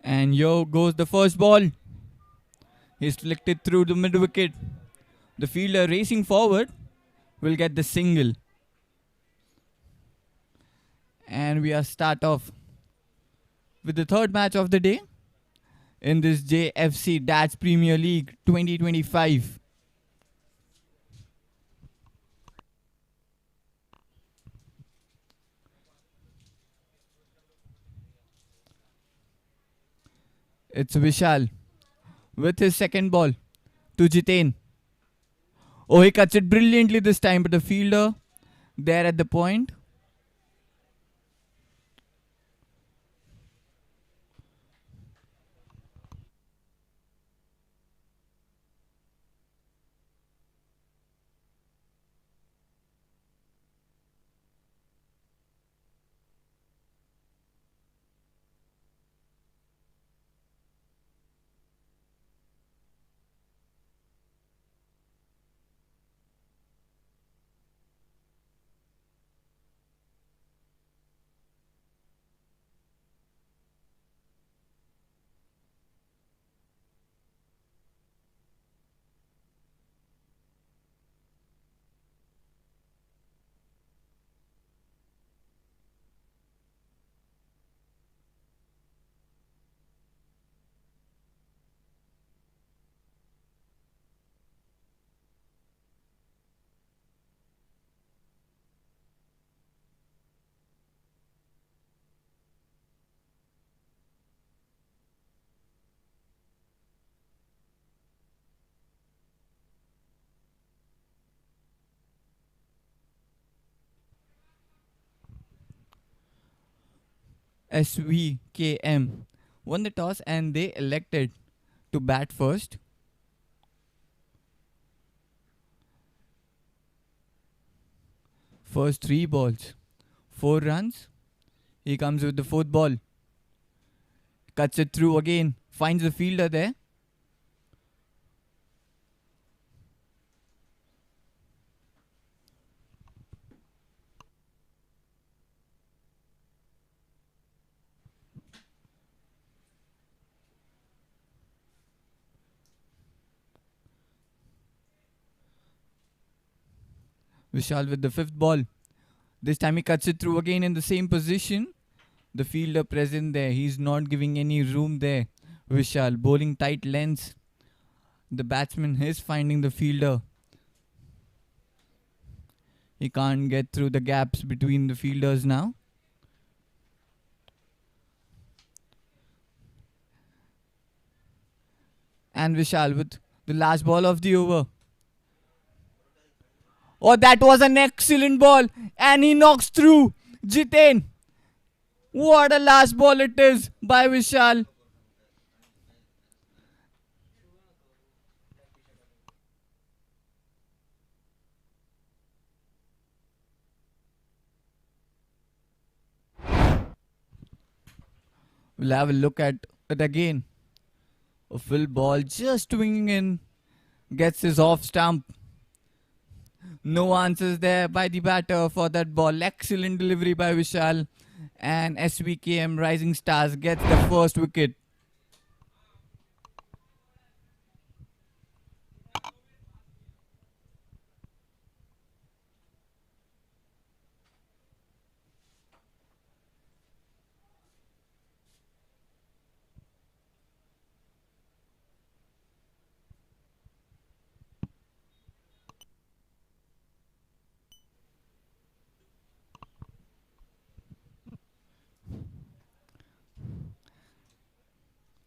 And here goes the first ball. He's flicked through the mid wicket. The fielder racing forward will get the single. And we are start off with the third match of the day in this Jfsc Dats Premier League 2025. It's Vishal with his second ball to Jitain. Oh, he cuts it brilliantly this time, but the fielder there at the point. Svkm won the toss and they elected to bat first. First 3 balls, 4 runs. He comes with the fourth ball, cuts it through again, finds the fielder there. Vishal with the fifth ball. This time he cuts it through again in the same position. The fielder present there. He's not giving any room there. Vishal bowling tight lengths. The batsman is finding the fielder. He can't get through the gaps between the fielders now. And Vishal with the last ball of the over. Oh, that was an excellent ball. And he knocks through Jitain. What a last ball it is by Vishal. We'll have a look at it again. A full ball just swinging in. Gets his off stump. No answers there by the batter for that ball. Excellent delivery by Vishal. And Svkm Rising Stars gets the first wicket.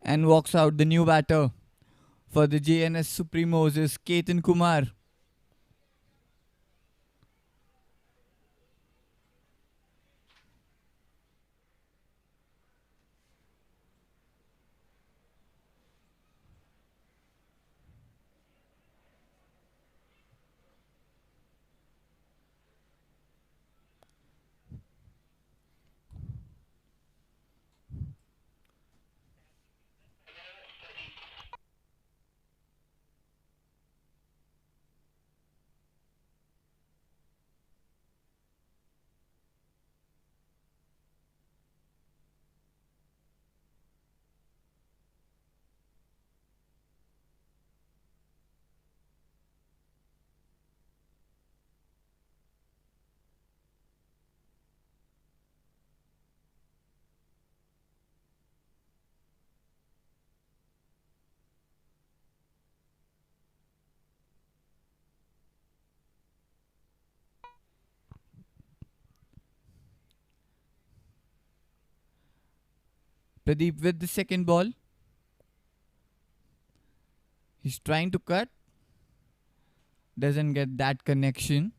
And walks out the new batter for the Jns Supremos is Ketan Kumar. Pradeep with the second ball. He's trying to cut. Doesn't get that connection.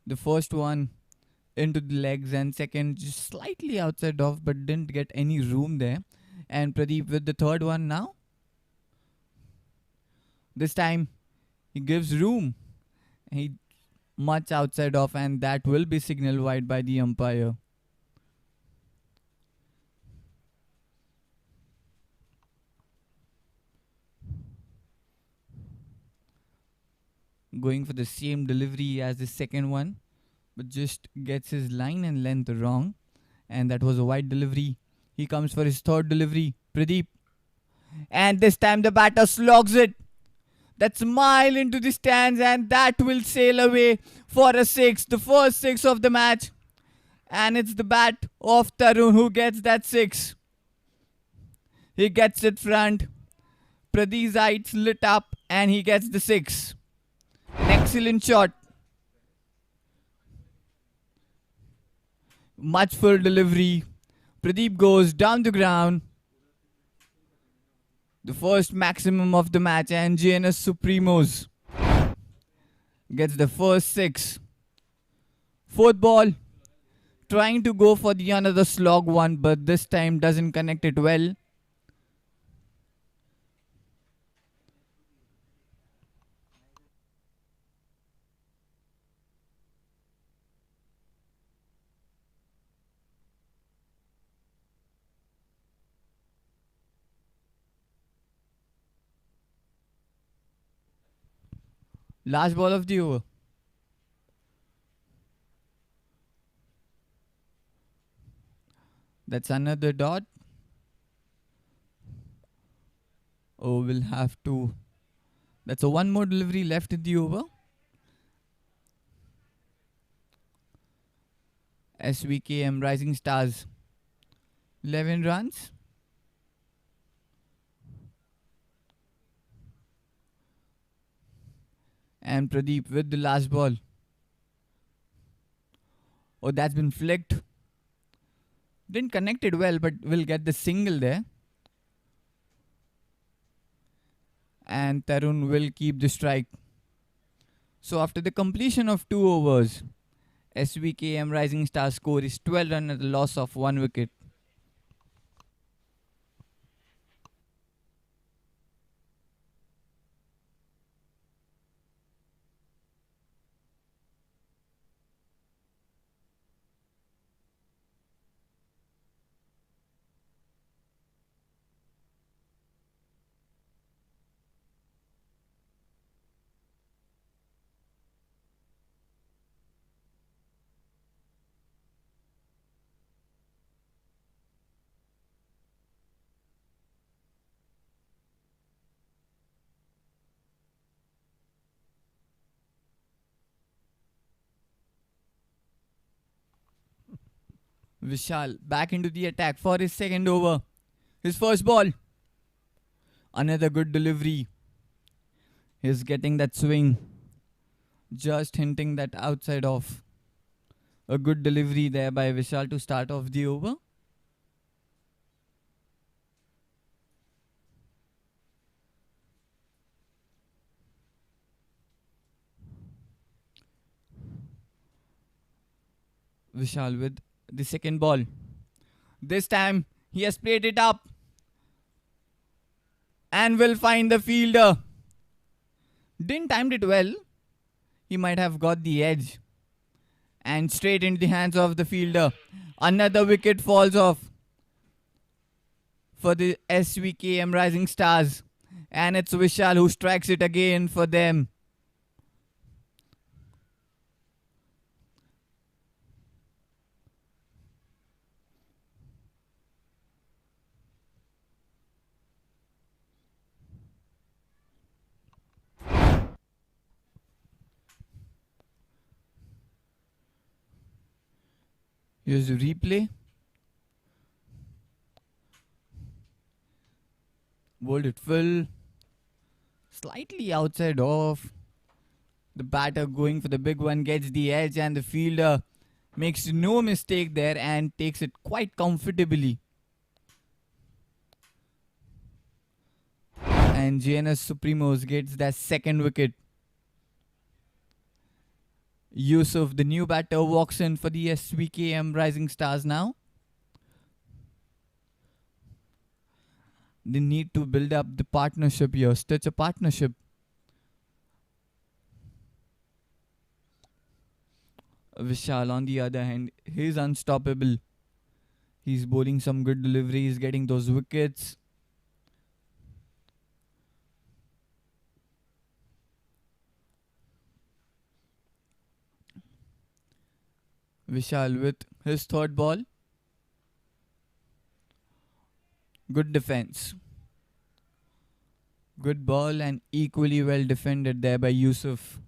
The first one into the legs and second just slightly outside off but didn't get any room there. And Pradeep with the third one now. This time he gives room. He much outside off and that will be signaled wide by the umpire. Going for the same delivery as the second one, but just gets his line and length wrong. And that was a wide delivery. He comes for his third delivery, Pradeep. And this time the batter slogs it. That's a mile into the stands and that will sail away for a six. The first six of the match. And it's the bat of Tarun who gets that six. He gets it front. Pradeep's eyes lit up and he gets the six. An excellent shot. Much full delivery. Pradeep goes down the ground. The first maximum of the match and Jns Supremos gets the first six. Fourth ball. Trying to go for the another slog one but this time doesn't connect it well. Last ball of the over. That's another dot. Oh, we'll have to. That's a one more delivery left in the over. Svkms Rising Stars. 11 runs. And Pradeep with the last ball. Oh, that's been flicked. Didn't connect it well, but will get the single there. And Tarun will keep the strike. So after the completion of 2 overs, Svkms Rising Star score is 12 runs at a loss of 1 wicket. Vishal back into the attack for his second over. His first ball. Another good delivery. He's getting that swing. Just hinting that outside off. A good delivery there by Vishal to start off the over. Vishal with the second ball. This time he has played it up and will find the fielder. Didn't time it well. He might have got the edge. And straight into the hands of the fielder. Another wicket falls off for the Svkms Rising Stars. And it's Vishal who strikes it again for them. Here's the replay. Bowled it full. Slightly outside off. The batter going for the big one gets the edge, and the fielder makes no mistake there and takes it quite comfortably. And Jns Supremos gets that second wicket. Yusuf, the new batter, walks in for the Svkms Rising Stars now. They need to build up the partnership here, stitch a partnership. Vishal, on the other hand, he's unstoppable. He's bowling some good deliveries, getting those wickets. Vishal with his third ball. Good defense. Good ball and equally well defended there by Yusuf.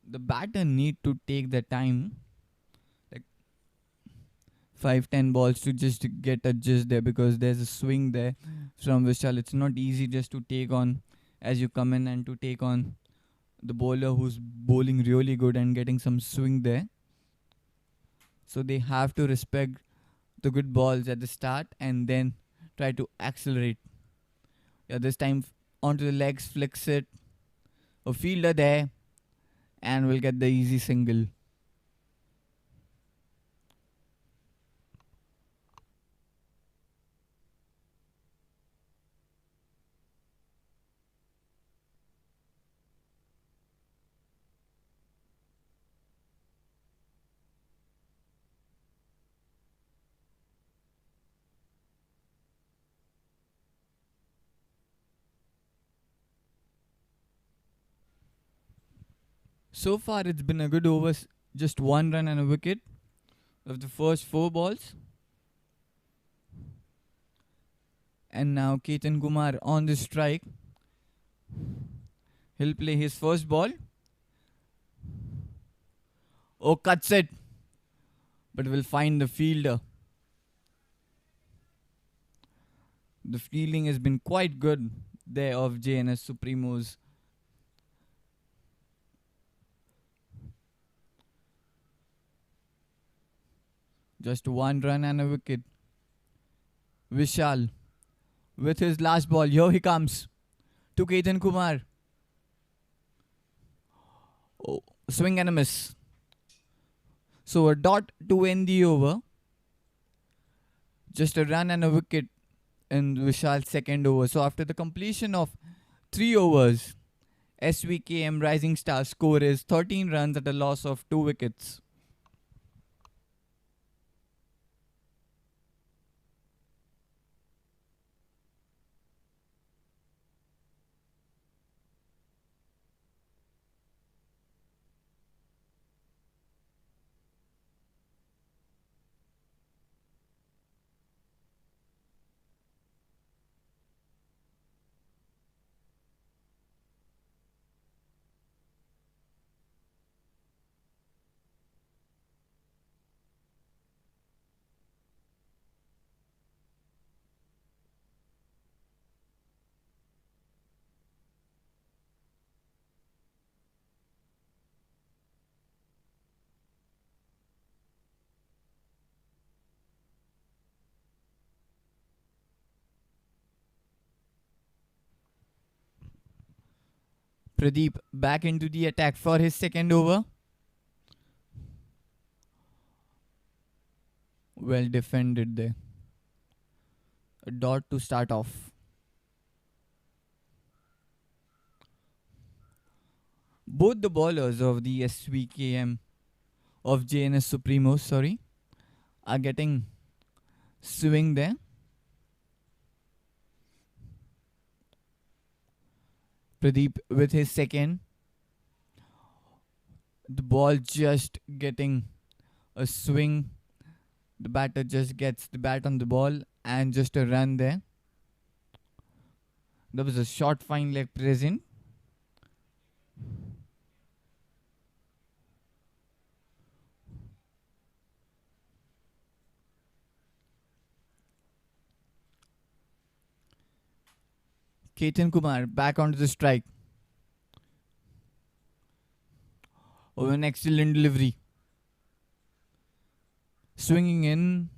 The batter need to take the time, like 5-10 balls, to just get adjust there, because there's a swing there from Vishal. It's not easy just to take on as you come in and to take on the bowler who's bowling really good and getting some swing there. So they have to respect the good balls at the start and then try to accelerate. Yeah, this time onto the legs, flicks it. A fielder there, and we'll get the easy single. So far, it's been a good over. Just 1 run and a wicket of the first 4 balls. And now Ketan Kumar on the strike. He'll play his first ball. Oh, cuts it. But we'll find the fielder. The fielding has been quite good there of Jns Supremos. Just 1 run and a wicket. Vishal with his last ball. Here he comes to Ketan Kumar. Oh, swing and a miss. So a dot to end the over. Just a run and a wicket in Vishal's second over. So after the completion of 3 overs, Svkms Rising Stars score is 13 runs at a loss of 2 wickets. Pradeep back into the attack for his second over. Well defended there. A dot to start off. Both the bowlers of the Svkms of Jns Supremos, are getting swing there. Pradeep with his second. The ball just getting a swing. The batter just gets the bat on the ball and just a run there. There was a short fine leg present. Ketan Kumar back onto the strike. Oh, an excellent delivery. Swinging in.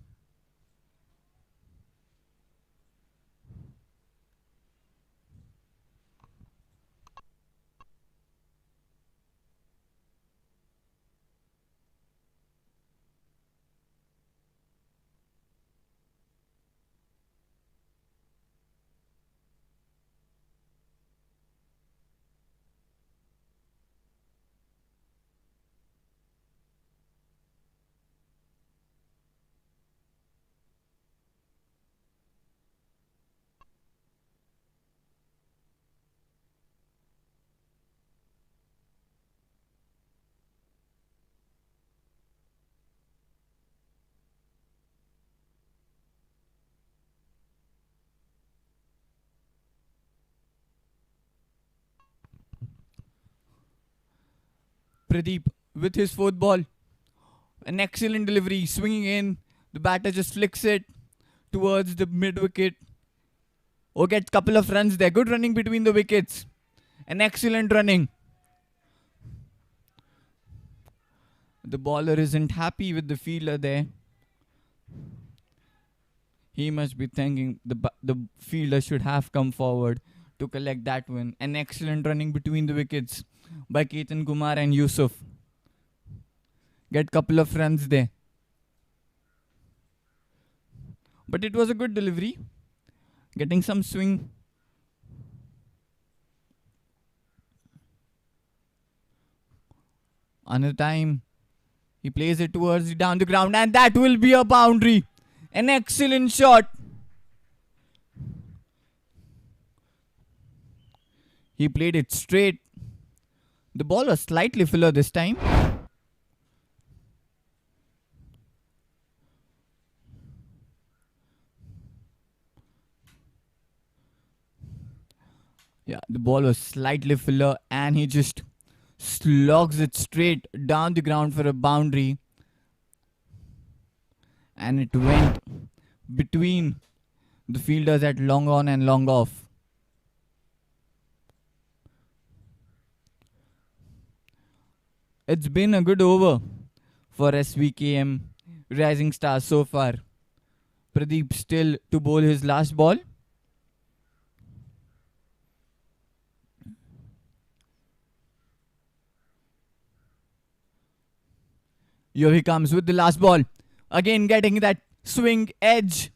Pradeep with his fourth ball. An excellent delivery, swinging in. The batter just flicks it towards the mid wicket. Oh, gets couple of runs there. Good running between the wickets. An excellent running. The bowler isn't happy with the fielder there. He must be thinking the fielder should have come forward to collect that win. An excellent running between the wickets by Ketan Kumar and Yusuf. Get couple of runs there. But it was a good delivery. Getting some swing. Another time. He plays it towards down the ground, and that will be a boundary. An excellent shot. He played it straight. The ball was slightly filler this time. Yeah, the ball was slightly filler and he just slogs it straight down the ground for a boundary. And it went between the fielders at long on and long off. It's been a good over for SVKM Rising Stars so far. Pradeep still to bowl his last ball. Here he comes with the last ball. Again getting that swing edge.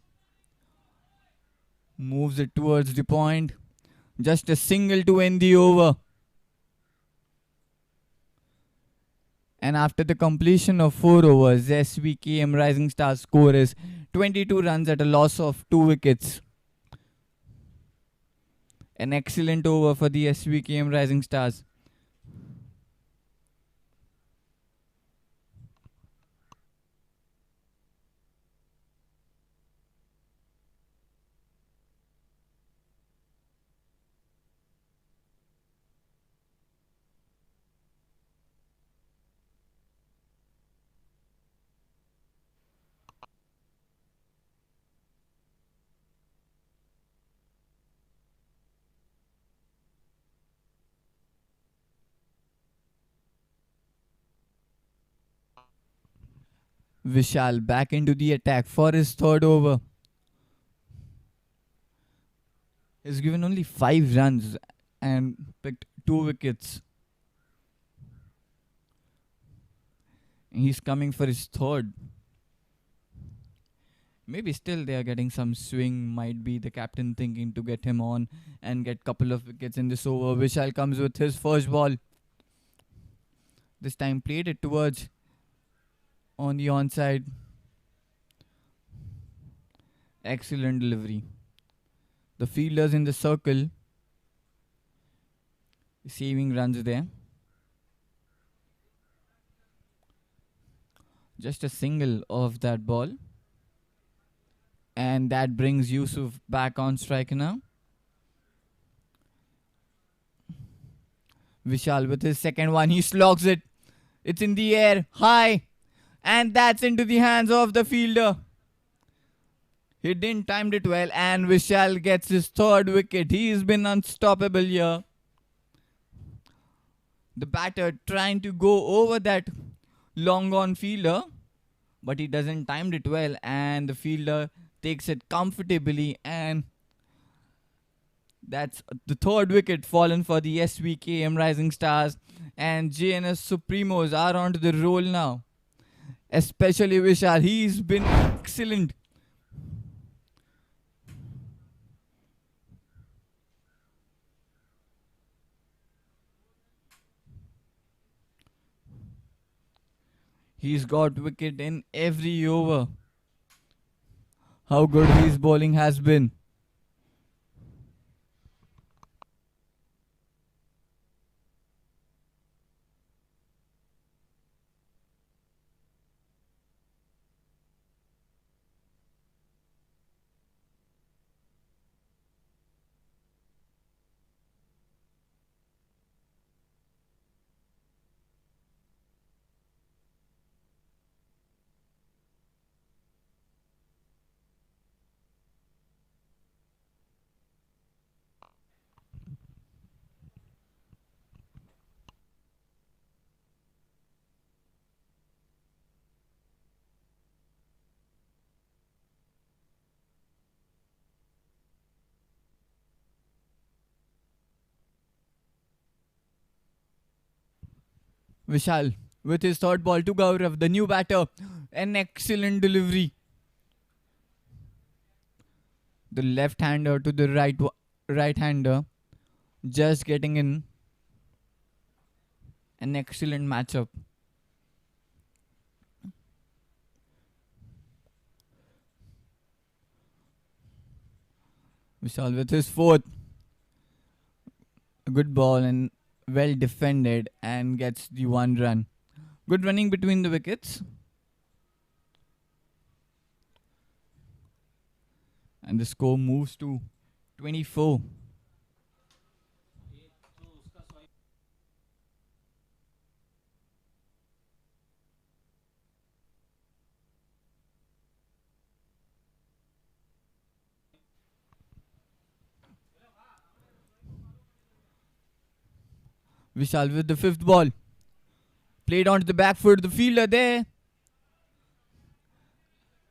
Moves it towards the point. Just a single to end the over. And after the completion of 4 overs, SVKM Rising Stars score is 22 runs at a loss of 2 wickets. An excellent over for the SVKM Rising Stars. Vishal back into the attack for his third over. He's given only 5 runs and picked 2 wickets. He's coming for his third. Maybe still they are getting some swing. Might be the captain thinking to get him on and get couple of wickets in this over. Vishal comes with his first ball. This time played it towards on the onside. Excellent delivery. The fielders in the circle saving runs there. Just a single of that ball. And that brings Yusuf back on strike now. Vishal with his second one. He slogs it. It's in the air. High. And that's into the hands of the fielder. He didn't time it well, and Vishal gets his third wicket. He's been unstoppable here. The batter trying to go over that long on fielder, but he doesn't time it well, and the fielder takes it comfortably, and that's the third wicket fallen for the SVKM Rising Stars, and Jns Supremos are onto the roll now. Especially Vishal, he's been excellent. He's got wicket in every over. How good his bowling has been. Vishal with his third ball to Gaurav, the new batter. An excellent delivery. The left hander to the right hander, just getting in. An excellent matchup. Vishal with his fourth. A good ball and well defended, and gets the one run. Good running between the wickets. And the score moves to 24. Vishal with the fifth ball. Played onto the back foot. The fielder there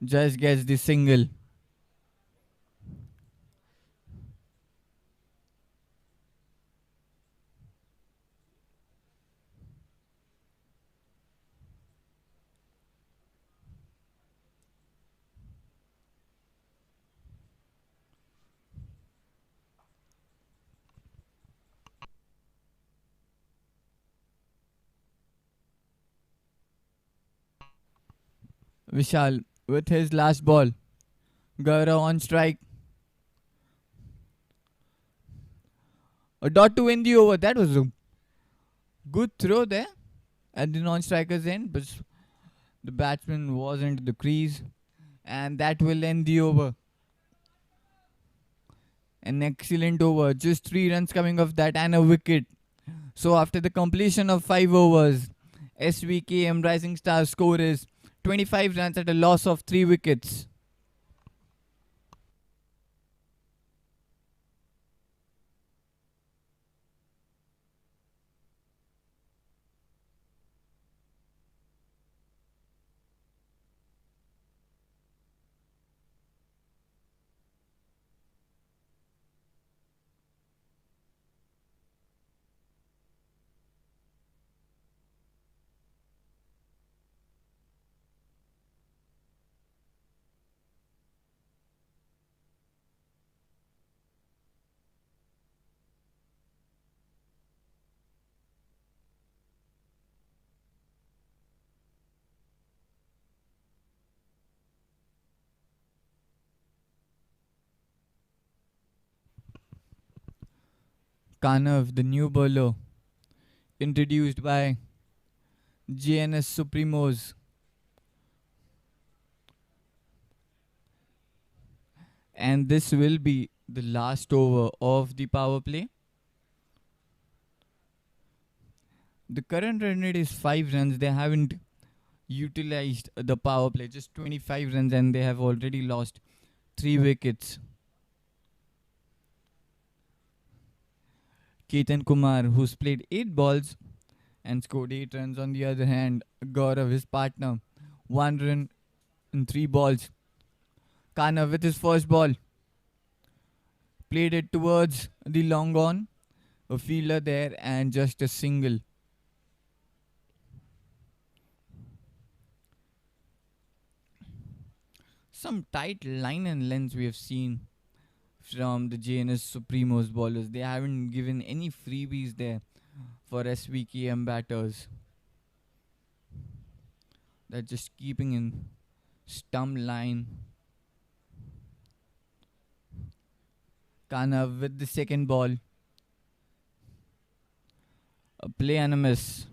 just gets the single. Vishal with his last ball. Gaurav on strike. A dot to win the over. That was a good throw there at the non-striker's end, but the batsman was into the crease, and that will end the over. An excellent over. Just 3 runs coming off that and a wicket. So after the completion of 5 overs, SVKM Rising Stars score is 25 runs at a loss of 3 wickets. Kanav, the new bowler, introduced by Jns Supremos. And this will be the last over of the power play. The current run rate is 5 runs. They haven't utilized the power play, just 25 runs, and they have already lost 3 wickets. Ketan Kumar, who's played 8 balls and scored 8 runs. On the other hand, Gaurav, his partner, 1 run in 3 balls. Kana with his first ball played it towards the long on. A fielder there and just a single. Some tight line and lengths we have seen from the Jns Supremos bowlers. They haven't given any freebies there for SVKM batters. They're just keeping in stump line. Kana with the second ball. A play and a miss.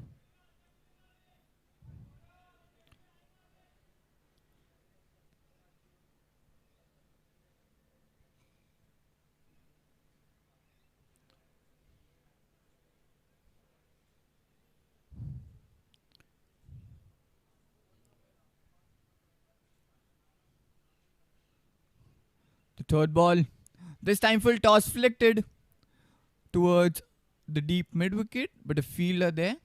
The third ball. This time full toss flicked it towards the deep mid wicket, but a fielder there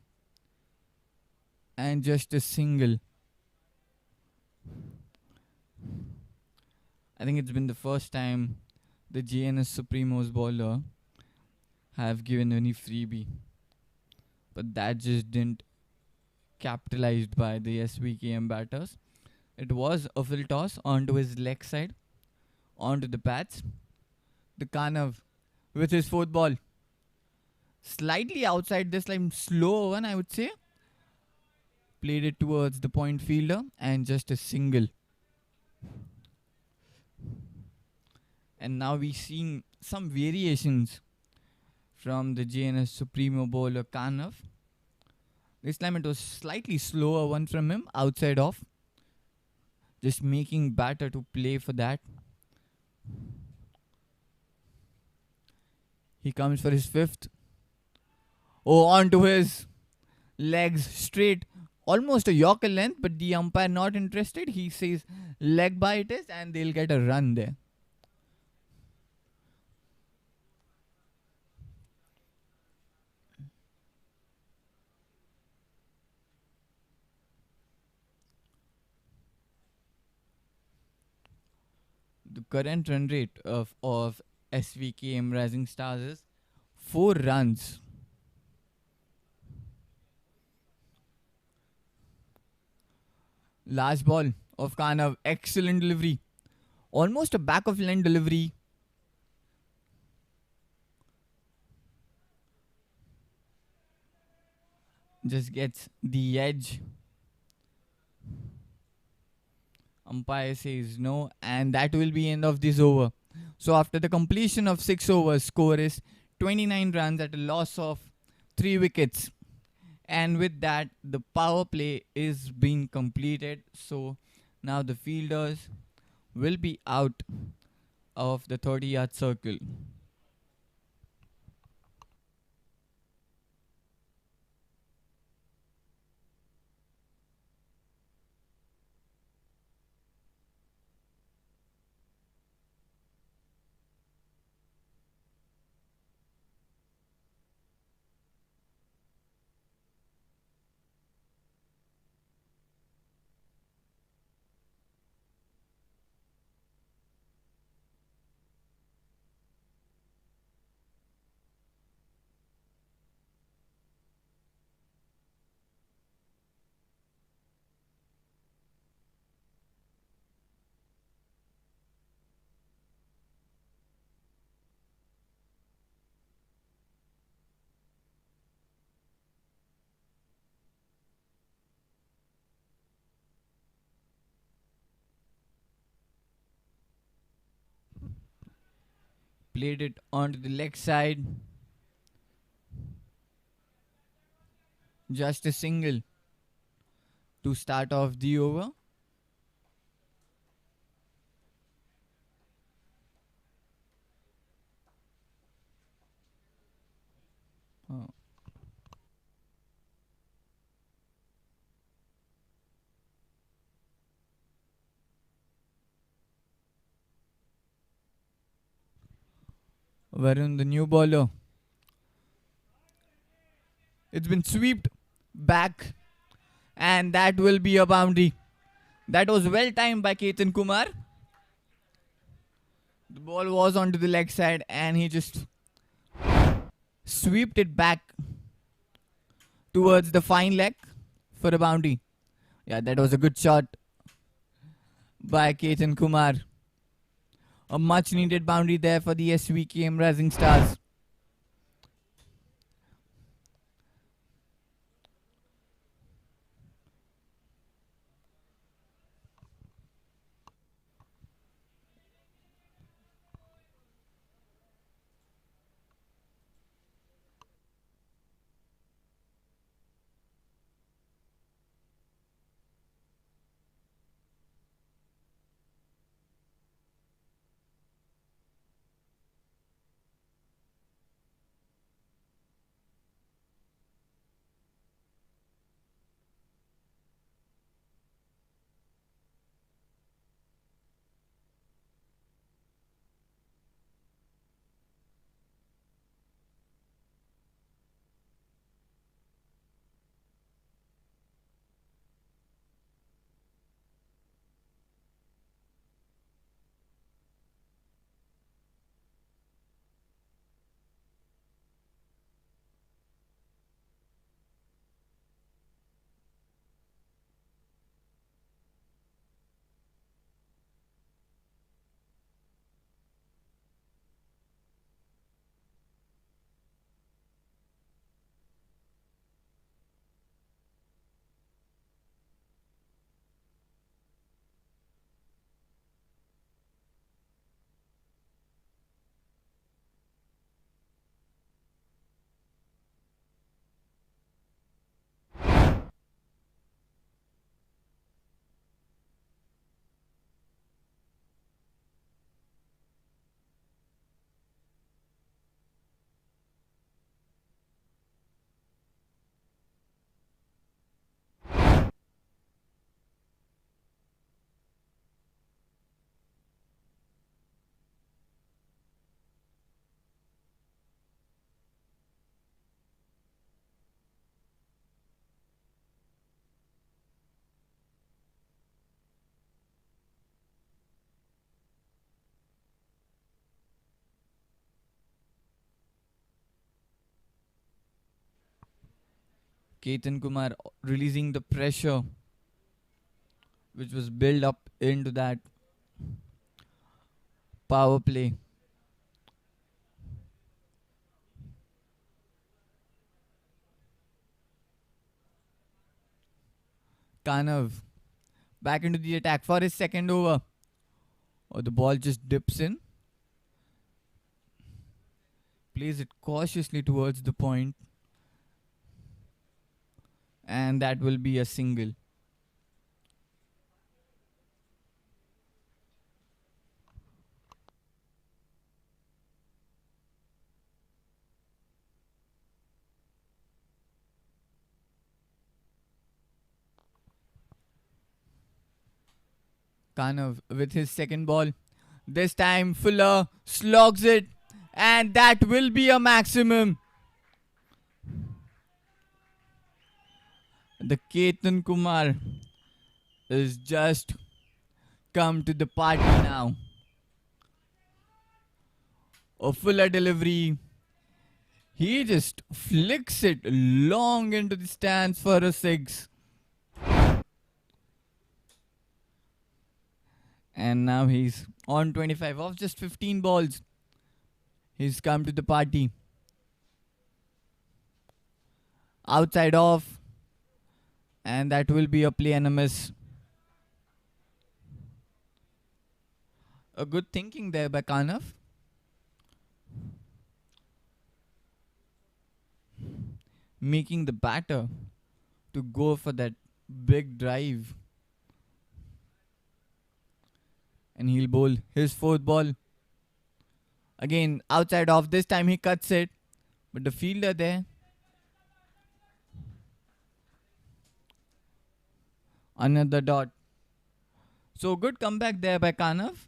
and just a single. I think it's been the first time the JNS Supremos bowler have given any freebie, but that just didn't capitalized by the SVKM batters. It was a full toss onto his leg side, onto the pads. The Kanav with his fourth ball, slightly outside this line, slow one I would say. Played it towards the point fielder and just a single. And now we've seen some variations from the JNS Supremo bowler Kanav. This time it was slightly slower one from him, outside off. Just making batter to play for that. He comes for his fifth. Oh, onto his legs straight. Almost a Yorker length, but the umpire not interested. He says leg by it is and they'll get a run there. The current run rate of SVKM Rising Stars is 4 runs. Last ball of Kanav. Excellent delivery. Almost a back of line delivery. Just gets the edge. Umpire says no, and that will be end of this over. So after the completion of 6 overs, score is 29 runs at a loss of 3 wickets. And with that, the power play is being completed. So now the fielders will be out of the 30-yard circle. Played it onto the leg side. Just a single to start off the over. Oh. Varun, the new bowler. It's been swept back, and that will be a boundary. That was well timed by Ketan Kumar. The ball was onto the leg side, and he just swept it back towards the fine leg for a boundary. Yeah, that was a good shot by Ketan Kumar. A much needed boundary there for the SVKM Rising Stars. Ketan Kumar releasing the pressure which was built up into that power play. Kanav back into the attack for his second over. Oh, the ball just dips in. Plays it cautiously towards the point. And that will be a single. Kanav with his second ball. This time Fuller slogs it, and that will be a maximum. The Ketan Kumar is just come to the party now. A Fuller delivery. He just flicks it long into the stands for a six. And now he's on 25 off just 15 balls. He's come to the party. Outside off. And that will be a play and a miss. A good thinking there by Kanav. Making the batter to go for that big drive. And he'll bowl his fourth ball. Again, outside off. This time he cuts it. But the fielder there. Another dot. So good comeback there by Kanav.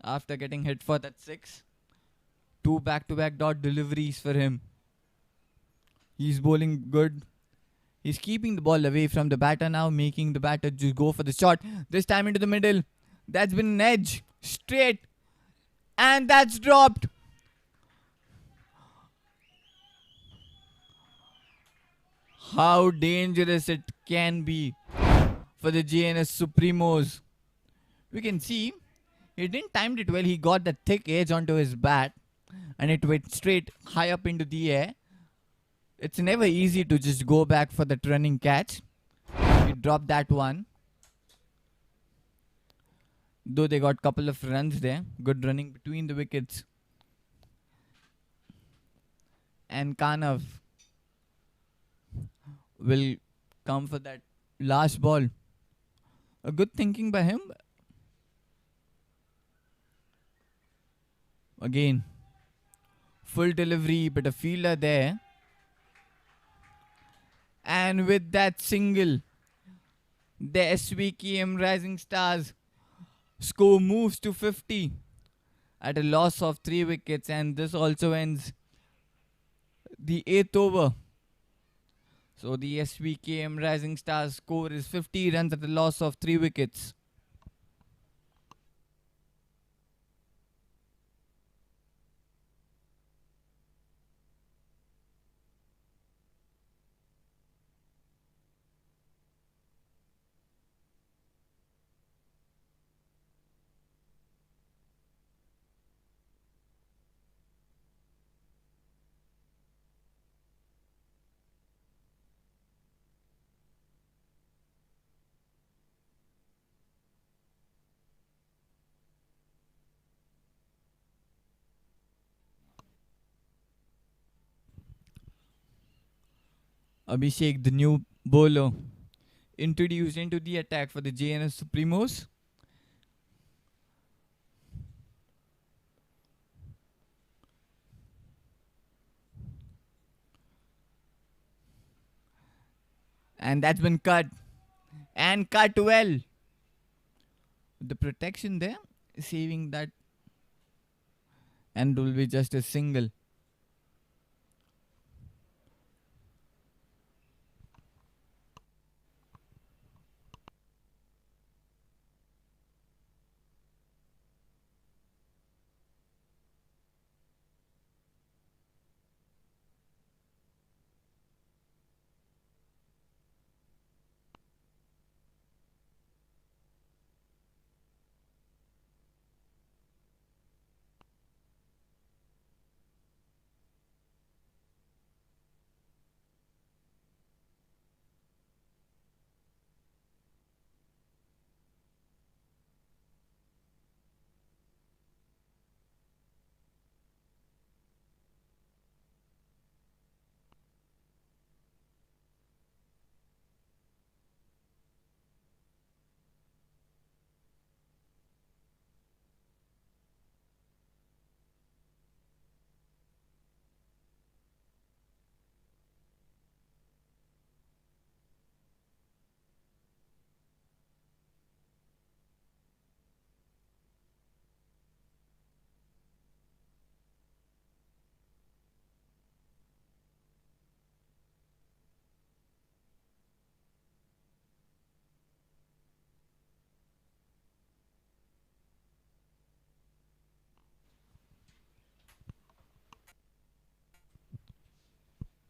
After getting hit for that six. 2 back-to-back dot deliveries for him. He's bowling good. He's keeping the ball away from the batter now, making the batter just go for the shot. This time into the middle. That's been an edge. Straight. And that's dropped. How dangerous it can be for the Jns Supremos. We can see he didn't time it well. He got the thick edge onto his bat and it went straight high up into the air. It's never easy to just go back for that running catch. He dropped that one. Though they got a couple of runs there. Good running between the wickets. And Kanav will come for that last ball. A good thinking by him. Again, full delivery, but a fielder there. And with that single, the Svkms Rising Stars score moves to 50 at a loss of 3 wickets, and this also ends the 8th over. So the Svkms Rising Stars score is 50 runs at a loss of 3 wickets. Abhishek, the new bowler, introduced into the attack for the Jns Supremos. And that's been cut. And cut well. The protection there, saving that. And will be just a single.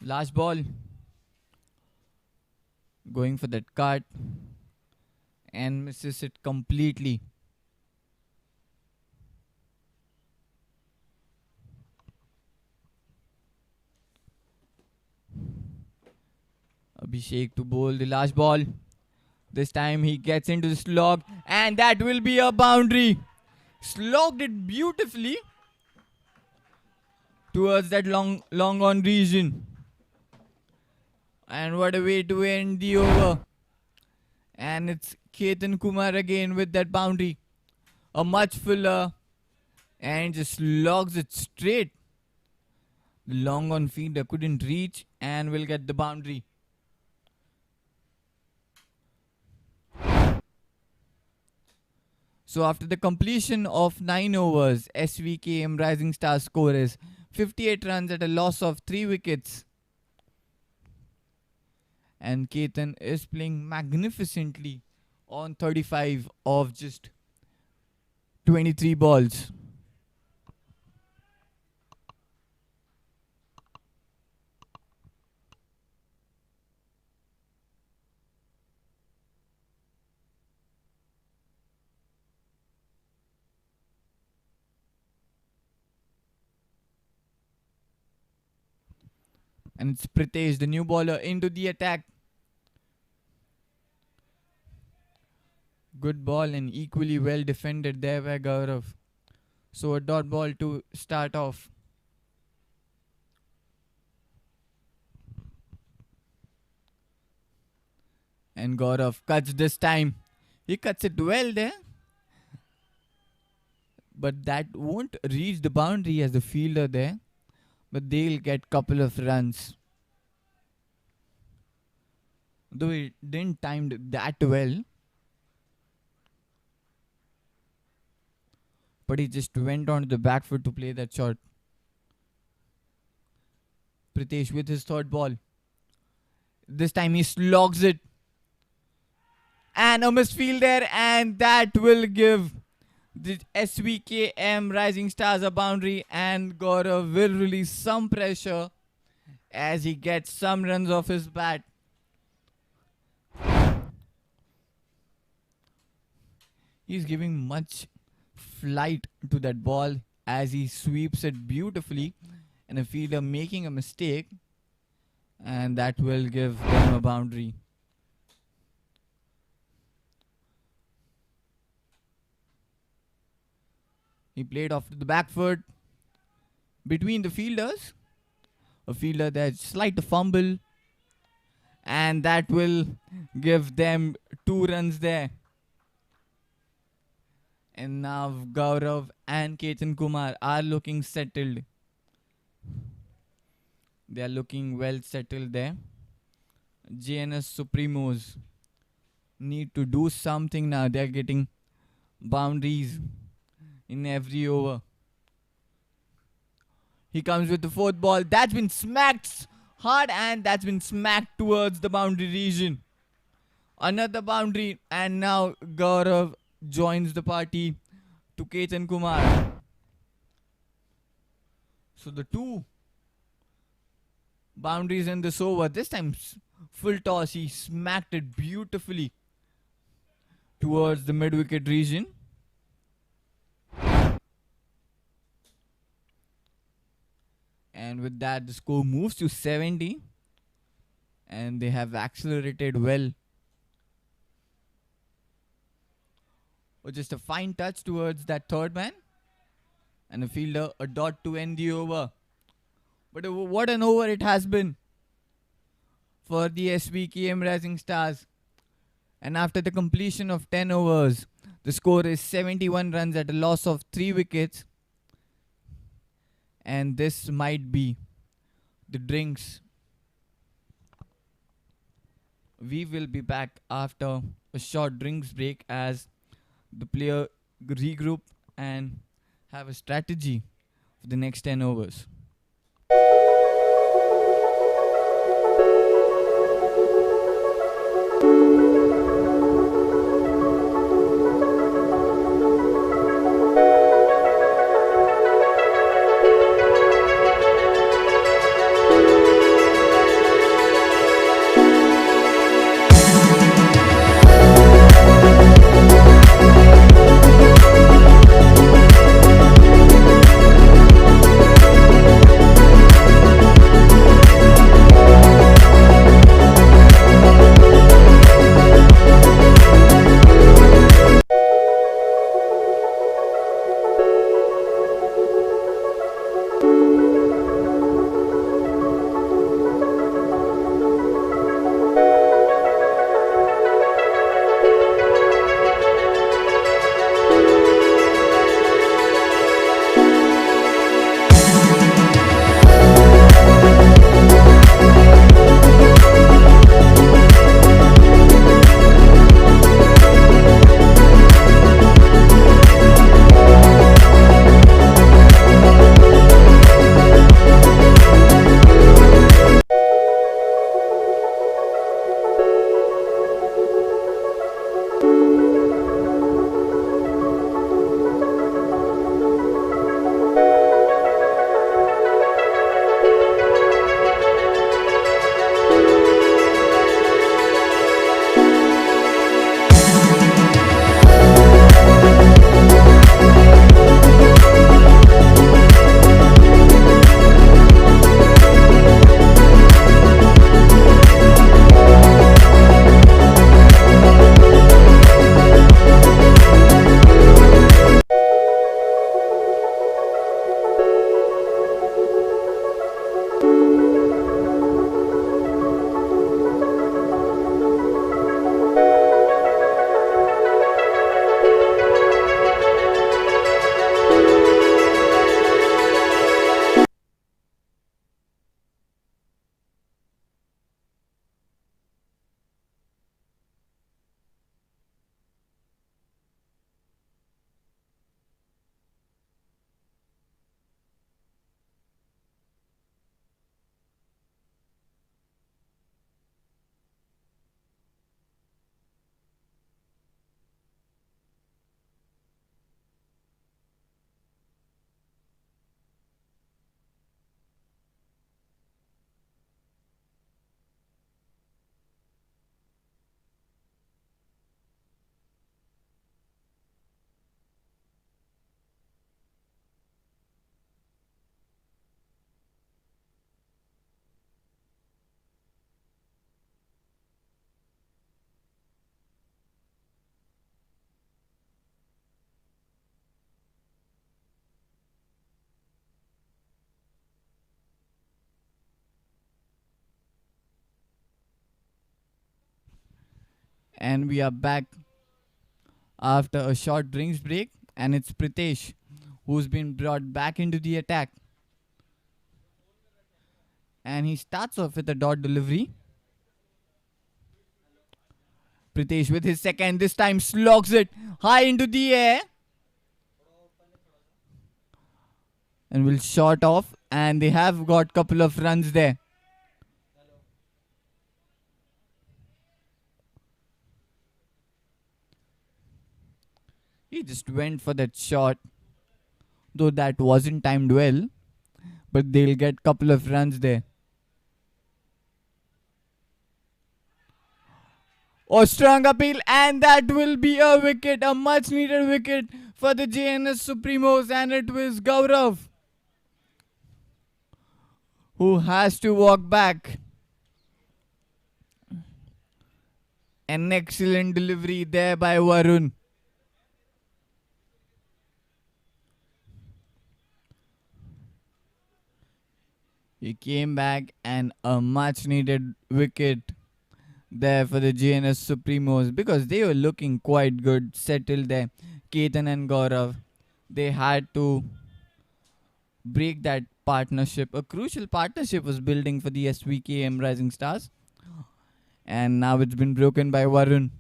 Last ball. Going for that cut. And misses it completely. Abhishek to bowl the last ball. This time he gets into the slog. And that will be a boundary. Slogged it beautifully towards that long on region. And what a way to end the over. And it's Ketan Kumar again with that boundary. A much fuller. And just logs it straight. The long on fielder couldn't reach and will get the boundary. So after the completion of 9 overs, SVKM Rising Stars score is 58 runs at a loss of 3 wickets. And Ketan is playing magnificently on 35 of just 23 balls. And it's Pritesh, the new bowler, into the attack. Good ball and equally well defended there by Gaurav. So a dot ball to start off. And Gaurav cuts this time. He cuts it well there. But that won't reach the boundary as the fielder there. But they'll get couple of runs. Though it didn't time that well. But he just went on to the back foot to play that shot. Pritesh with his third ball. This time he slogs it. And a misfield there, and that will give the SVKM Rising Stars a boundary, and Gaurav will release some pressure as he gets some runs off his bat. He's giving much flight to that ball as he sweeps it beautifully, and a fielder making a mistake, and that will give them a boundary. He played off to the back foot between the fielders. A fielder that's slight fumble, and that will give them 2 runs there. And now Gaurav and Ketan Kumar are looking settled. They are looking well settled there. Jns Supremos need to do something now. They are getting boundaries in every over. He comes with the 4th ball. That's been smacked hard, and that's been smacked towards the boundary region. Another boundary, and now Gaurav joins the party to Ketan Kumar. So the 2 boundaries in this over. This time full toss. He smacked it beautifully towards the mid-wicket region. And with that, the score moves to 70. And they have accelerated well. Oh, just a fine touch towards that 3rd man. And a fielder, a dot to end the over. But what an over it has been for the SVKM Rising Stars. And after the completion of 10 overs, the score is 71 runs at a loss of 3 wickets. And this might be the drinks. We will be back after a short drinks break as the player regroup and have a strategy for the next 10 overs. And we are back after a short drinks break, and it's Pritesh who's been brought back into the attack. And he starts off with a dot delivery. Pritesh with his second, this time slogs it high into the air. And will short off, and they have got couple of runs there. He just went for that shot, though that wasn't timed well, but they'll get couple of runs there. Oh, strong appeal, and that will be a wicket, a much needed wicket for the Jns Supremos, and it was Gaurav who has to walk back. An excellent delivery there by Varun. He came back, and a much needed wicket there for the Jns Supremos, because they were looking quite good, settled there. Ketan and Gaurav, they had to break that partnership. A crucial partnership was building for the SVKM Rising Stars, and now it's been broken by Varun.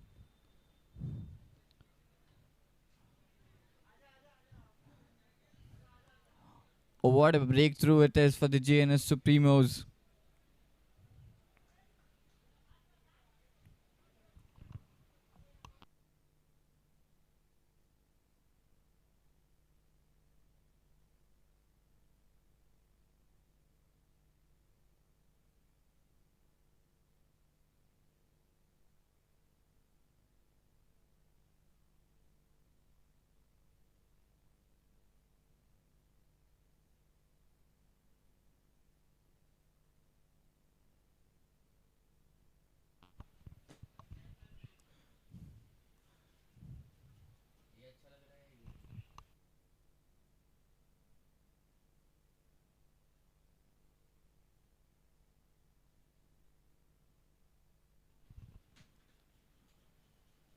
Oh, what a breakthrough it is for the Jns Supremos.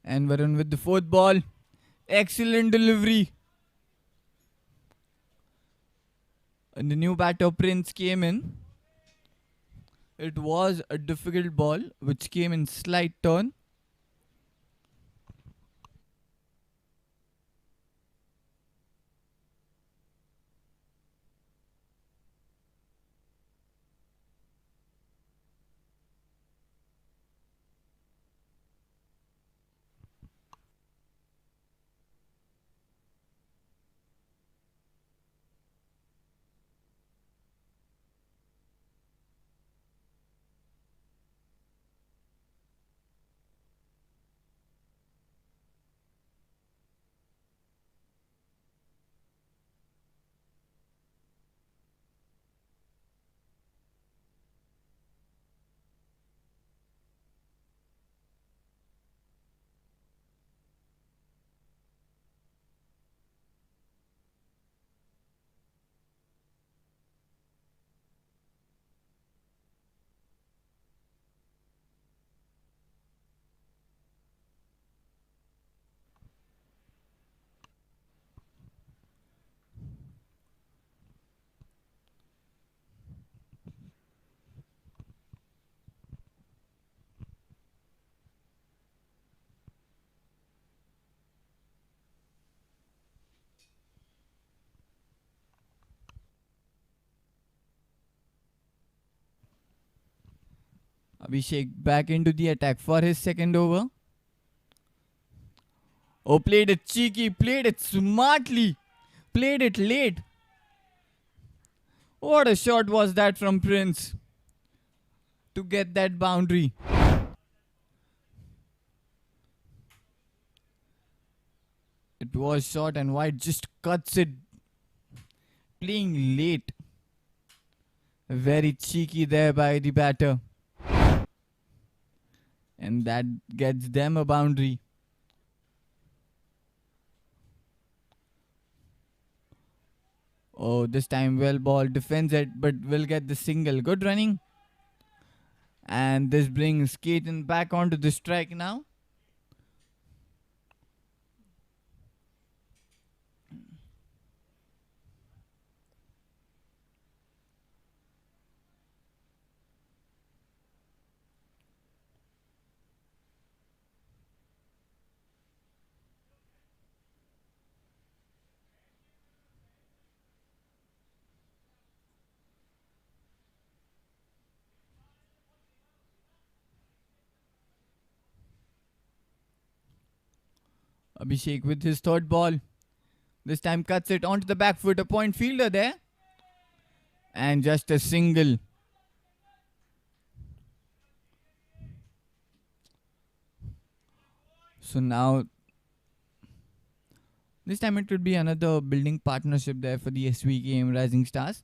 And Varun with the fourth ball. Excellent delivery. And the new batter Prince came in. It was a difficult ball which came in slight turn. Abhishek back into the attack for his second over. Oh, played it cheeky, played it smartly, played it late. What a shot was that from Prince to get that boundary. It was short, and White just cuts it, playing late. Very cheeky there by the batter. And that gets them a boundary. Oh, this time well ball defends it, but will get the single. Good running. And this brings Keaton back onto the strike now. Abhishek with his third ball. This time cuts it onto the back foot. A point fielder there. And just a single. So now, this time it would be another building partnership there for the SVKM Rising Stars.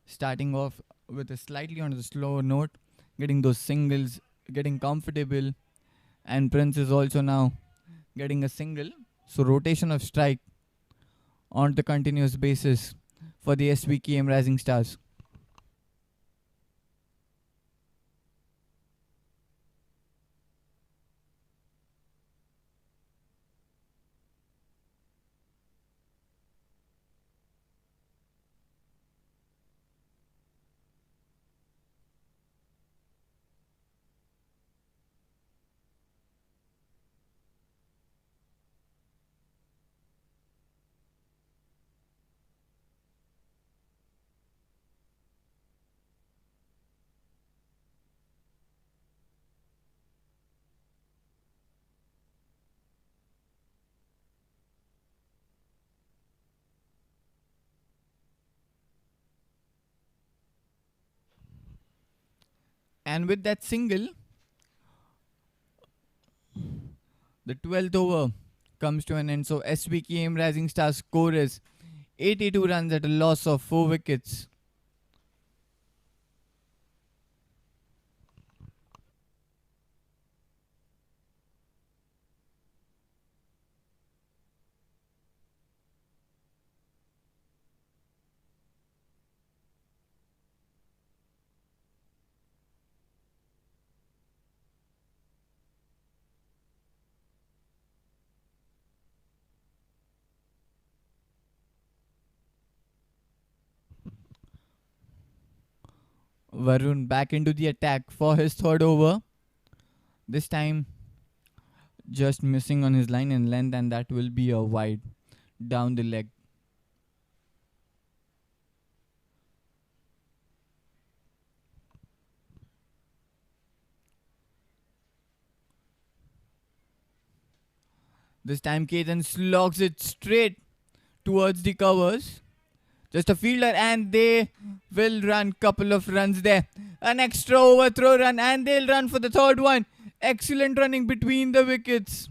Starting off with a slightly on the slower note, getting those singles, getting comfortable. And Prince is also now getting a single. So rotation of strike on the continuous basis for the SVKM Rising Stars. And with that single, the 12th over comes to an end. So SVKM Rising Stars score is 82 runs at a loss of 4 wickets. Varun back into the attack for his third over. This time just missing on his line and length, and that will be a wide down the leg. This time Ketan slogs it straight towards the covers. Just a fielder, and they will run couple of runs there. An extra overthrow run, and they'll run for the third one. Excellent running between the wickets.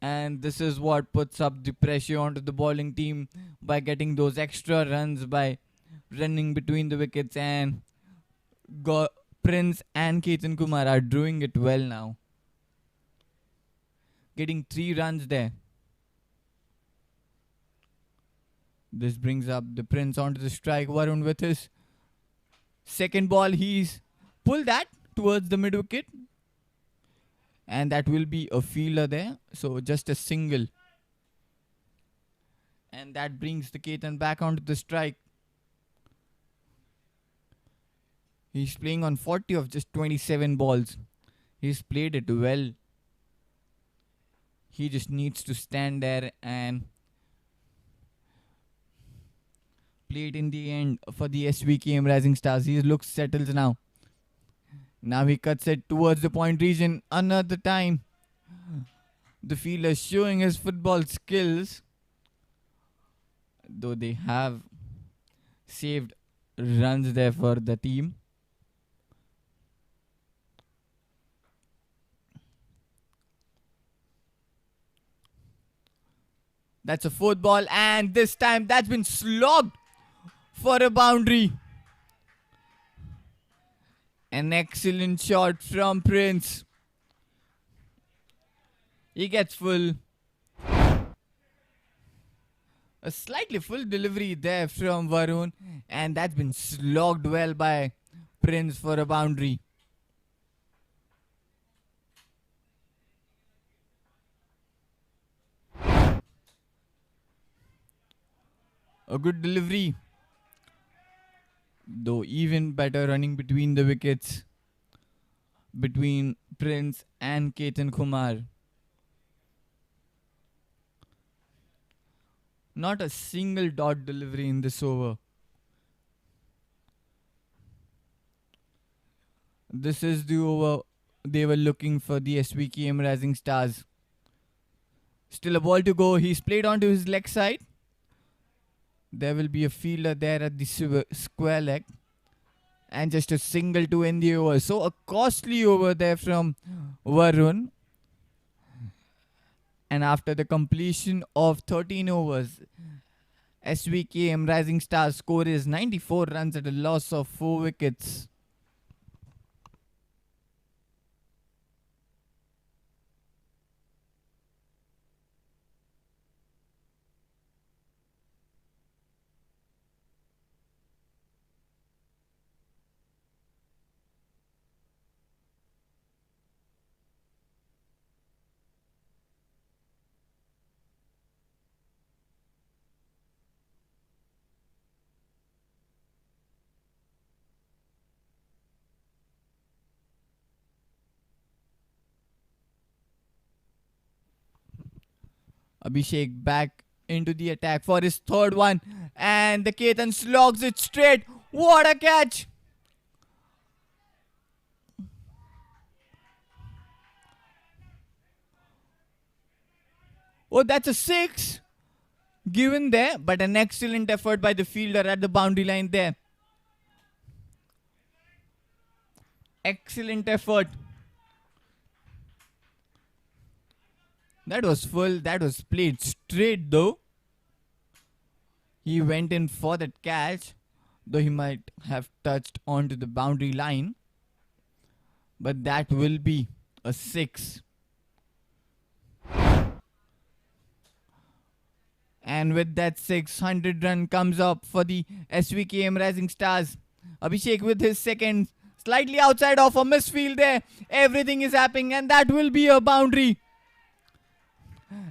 And this is what puts up the pressure onto the bowling team by getting those extra runs by running between the wickets. And Prince and Ketan Kumar are doing it well now. Getting 3 runs there. This brings up the Prince onto the strike. Varun with his second ball. He's pulled that towards the mid wicket. And that will be a fielder there. So just a single. And that brings the Ketan back onto the strike. He's playing on 40 of just 27 balls. He's played it well. He just needs to stand there and play it in the end for the SVKM Rising Stars. He looks settled now. Now he cuts it towards the point region another time. The fielder showing his football skills. Though they have saved runs there for the team. That's a 4th ball, and this time that's been slogged for a boundary. An excellent shot from Prince. He gets full. A slightly full delivery there from Varun, and that's been slogged well by Prince for a boundary. A good delivery. Though even better running between the wickets between Prince and Ketan Kumar. Not a single dot delivery in this over. This is the over they were looking for the Svkms Rising Stars. Still a ball to go. He's played onto his leg side. There will be a fielder there at the square leg. And just a single to end the over. So a costly over there from Varun. And after the completion of 13 overs, Svkms Rising Stars score is 94 runs at a loss of 4 wickets. Abhishek back into the attack for his third one. And the Ketan slogs it straight. What a catch! Oh, that's a 6 given there. But an excellent effort by the fielder at the boundary line there. Excellent effort. That was full. That was played straight though. He went in for that catch, though he might have touched onto the boundary line. But that will be a 6. And with that 600 run comes up for the Svkms Rising Stars. Abhishek with his second, slightly outside of a misfield there. Everything is happening and that will be a boundary.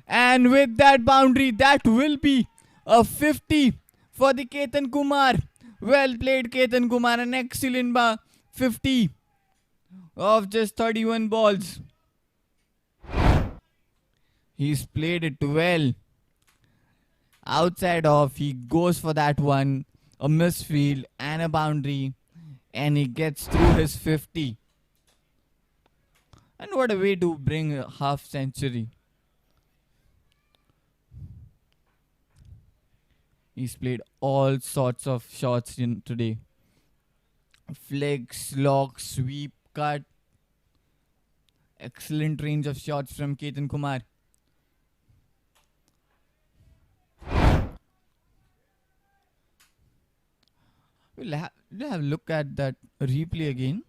And with that boundary, that will be a 50 for the Ketan Kumar. Well played, Ketan Kumar. An excellent 50 of just 31 balls. He's played it well. Outside off, he goes for that one. A misfield and a boundary. And he gets through his 50. And what a way to bring a half century. He's played all sorts of shots in today. Flick, slog, sweep, cut. Excellent range of shots from Ketan Kumar. We'll have a look at that replay again.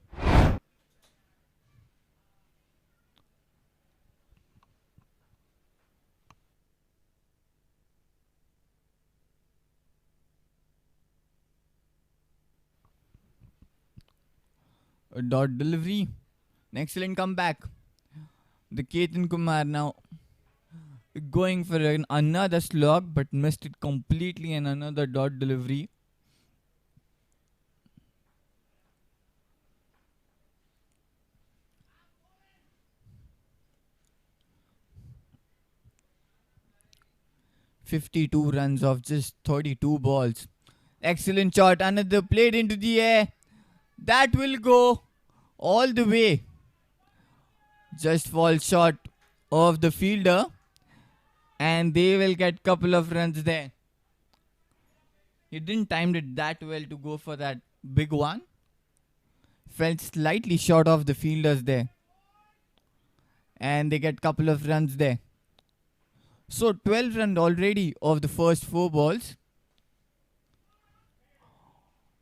A dot delivery. An excellent comeback. The Ketan Kumar now going for another slog but missed it completely, and another dot delivery. "52 runs off just 32 balls. Excellent shot. Another played into the air. That will go all the way. Just falls short of the fielder. And they will get couple of runs there. He didn't time it that well to go for that big one. Fell slightly short of the fielders there. And they get couple of runs there. So 12 runs already of the first 4 balls.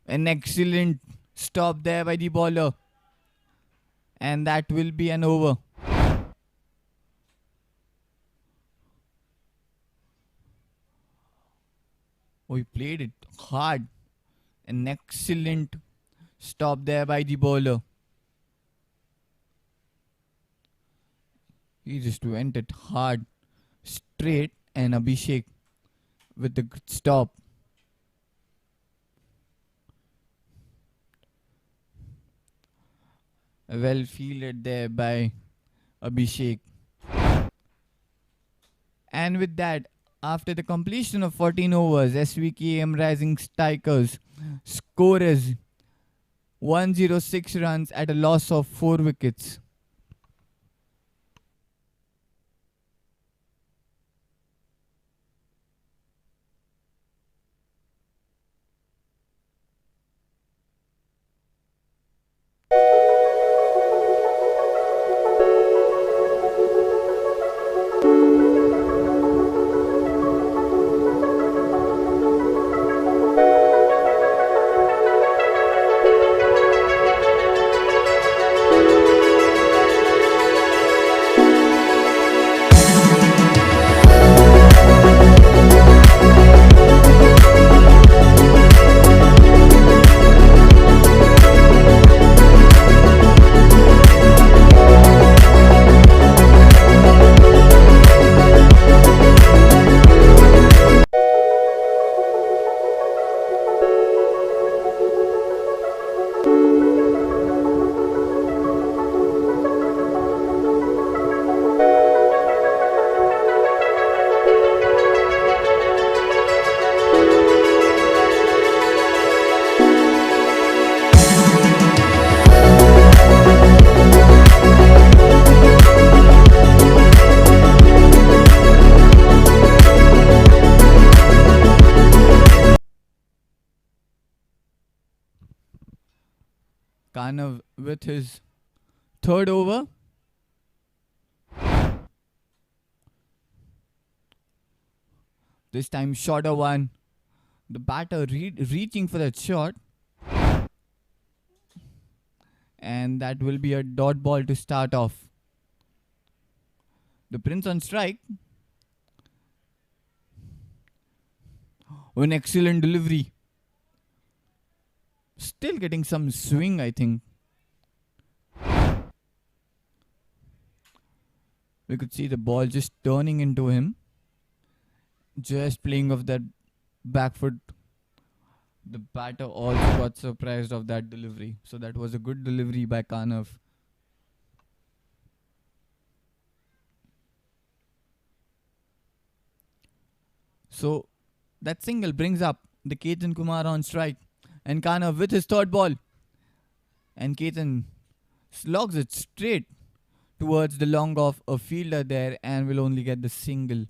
An excellent stop there by the bowler. And that will be an over. Oh, he played it hard. An excellent stop there by the bowler. He just went it hard, straight, and Abhishek with the good stop. Well fielded there by Abhishek. And with that, after the completion of 14 overs, Svkms Rising Strikers score is 106 runs at a loss of 4 wickets. Kanav with his third over. This time shorter one. The batter reaching for that shot. And that will be a dot ball to start off. The Prince on strike. An excellent delivery. Still getting some swing, I think. We could see the ball just turning into him. Just playing off that back foot. The batter also got surprised of that delivery. So that was a good delivery by Kanav. So that single brings up the Ketan Kumar on strike. And Kanav with his third ball. And Ketan slogs it straight towards the long off a fielder there and will only get the single.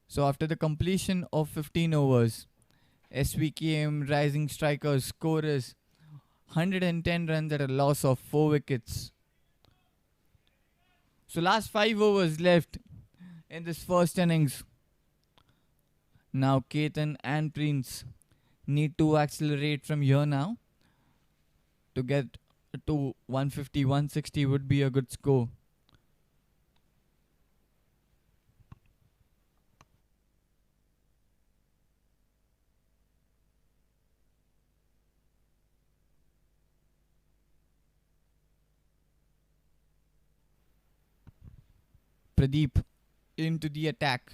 So after the completion of 15 overs, SVKM rising strikers scorers 110 runs at a loss of 4 wickets. So last 5 overs left in this first innings. Now Ketan and Prince need to accelerate from here now. To get to 150, 160 would be a good score. Pradeep into the attack.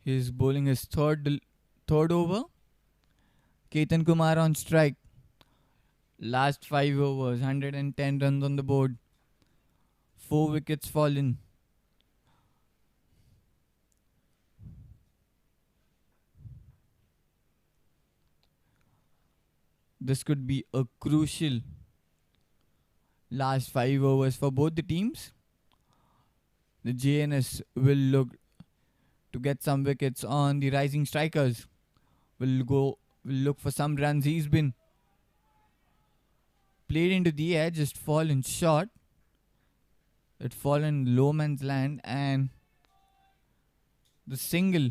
He is bowling his third over. Ketan Kumar on strike. Last 5 overs, 110 runs on the board. 4 wickets fallen. This could be a crucial last 5 overs for both the teams. The JNS will look to get some wickets on the rising strikers. Will look for some runs. He's been played into the edge, just fallen short. It fallen low man's land and the single.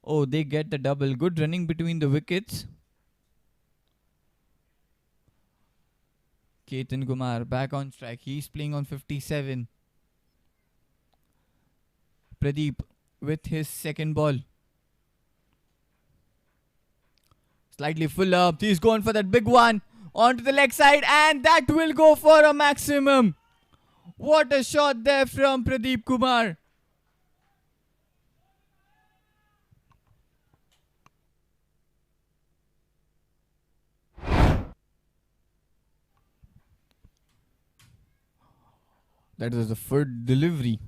Oh, they get the double. Good running between the wickets. Ketan Kumar back on strike. He's playing on 57. Pradeep with his second ball. Slightly full up. He's going for that big one. Onto the leg side. And that will go for a maximum. What a shot there from Pradeep Kumar. That was a foot delivery.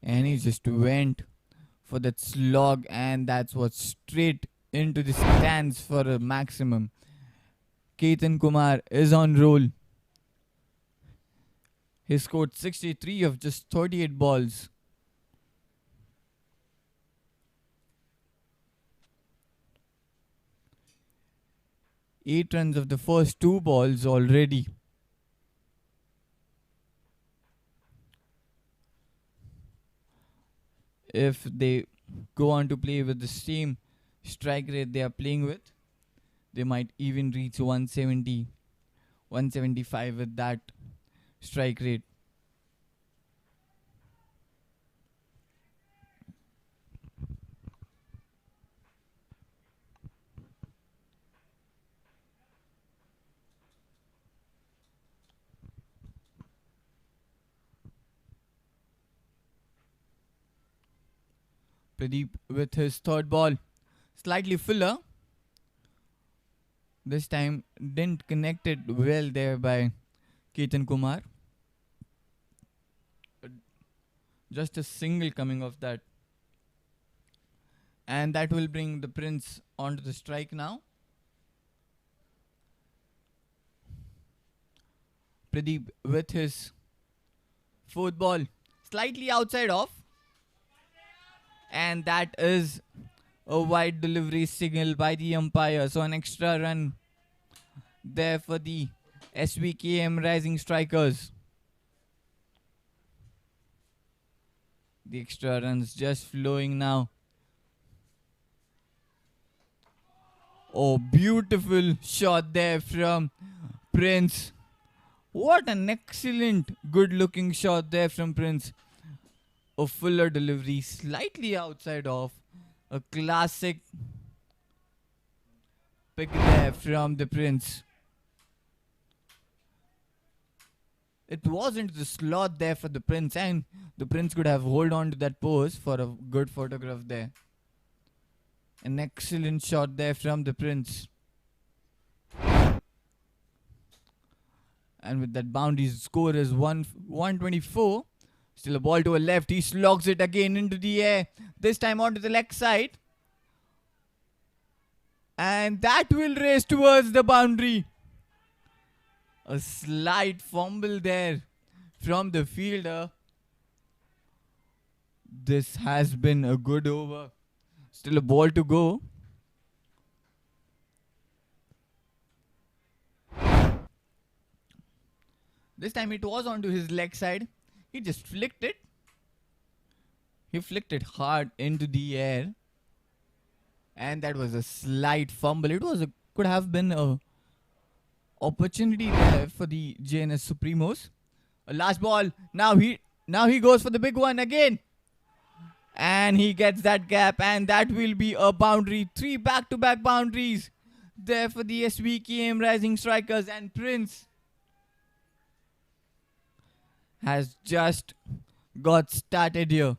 And he just went for that slog, and that's what straight into the stands for a maximum. Ketan Kumar is on roll. He scored 63 of just 38 balls. Eight runs of the first two balls already. If they go on to play with the same strike rate they are playing with, they might even reach 170, 175 with that strike rate. Pradeep with his third ball, slightly fuller. This time didn't connect it well there by Ketan Kumar. Just a single coming off that. And that will bring the Prince onto the strike now. Pradeep with his fourth ball, slightly outside off. And that is a wide delivery signal by the umpire. So an extra run there for the Svkms Rising Strikers. The extra runs just flowing now. Oh, beautiful shot there from Prince. What an excellent, good-looking shot there from Prince. A fuller delivery, slightly outside off. A classic pick there from the Prince. It wasn't the slot there for the Prince, and the Prince could have hold on to that pose for a good photograph there. An excellent shot there from the Prince. And with that boundary, score is 124. Still a ball to a left. He slogs it again into the air. This time onto the leg side. And that will race towards the boundary. A slight fumble there from the fielder. This has been a good over. Still a ball to go. This time it was onto his leg side. He just flicked it. He flicked it hard into the air. And that was a slight fumble. It was could have been a opportunity there for the Jns Supremos. A last ball. Now he goes for the big one again. And he gets that gap, and that will be a boundary. 3 back-to-back boundaries there for the Svkms Rising Strikers, and Prince has just got started here.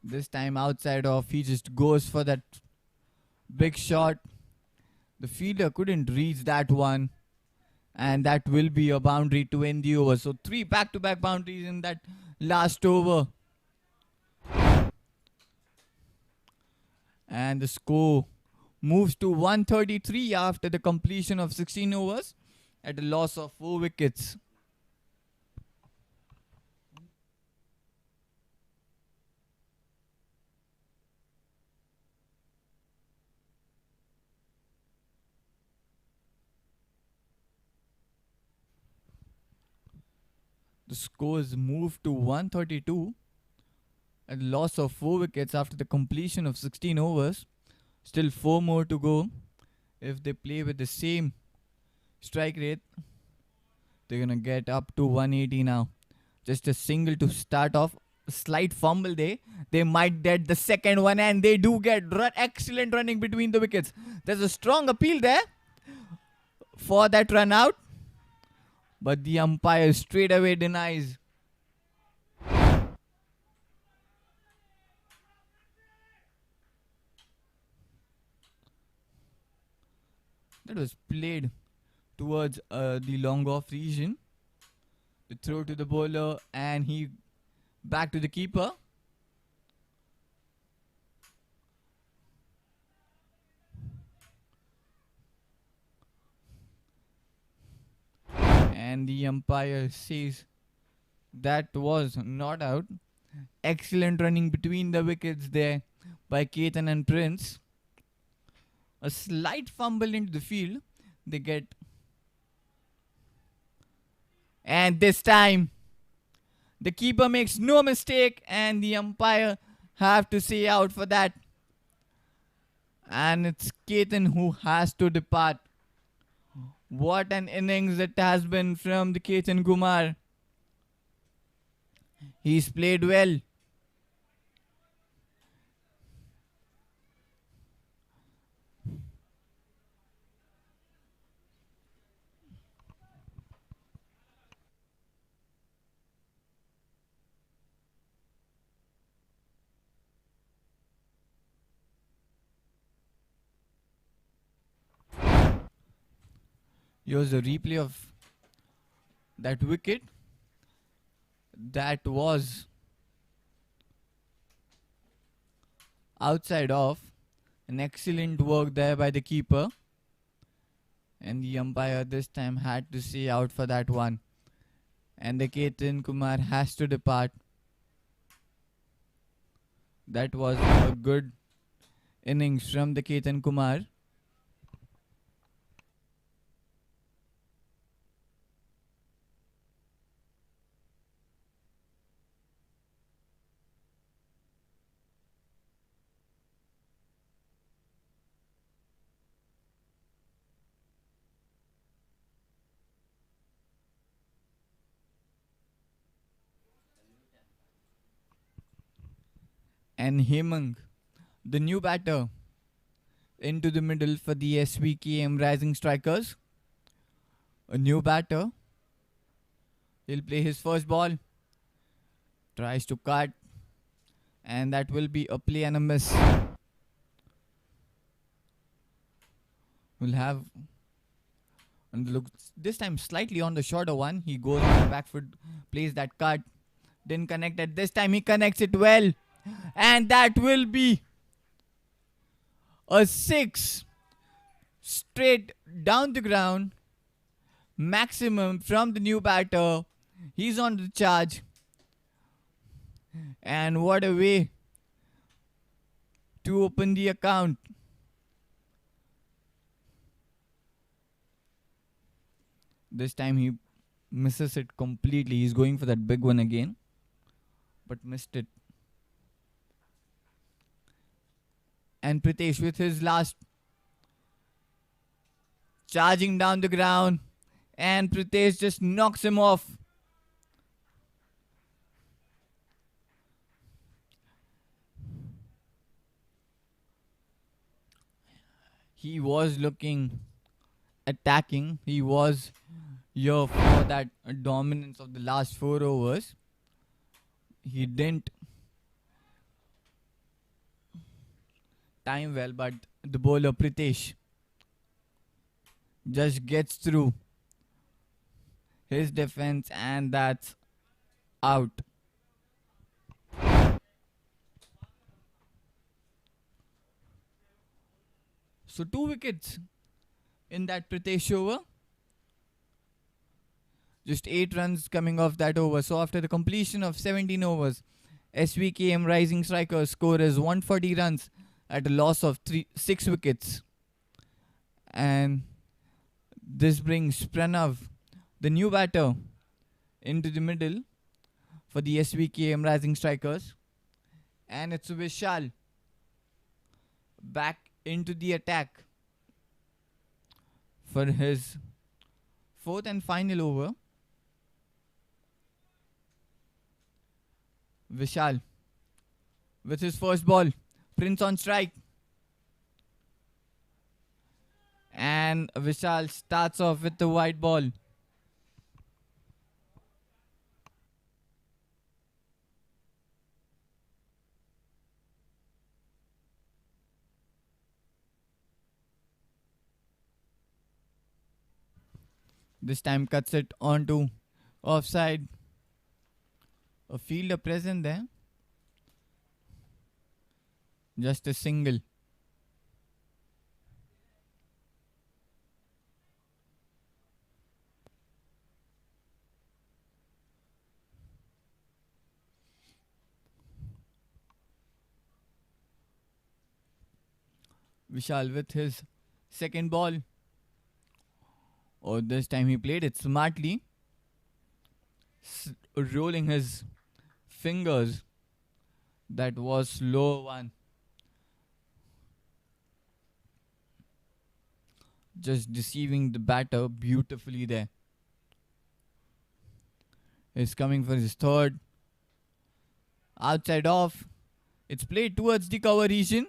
This time outside off, he just goes for that big shot. The fielder couldn't reach that one, and that will be a boundary to end the over. So 3 back-to-back boundaries in that last over. And the score moves to 133 after the completion of 16 overs at a loss of 4 wickets. The scores moved to 132 at a loss of 4 wickets after the completion of 16 overs. Still 4 more to go. If they play with the same strike rate, they're going to get up to 180 now. Just a single to start off. A slight fumble there. They might get the second one, and they do get excellent running between the wickets. There's a strong appeal there for that run out. But the umpire straight away denies. That was played towards the long off region. Throw to the bowler, and he back to the keeper. And the umpire says that was not out. Excellent running between the wickets there by Ketan and Prince. A slight fumble into the field. They get. And this time, the keeper makes no mistake, and the umpire have to say out for that. And it's Ketan who has to depart. What an innings it has been from the Ketan Kumar. He's played well. Here's a replay of that wicket. That was outside off. An excellent work there by the keeper. And the umpire this time had to say out for that one. And the Ketan Kumar has to depart. That was a good innings from the Ketan Kumar. And Hemang, the new batter, into the middle for the Svkms Rising Strikers. A new batter. He'll play his first ball. Tries to cut. And that will be a play and a miss. We'll have, and look, this time slightly on the shorter one. He goes on the back foot, plays that cut. Didn't connect it. This time he connects it well. And that will be a 6 straight down the ground. Maximum from the new batter. He's on the charge. And what a way to open the account. This time he misses it completely. He's going for that big one again, but missed it. And Pritesh with his last, charging down the ground, and Pritesh just knocks him off. He was looking attacking. He was here for that dominance of the last 4 overs. He didn't time well, but the bowler Pritesh just gets through his defense, and that's out. So 2 wickets in that Pritesh over. Just 8 runs coming off that over. So after the completion of 17 overs, Svkms Rising Strikers score is 140 runs at a loss of 6 wickets. And this brings Pranav, the new batter, into the middle for the Svkms Rising Strikers. And it's Vishal back into the attack for his 4th and final over. Vishal with his first ball. Prince on strike. And Vishal starts off with the white ball. This time cuts it onto Offside. A fielder present there. Just a single. Vishal with his second ball. Oh, this time he played it smartly. Rolling his fingers. That was slow one. Just deceiving the batter beautifully there. He's coming for his third. Outside off. It's played towards the cover region.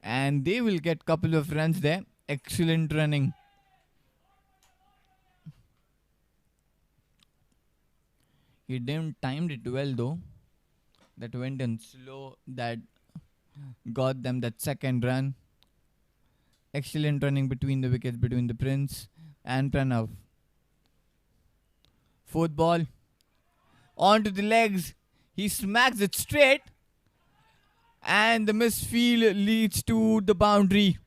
And they will get couple of runs there. Excellent running. He didn't timed it well though. That went in slow. That got them that second run. Excellent running between the wickets between the Prince and Pranav. Fourth ball. Onto the legs. He smacks it straight. And the misfield leads to the boundary.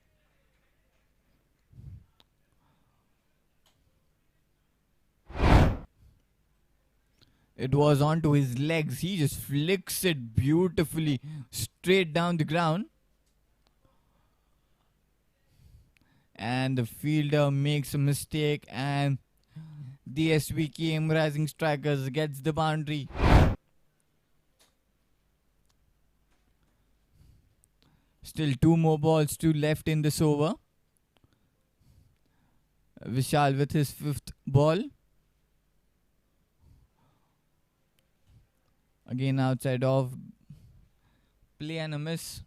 It was onto his legs. He just flicks it beautifully straight down the ground. And the fielder makes a mistake and the Svkms Rising Strikers gets the boundary. Still 2 more balls to left in this over. Vishal with his 5th ball. Again outside off. Play and a miss.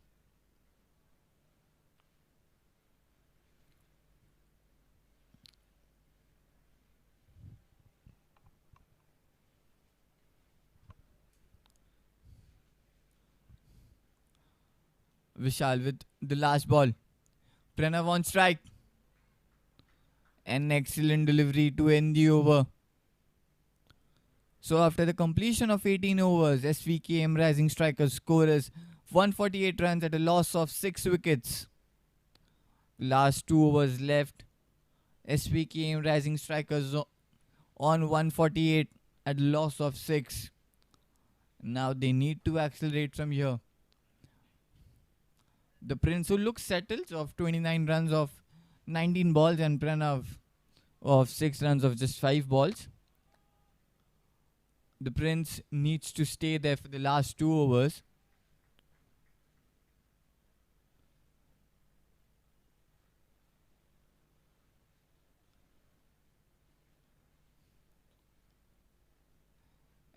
Vishal with the last ball. Pranav on strike. An excellent delivery to end the over. So after the completion of 18 overs, Svkms Rising Strikers score is 148 runs at a loss of 6 wickets. Last 2 overs left. Svkms Rising Strikers on 148 at a loss of 6. Now they need to accelerate from here. The Prince, who looks settled, of 29 runs of 19 balls, and Pranav of 6 runs of just 5 balls. The Prince needs to stay there for the last 2 overs.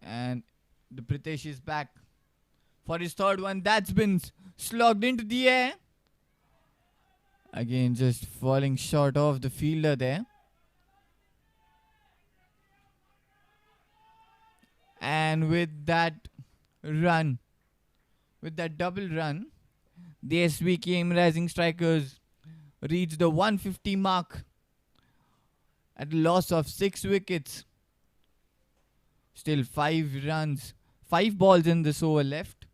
And the Pritesh is back for his third one. That's been slogged into the air. Again, just falling short of the fielder there. And with that run, with that double run, the Svkms Rising Strikers reach the 150 mark at a loss of 6 wickets. Still 5 runs, 5 balls in this over left.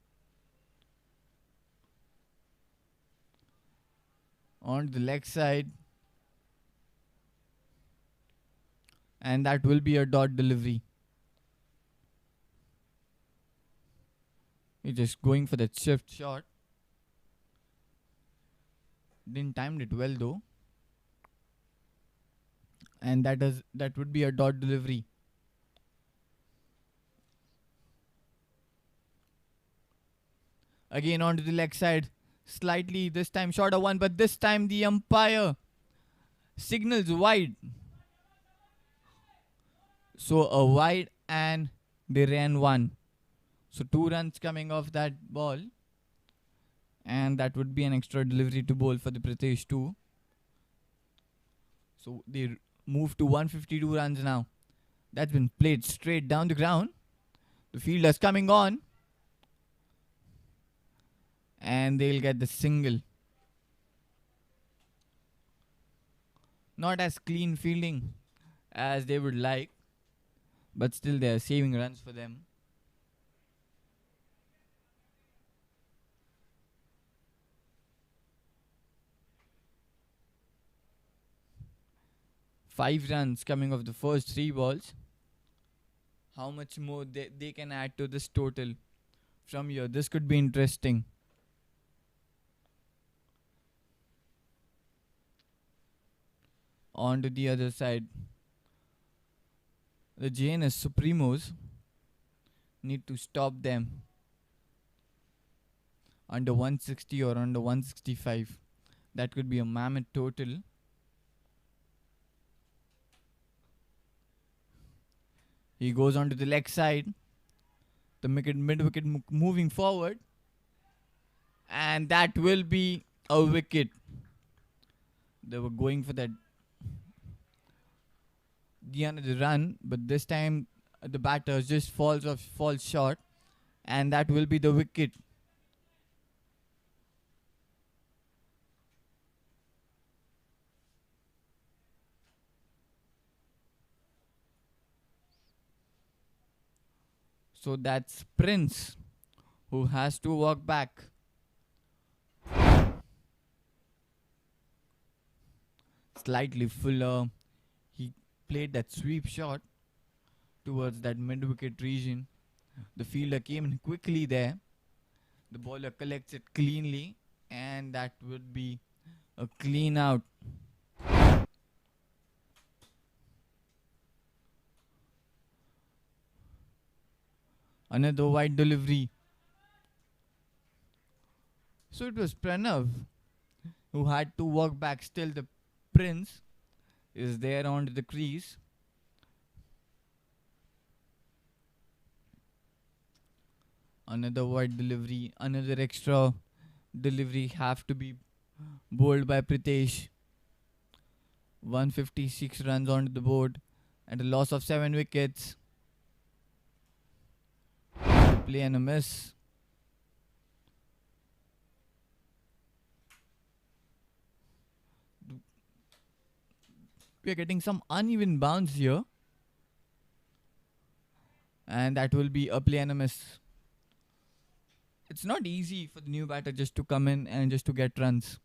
On the leg side. And that will be a dot delivery. He's just going for that shift shot. Didn't time it well though. And that would be a dot delivery. Again onto the leg side. Slightly this time shorter one, but this time the umpire signals wide. So a wide and they ran 1. So 2 runs coming off that ball. And that would be an extra delivery to bowl for the Pritesh too. So they move to 152 runs now. That's been played straight down the ground. The fielder's coming on. And they'll get the single. Not as clean fielding as they would like. But still they are saving runs for them. Five runs coming off the first three balls. How much more they can add to this total from here? This could be interesting. On to the other side, the Jns Supremos need to stop them under 160 or under 165. That could be a mammoth total. He goes on to the leg side. The mid wicket moving forward. And that will be a wicket. They were going for that the run, but this time the batter just falls short, and that will be the wicket. So that's Prince who has to walk back. Slightly fuller. He played that sweep shot towards that mid-wicket region. The fielder came in quickly there. The bowler collects it cleanly, and that would be a clean out. Another wide delivery. So it was Pranav who had to walk back. Still the Prince is there onto the crease. Another wide delivery. Another extra delivery have to be bowled by Pritesh. 156 runs onto the board and a loss of 7 wickets. Play and a miss. We are getting some uneven bounce here. And that will be a play and a miss. It's not easy for the new batter just to come in and just to get runs.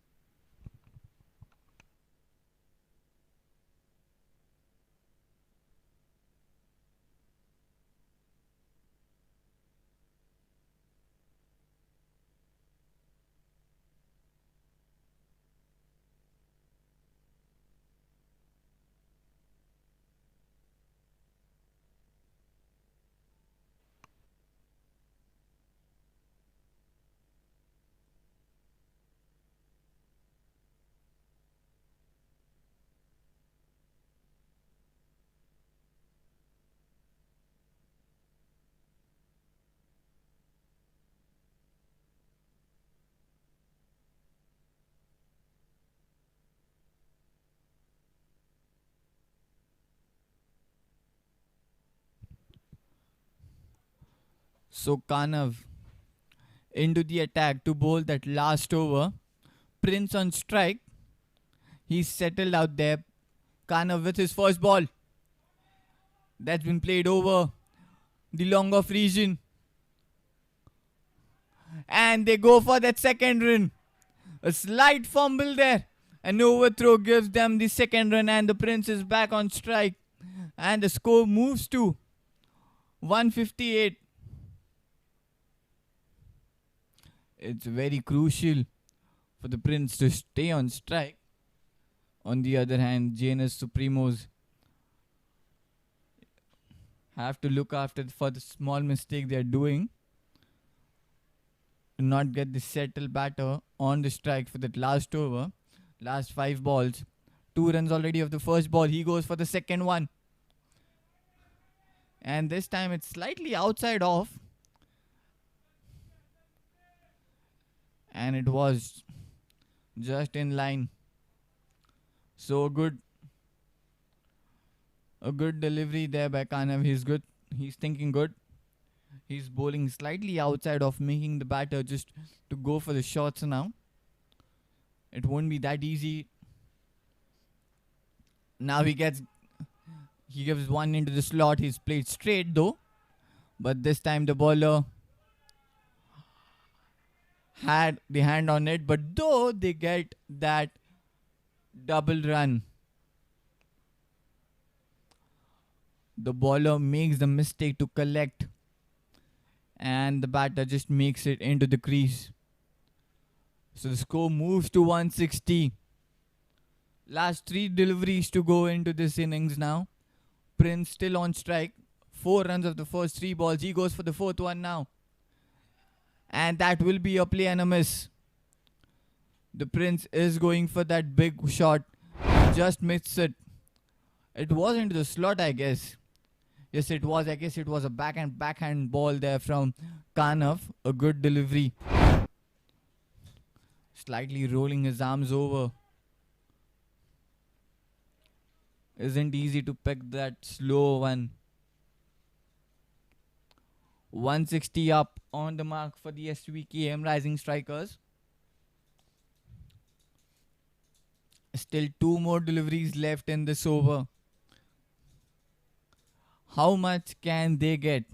So Kanav into the attack to bowl that last over. Prince on strike. He's settled out there. Kanav with his first ball. That's been played over the long off region. And they go for that second run. A slight fumble there. An overthrow gives them the second run, and the Prince is back on strike. And the score moves to 158. It's very crucial for the Prince to stay on strike. On the other hand, Jns Supremos have to look after for the small mistake they are doing to not get the settled batter on the strike for that last over. Last 5 balls. 2 runs already of the first ball. He goes for the second one. And this time it's slightly outside off. And it was just in line. So good. A good delivery there by Kanav. He's good. He's thinking good. He's bowling slightly outside of, making the batter just to go for the shots now. It won't be that easy. Now he He gives one into the slot. He's played straight though. But this time the bowler had the hand on it. But though they get that double run, the bowler makes the mistake to collect. And the batter just makes it into the crease. So the score moves to 160. Last 3 deliveries to go into this innings now. Prince still on strike. 4 runs of the first 3 balls. He goes for the 4th one now. And that will be a play and a miss. The Prince is going for that big shot. Just missed it. It was into the slot, I guess. Yes, it was. I guess it was a backhand ball there from Kanav. A good delivery. Slightly rolling his arms over. Isn't easy to pick that slow one. 160 up on the mark for the Svkms Rising Strikers. Still 2 more deliveries left in this over. How much can they get?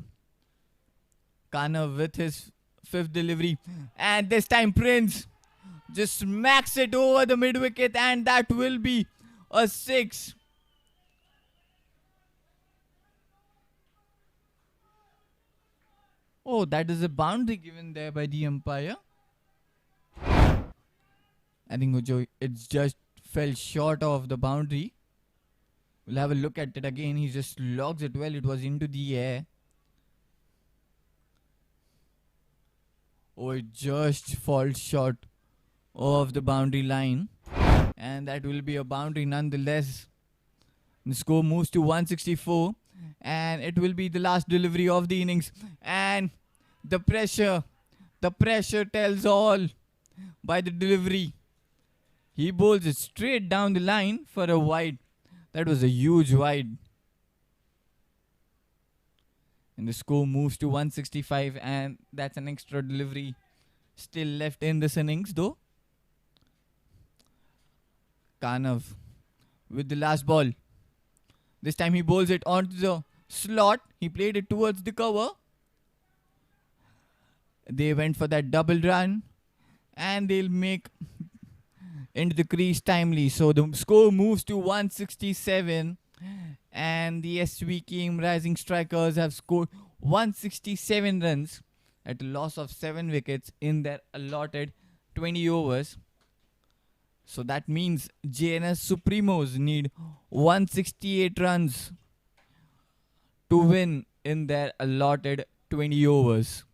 Kana with his 5th delivery. And this time Prince just smacks it over the mid wicket, and that will be a 6. Oh, that is a boundary given there by the umpire. I think it just fell short of the boundary. We'll have a look at it again. He just logs it well. It was into the air. Oh, it just falls short of the boundary line. And that will be a boundary nonetheless. The score moves to 164. And it will be the last delivery of the innings. And the pressure tells all by the delivery. He bowls it straight down the line for a wide. That was a huge wide. And the score moves to 165, and that's an extra delivery still left in this innings though. Kanav with the last ball. This time he bowls it onto the slot. He played it towards the cover. They went for that double run, and they'll make into the crease timely. So the score moves to 167, and the Svkms Rising Strikers have scored 167 runs at a loss of 7 wickets in their allotted 20 overs. So that means Jns Supremos need 168 runs to win in their allotted 20 overs.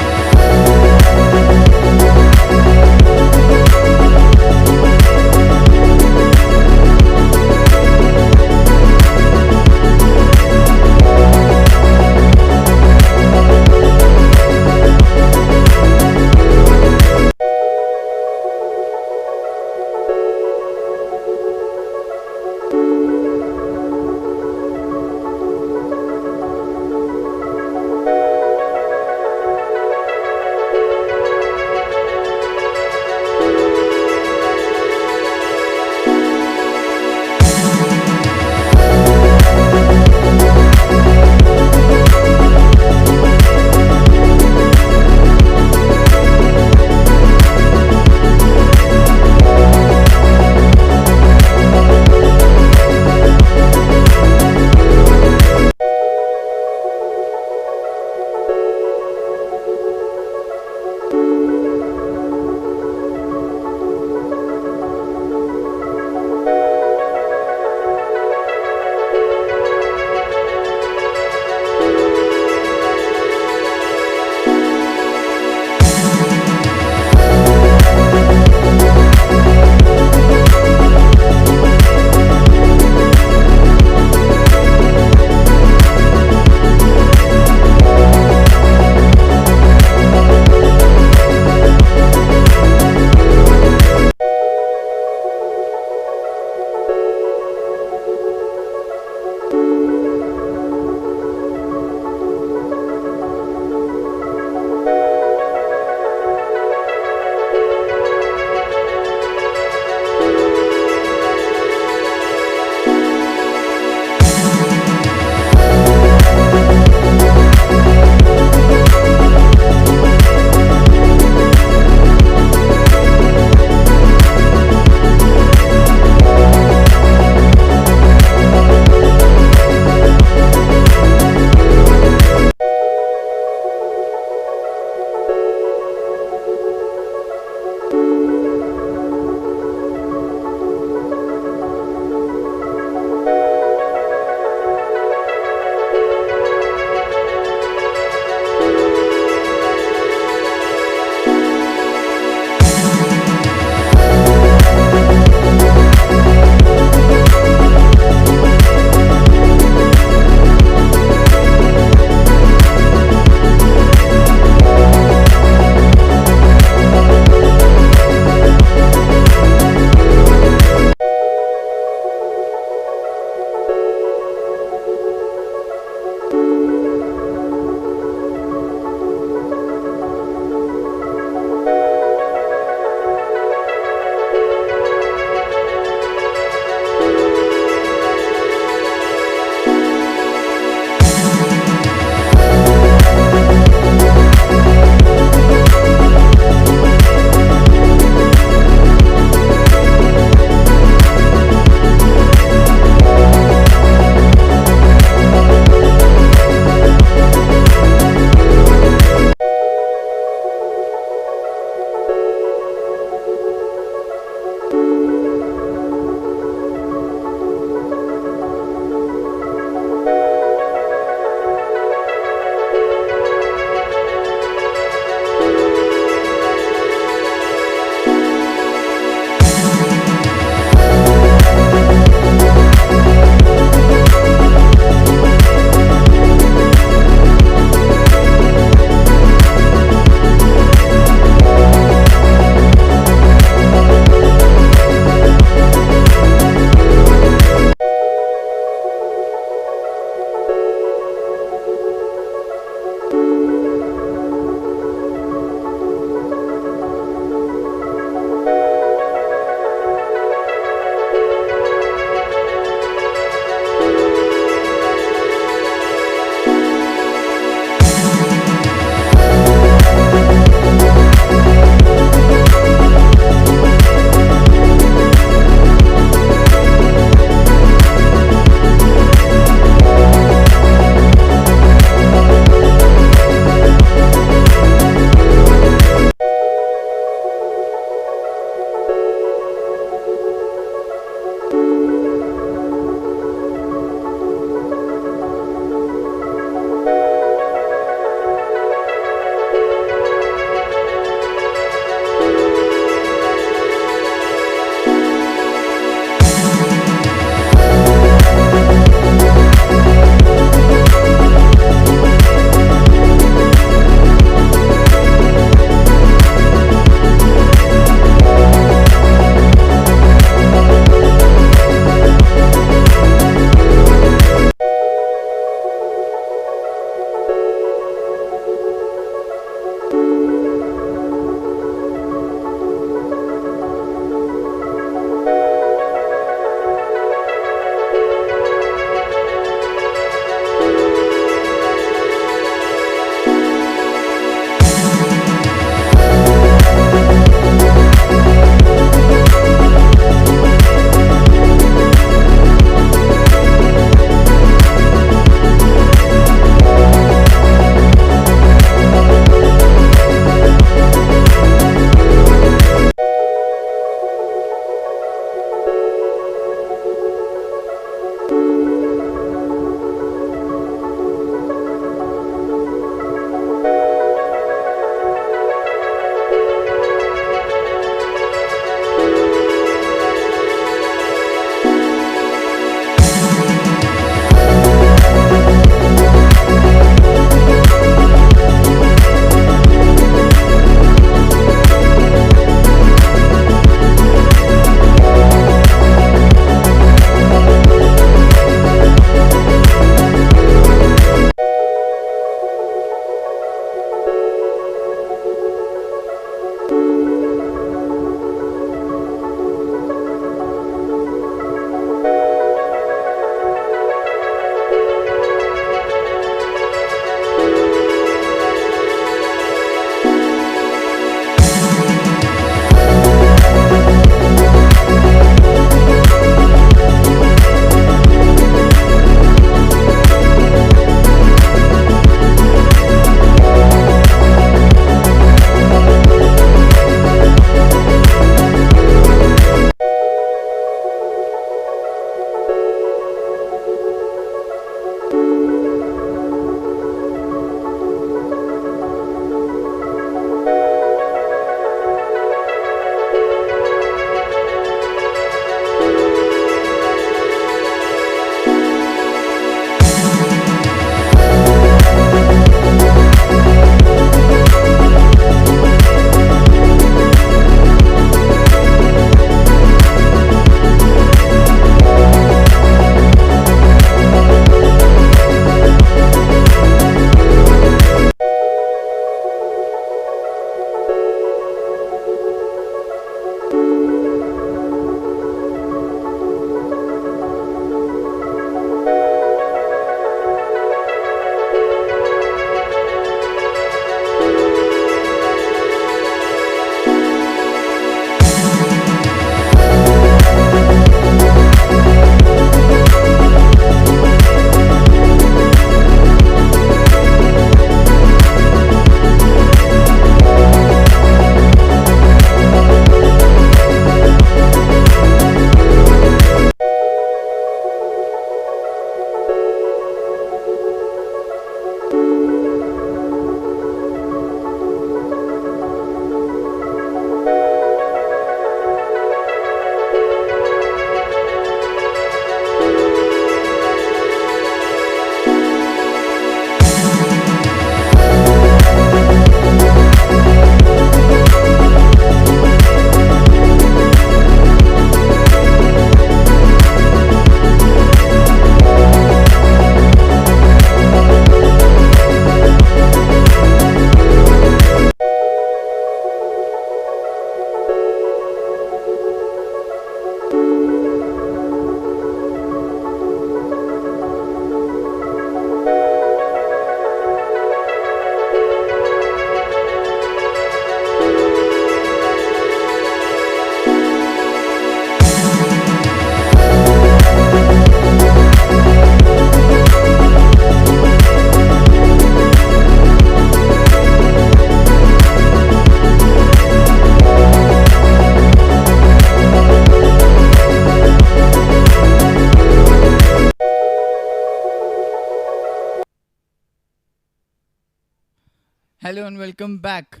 Hello and welcome back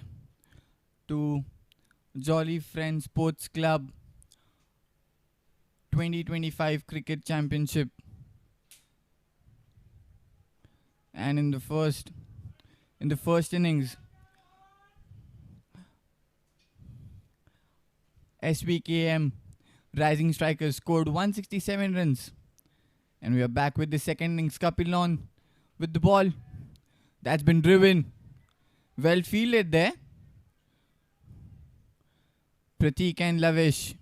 to Jolly Friends Sports Club 2025 Cricket Championship. And in the first innings, Svkm Rising Strikers scored 167 runs. And we are back with the second innings. Kapil on with the ball. That's been driven. Well fielded there. Pratik and Lavish,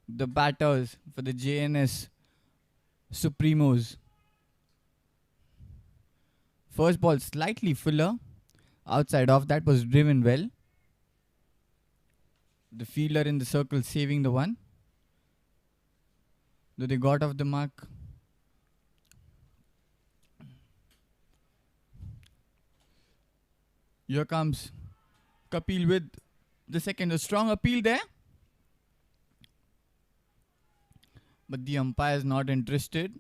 the batters for the Jns Supremos. First ball slightly fuller. Outside off, that was driven well. The fielder in the circle saving the one. Though they got off the mark. Here comes Kapil with the second. A strong appeal there. But the umpire is not interested.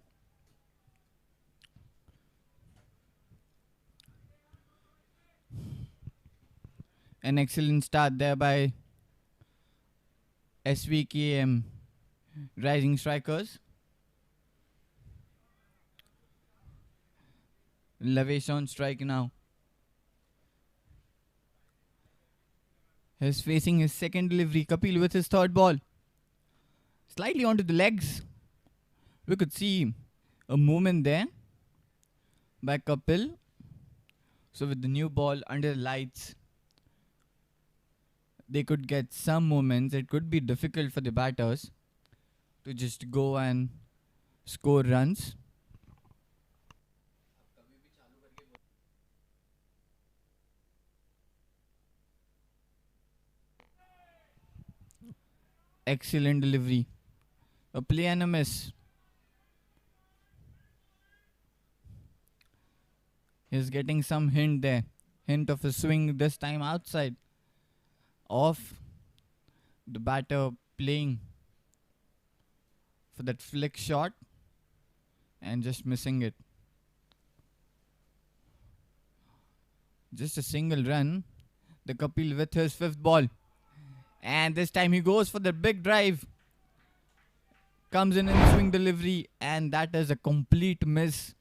An excellent start there by Svkm Rising Strikers. Lavish on strike now. He's facing his second delivery. Kapil with his third ball. Slightly onto the legs. We could see a movement there by Kapil. So with the new ball under the lights, they could get some movements. It could be difficult for the batters to just go and score runs. Excellent delivery. A play and a miss. He's getting some hint there. Hint of a swing, this time outside. Off the batter playing for that flick shot and just missing it. Just a single run. The Kapil with his fifth ball. And this time he goes for the big drive. Comes in and swing delivery. And that is a complete miss.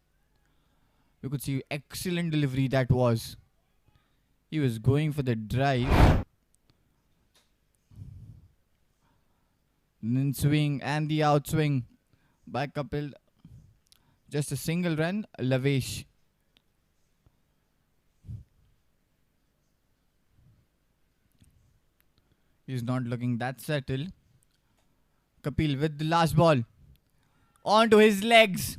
You could see excellent delivery that was. He was going for the drive. Then swing and the outswing by Kapil. Just a single run. Lavish. He's not looking that settled. Kapil with the last ball. Onto his legs.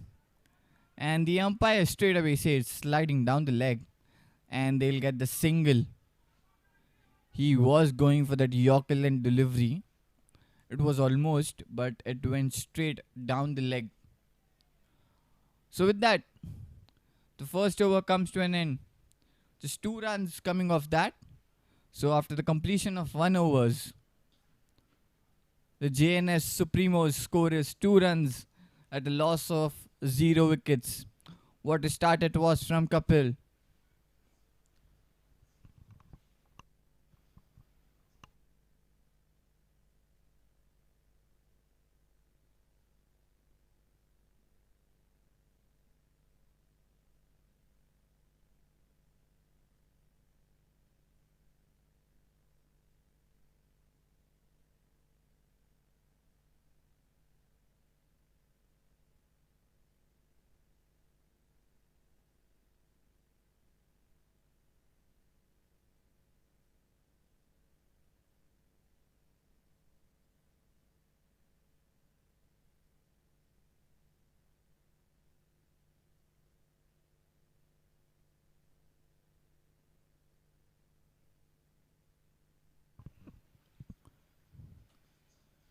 And the umpire straight away says sliding down the leg. And they'll get the single. He was going for that Yorker length delivery. It was almost, but it went straight down the leg. So with that, the first over comes to an end. Just 2 runs coming off that. So after the completion of 1 overs, the Jns Supremos score is 2 runs at a loss of 0 wickets. What a start it was from Kapil.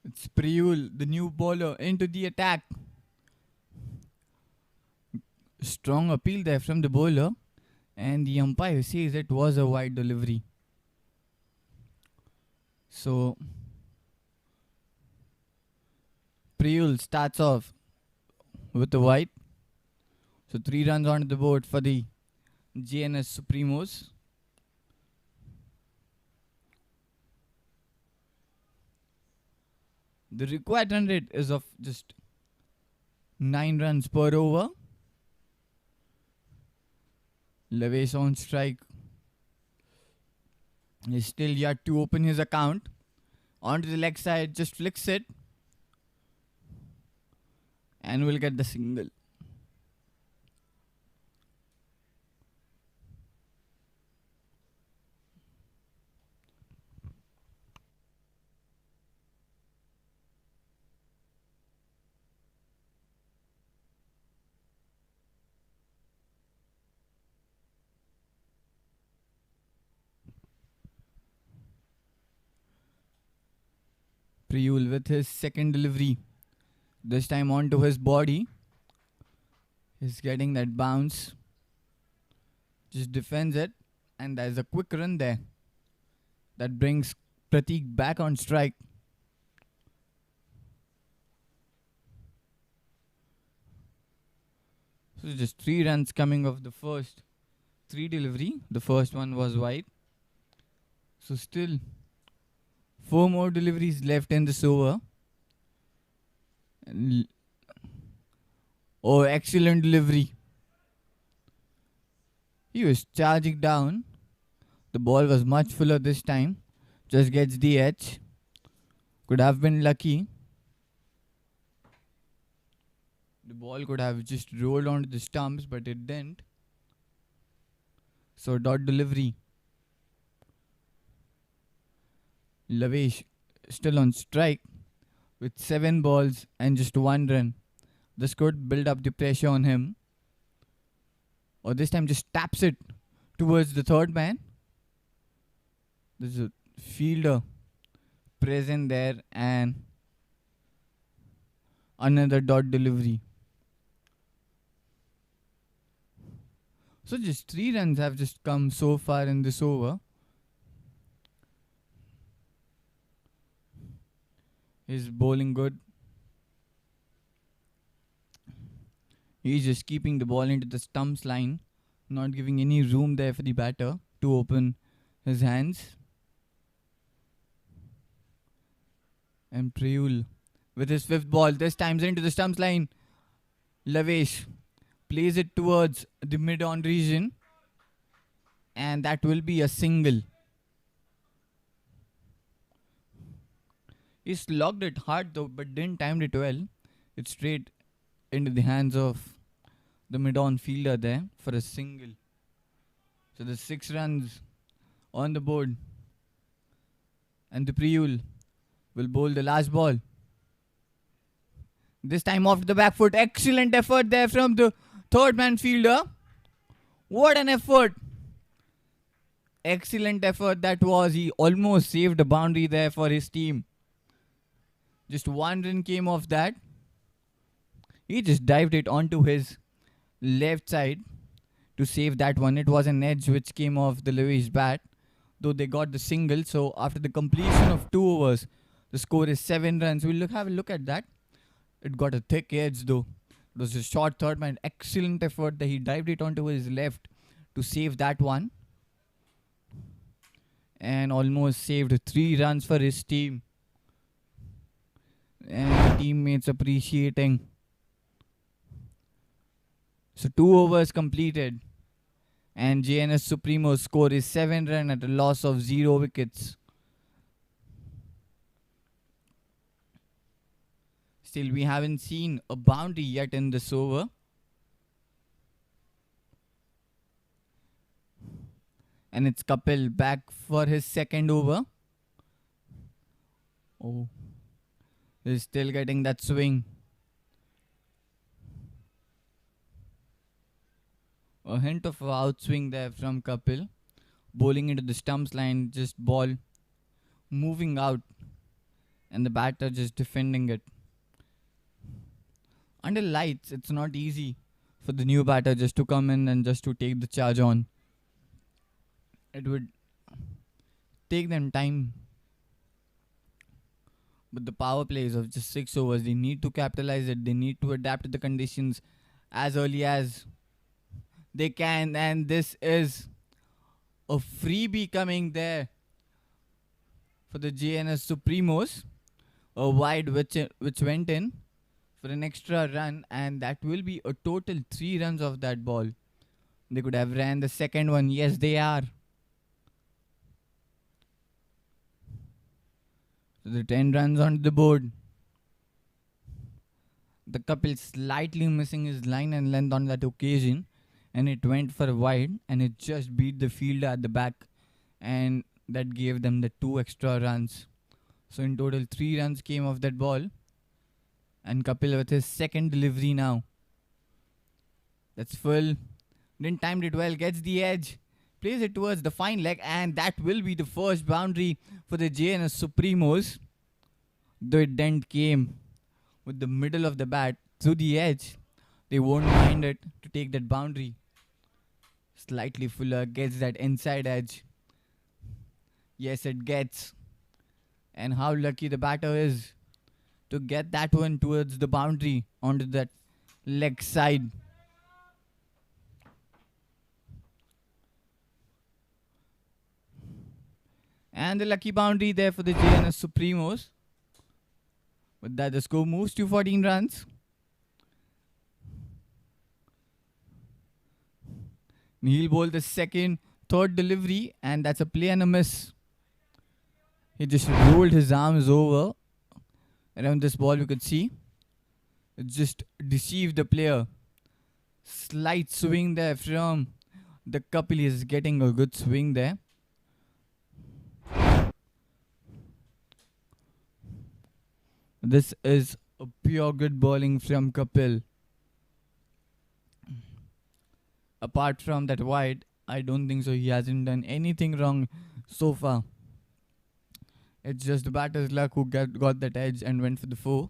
It's Priyul, the new bowler, into the attack. Strong appeal there from the bowler. And the umpire says it was a wide delivery. So, Priyul starts off with the wide. So 3 runs on the board for the JNS Supremos. The required run rate is of just 9 runs per over. Lavesh on strike is still yet to open his account. Onto the leg side, just flicks it. And we'll get the single. Priyul with his second delivery. This time onto his body. He's getting that bounce. Just defends it. And there's a quick run there. That brings Prateek back on strike. So just 3 runs coming off the first 3 delivery. The first one was wide. So still 4 more deliveries left in this over. Oh, excellent delivery. He was charging down. The ball was much fuller this time. Just gets the edge. Could have been lucky. The ball could have just rolled onto the stumps, but it didn't. So dot delivery. Lavesh still on strike with 7 balls and just 1 run. This could build up the pressure on him. Or this time just taps it towards the third man. There's a fielder present there and another dot delivery. So just 3 runs have just come so far in this over. He's bowling good. He's just keeping the ball into the stumps line, not giving any room there for the batter to open his hands. And Priyul with his 5th ball, this time's into the stumps line. Lavesh plays it towards the mid-on region, and that will be a single. He slogged it hard though, but didn't time it well. It's straight into the hands of the mid-on fielder there for a single. So the 6 runs on the board. And the Priyul will bowl the last ball. This time off the back foot. Excellent effort there from the third man fielder. What an effort. Excellent effort that was. He almost saved a boundary there for his team. Just 1 run came off that. He just dived it onto his left side to save that one. It was an edge which came off the Lavesh bat, though they got the single. So after the completion of 2 overs, the score is 7 runs. We'll have a look at that. It got a thick edge though. It was a short third man. Excellent effort that he dived it onto his left to save that one. And almost saved 3 runs for his team. And teammates appreciating. So 2 overs completed. And Jns Supremos score is 7 runs at a loss of 0 wickets. Still, we haven't seen a boundary yet in this over. And it's Kapil back for his second over. Oh. He's still getting that swing. A hint of outswing there from Kapil. Bowling into the stumps line, just ball moving out. And the batter just defending it. Under lights, it's not easy for the new batter just to come in and just to take the charge on. It would take them time. But the power plays of just 6 overs, they need to capitalize it. They need to adapt to the conditions as early as they can. And this is a freebie coming there for the Jns Supremos. a wide which went in for an extra run, and that will be a total 3 runs of that ball. They could have ran the second one. Yes, they are. So the 10 runs on the board. The couple slightly missing his line and length on that occasion, and it went for a wide, and it just beat the fielder at the back, and that gave them the 2 extra runs. So in total 3 runs came off that ball, and Kapil with his second delivery now. That's full. Didn't time it well, gets the edge, plays it towards the fine leg, and that will be the first boundary for the Jns Supremos. Though it dent came with the middle of the bat through the edge, they won't mind it to take that boundary. Slightly fuller, gets that inside edge. Yes, it gets. And how lucky the batter is to get that one towards the boundary onto that leg side. And the lucky boundary there for the Jns Supremos. With that, the score moves to 14 runs. He'll bowl the second, third delivery, and that's a play and a miss. He just rolled his arms over. Around this ball, we could see it just deceived the player. Slight swing there from the Kapil. Is getting a good swing there. This is a pure good bowling from Kapil. Apart from that wide, I don't think so. He hasn't done anything wrong so far. It's just the batter's luck who got that edge and went for the 4.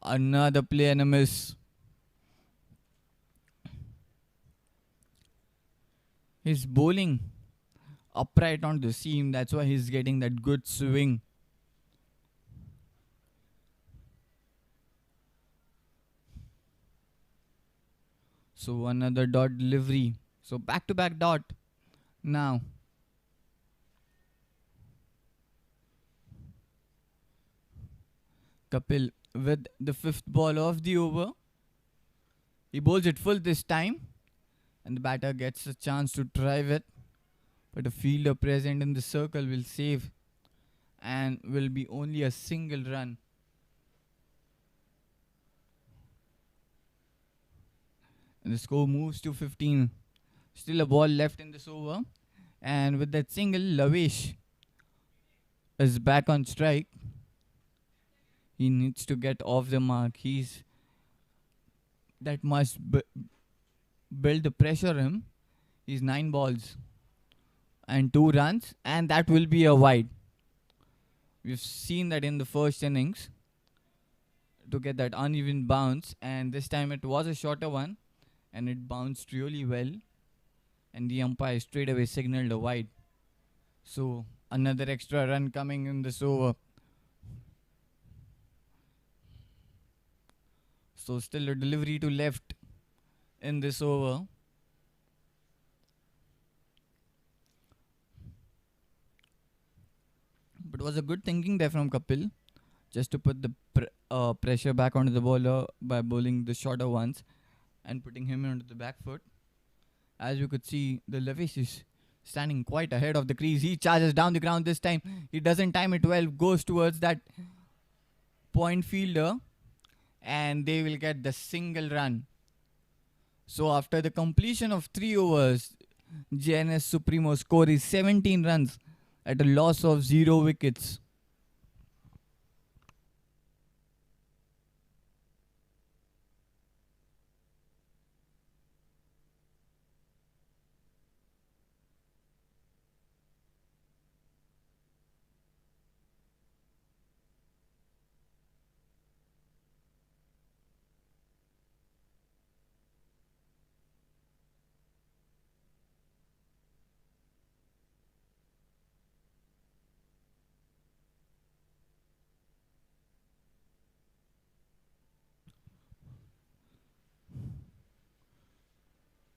Another play and a miss. He's bowling upright on the seam. That's why he's getting that good swing. So another dot delivery. So back-to-back dot now. Kapil with the 5th ball of the over. He bowls it full this time, and the batter gets a chance to drive it, but a fielder present in the circle will save, and will be only a single run. And the score moves to 15. Still a ball left in this over, and with that single, Lavesh is back on strike. He needs to get off the mark. That must build the pressure on him. He's 9 balls and 2 runs, and that will be a wide. We've seen that in the first innings to get that uneven bounce, and this time it was a shorter one, and it bounced really well, and the umpire straight away signaled a wide. So another extra run coming in this over. So still a delivery to left in this over. But it was a good thinking there from Kapil, just to put the pressure back onto the bowler by bowling the shorter ones and putting him onto the back foot. As you could see, the Lavesh is standing quite ahead of the crease. He charges down the ground this time. He doesn't time it well, goes towards that point fielder, and they will get the single run. So after the completion of 3 overs, Jns Supremos score is 17 runs at a loss of 0 wickets.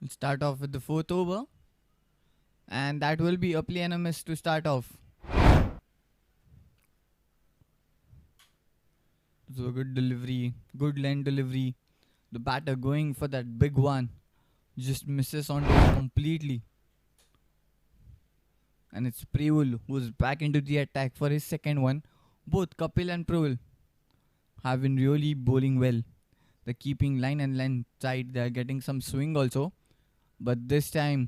We'll start off with the 4th over, and that will be a play and a miss to start off. So good delivery, good lane delivery. The batter going for that big one just misses onto it completely. And it's Prewul who's back into the attack for his second one. Both Kapil and Prewul have been really bowling well. They're keeping line and length tight. They're getting some swing also. But this time,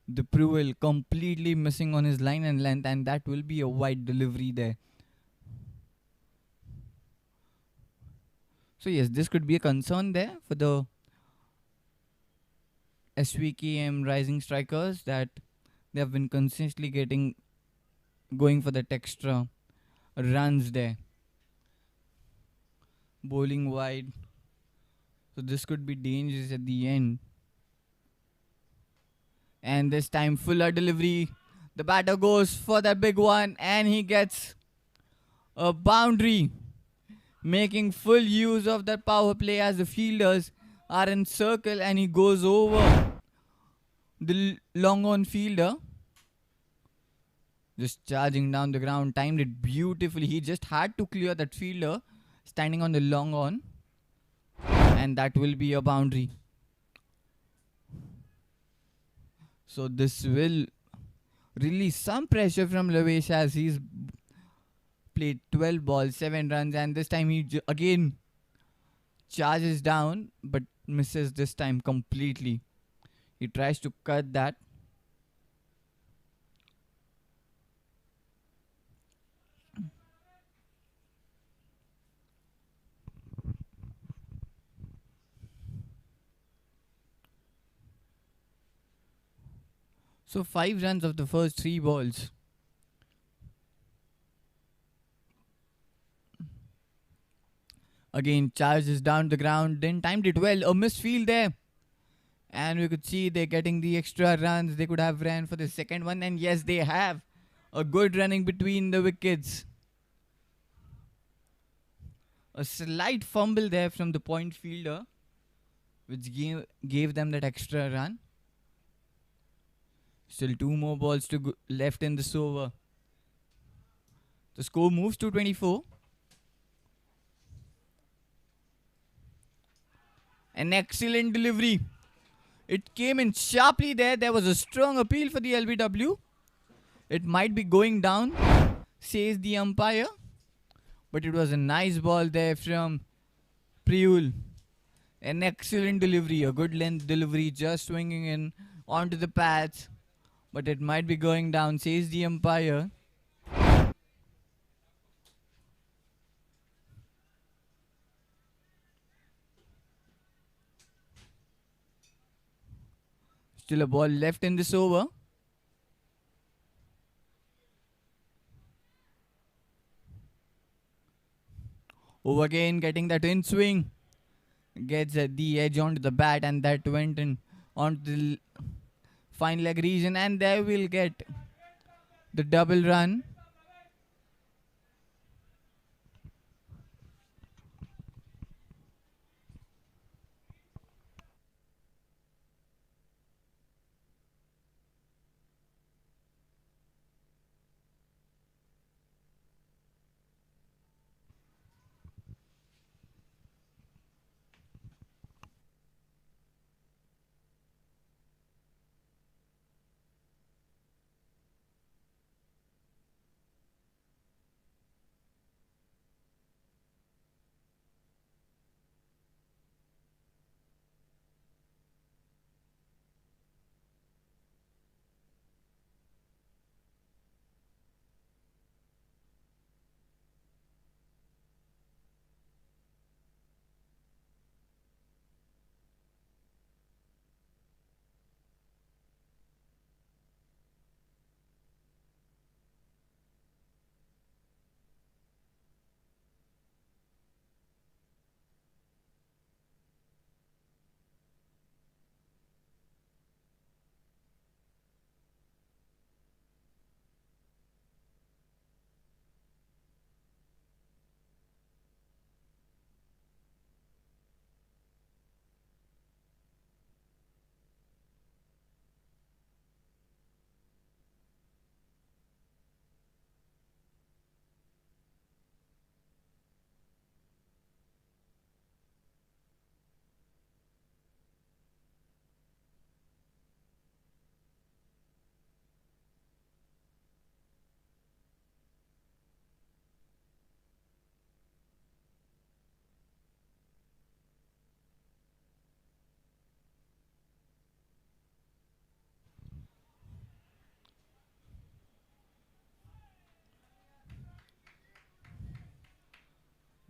the Prewul completely missing on his line and length, and that will be a wide delivery there. So yes, this could be a concern there for the Svkm rising strikers, that they have been consistently going for that extra runs there. Bowling wide. So this could be dangerous at the end. And this time fuller delivery. The batter goes for that big one and he gets a boundary, making full use of that power play as the fielders are in circle, and he goes over the long on fielder. Just charging down the ground, timed it beautifully. He just had to clear that fielder standing on the long on, and that will be a boundary. So this will release some pressure from Lavesh as he's played 12 balls, 7 runs, and this time he again charges down but misses this time completely. He tries to cut that. So 5 runs of the first 3 balls. Again charges down the ground, then timed it well. A misfield there. And we could see they're getting the extra runs. They could have ran for the second one, and yes, they have. A good running between the wickets. A slight fumble there from the point fielder, which gave them that extra run. Still 2 more balls to go left in this over. The score moves to 24. An excellent delivery. It came in sharply there. There was a strong appeal for the LBW. It might be going down, says the umpire. But it was a nice ball there from Priyul. An excellent delivery, a good length delivery, just swinging in onto the pads. But it might be going down, says the umpire. Still a ball left in this over. Over again, getting that in swing. Gets the edge onto the bat, and that went in onto the fine leg region, and there we'll get the double run.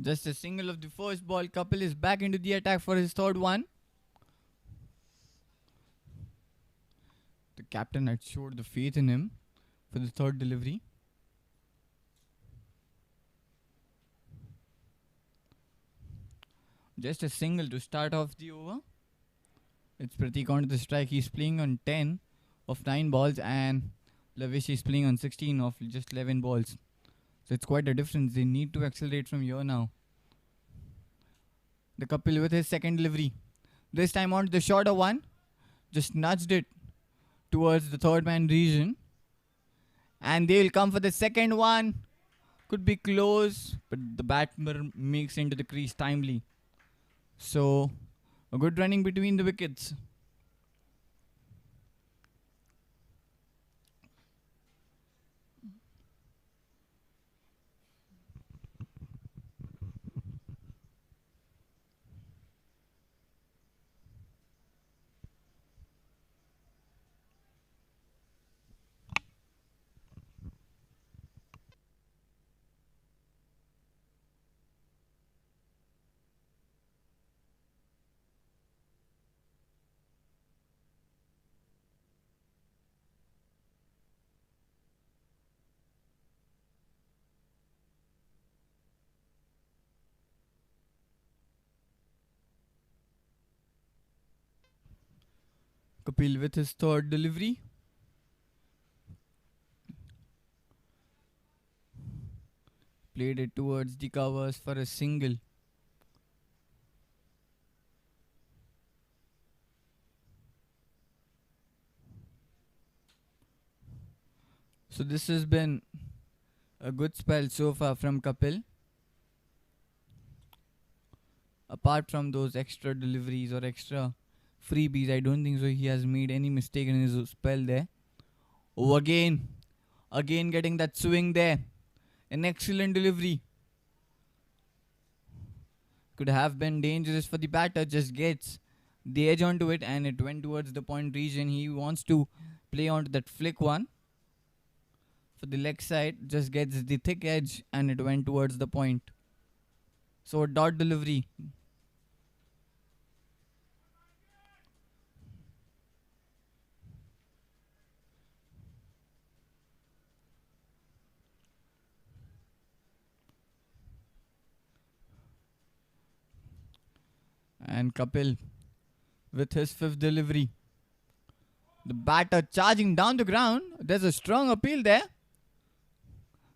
Just a single of the first ball. Kapil is back into the attack for his third one. The captain had showed the faith in him for the third delivery. Just a single to start off the over. It's Pratik on to the strike. He's playing on 10 of 9 balls and Lavish is playing on 16 of just 11 balls. So it's quite a difference. They need to accelerate from here now. The Kapil with his second delivery. This time on to the shorter one. Just nudged it towards the third man region. And they will come for the second one. Could be close, but the batsman makes into the crease timely. So, a good running between the wickets. Kapil with his third delivery. Played it towards the covers for a single. So this has been a good spell so far from Kapil. Apart from those extra deliveries or extra freebies, I don't think so he has made any mistake in his spell there. Oh, again getting that swing there. An excellent delivery. Could have been dangerous for the batter. Just gets the edge onto it and it went towards the point region. He wants to play onto that flick one. For the leg side, just gets the thick edge and it went towards the point. So a dot delivery. And Kapil with his fifth delivery. The batter charging down the ground. There's a strong appeal there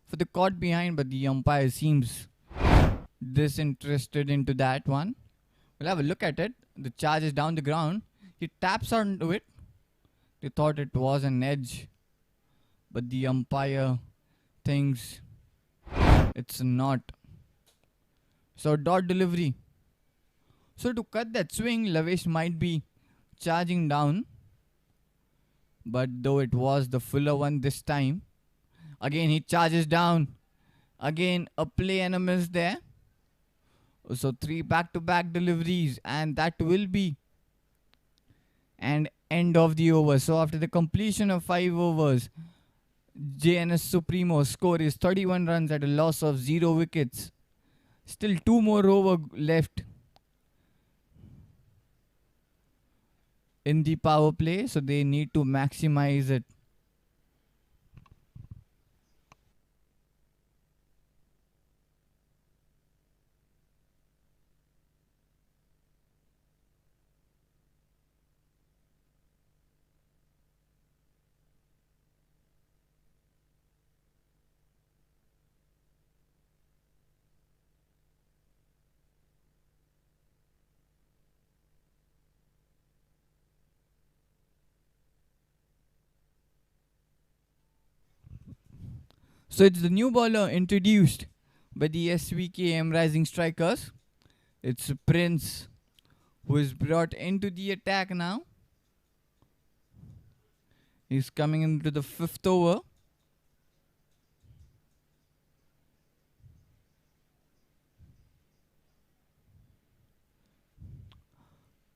for the caught behind, but the umpire seems disinterested into that one. We'll have a look at it. The charge is down the ground. He taps onto it. They thought it was an edge, but the umpire thinks it's not. So dot delivery. So to cut that swing, Lavish might be charging down. But though it was the fuller one this time. Again he charges down. Again a play and a miss there. So 3 back-to-back deliveries and that will be an end of the over. So after the completion of 5 overs, Jns Supremos score is 31 runs at a loss of 0 wickets. Still 2 more over left in the power play, so they need to maximize it. So it's the new bowler introduced by the Svkms Rising Strikers. It's Prince who is brought into the attack now. He's coming into the 5th over.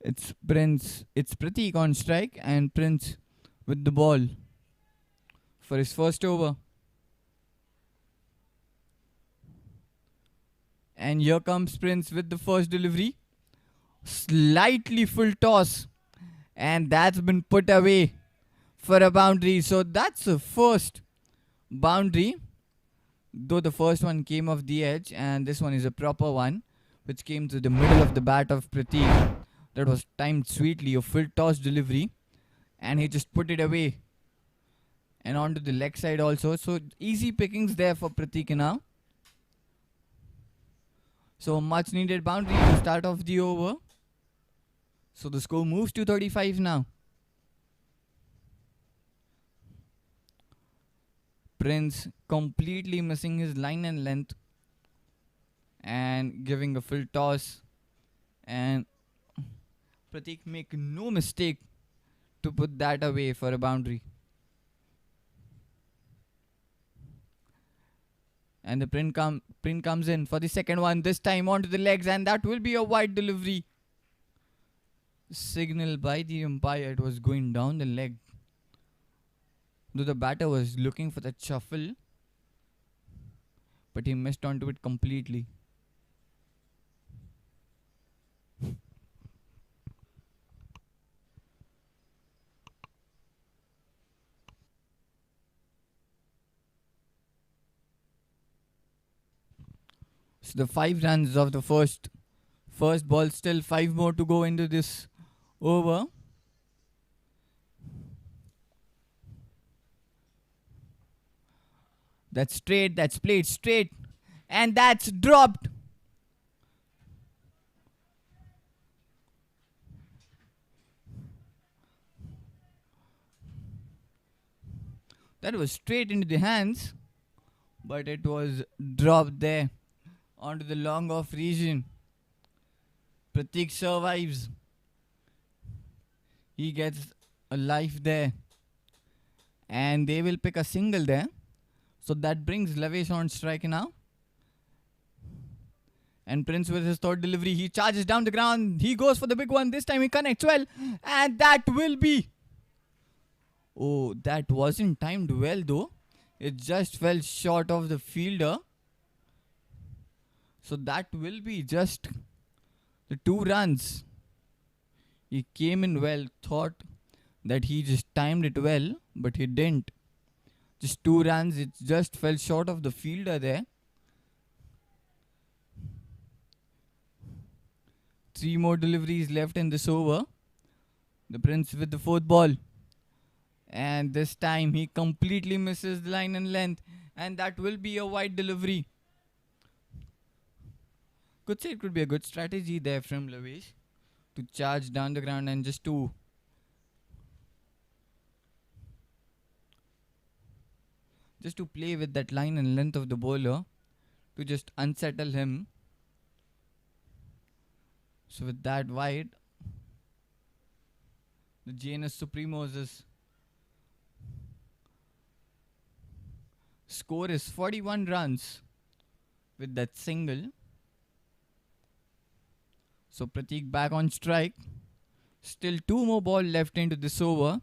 It's Pratik on strike and Prince with the ball for his first over. And here comes Prince with the first delivery. Slightly full toss. And that's been put away for a boundary. So that's the first boundary. Though the first one came off the edge, and this one is a proper one, which came to the middle of the bat of Prateek. That was timed sweetly, a full toss delivery. And he just put it away. And onto the leg side also. So easy pickings there for Prateek now. So much needed boundary to start off the over. So the score moves to 35 now. Prince completely missing his line and length and giving a full toss. And Prateek make no mistake to put that away for a boundary. And the print comes in for the second one, this time onto the legs, and that will be a wide delivery. Signal by the umpire, it was going down the leg. Though the batter was looking for that shuffle, but he missed onto it completely. So the 5 runs of the first ball, still 5 more to go into this over. That's straight, that's played straight, and that's dropped. That was straight into the hands, but it was dropped there onto the long off region. Prateek survives. He gets a life there. And they will pick a single there. So that brings Lavesh on strike now. And Prince with his third delivery. He charges down the ground. He goes for the big one. This time he connects well. And that will be... Oh, that wasn't timed well though. It just fell short of the fielder. So that will be just the 2 runs. He came in well, thought that he just timed it well, but he didn't. Just 2 runs, it just fell short of the fielder there. 3 more deliveries left in this over. The Prince with the 4th ball. And this time he completely misses the line and length. And that will be a wide delivery. Could say it could be a good strategy there from Lavesh to charge down the ground and just to play with that line and length of the bowler to just unsettle him. So with that wide, the Jns Supremos' score is 41 runs with that single. So Prateek back on strike. Still 2 more balls left into this over.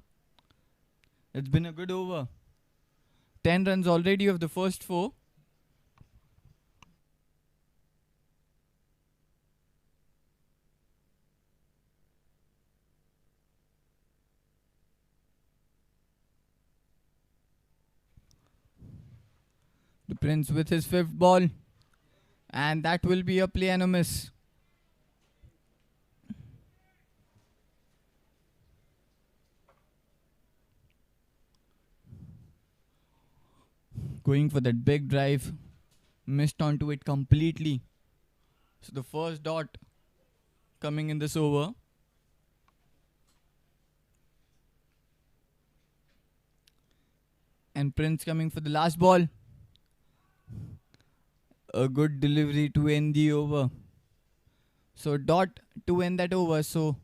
It's been a good over. 10 runs already of the first 4. The Prince with his 5th ball. And that will be a play and a miss. Going for that big drive. Missed onto it completely. So the first dot coming in this over. And Prince coming for the last ball. A good delivery to end the over. So dot to end that over. So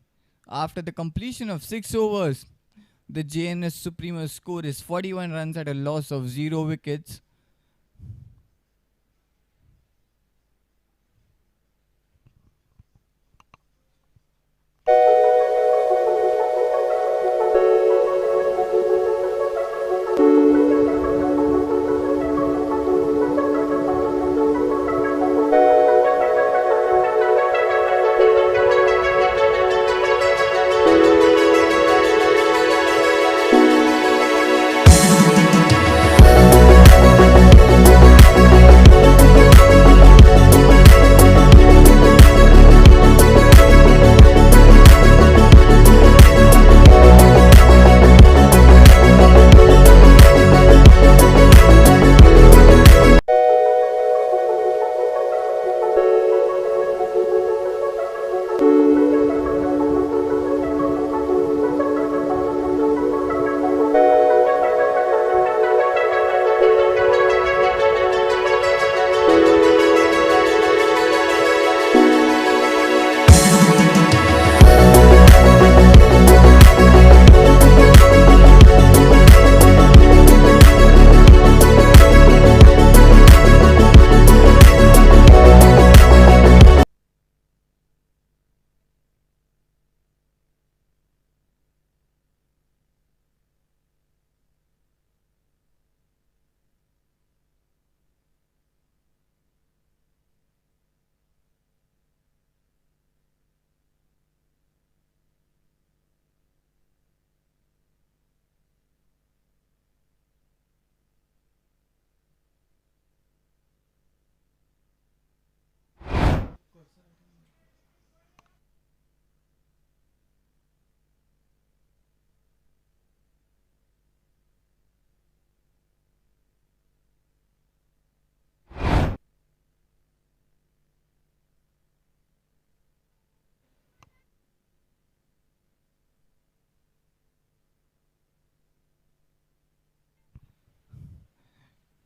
after the completion of 6 overs, the Jns Supremos score is 41 runs at a loss of 0 wickets.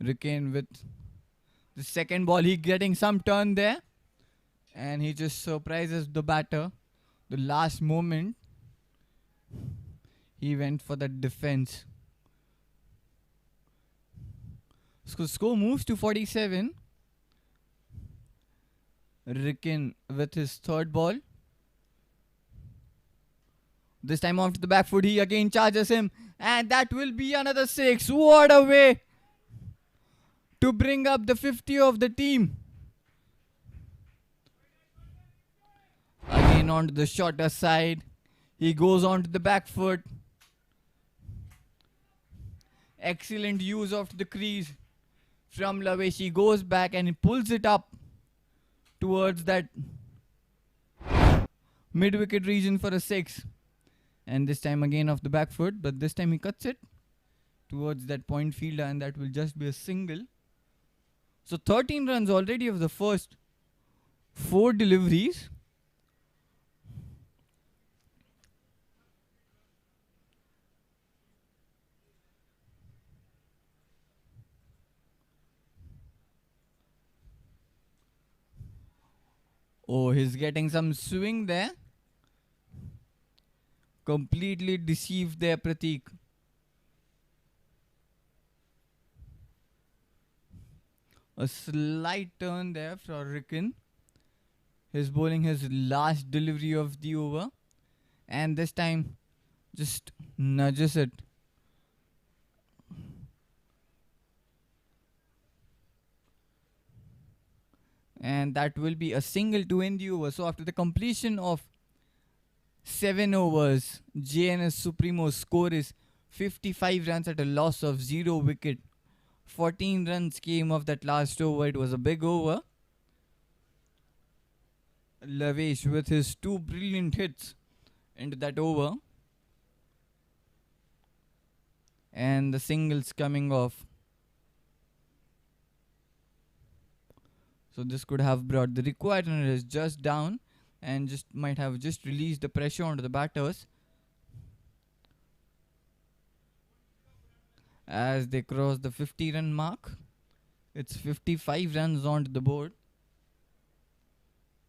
Ricken with the second ball, he getting some turn there, and he just surprises the batter. The last moment, he went for the defense. So score moves to 47. Ricken with his third ball. This time off to the back foot, he again charges him, and that will be another 6. What a way to bring up the 50 of the team. Again onto the shorter side. He goes on to the back foot. Excellent use of the crease from Lavesh. He goes back and he pulls it up towards that mid-wicket region for a 6. And this time again off the back foot, but this time he cuts it towards that point fielder, and that will just be a single. So 13 runs already of the first 4 deliveries. Oh, he's getting some swing there. Completely deceived there, Prateek. A slight turn there for Ricken. He's bowling his last delivery of the over, and this time just nudges it. And that will be a single to end the over. So after the completion of 7 overs, Jns Supremos score is 55 runs at a loss of 0 wicket. 14 runs came of that last over. It was a big over. Lavesh with his 2 brilliant hits into that over. And the singles coming off. So this could have brought the required run is just down, and just might have just released the pressure onto the batters as they cross the 50 run mark. It's 55 runs onto the board,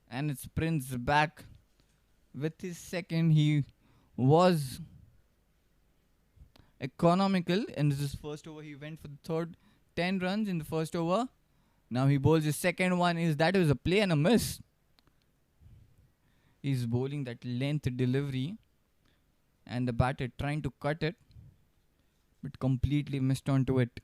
and it's Prince back with his second. He was economical in his first over. He went for the third 10 runs in the first over. Now he bowls his second one. That was a play and a miss. He's bowling that length delivery, and the batter trying to cut it, but completely missed onto it.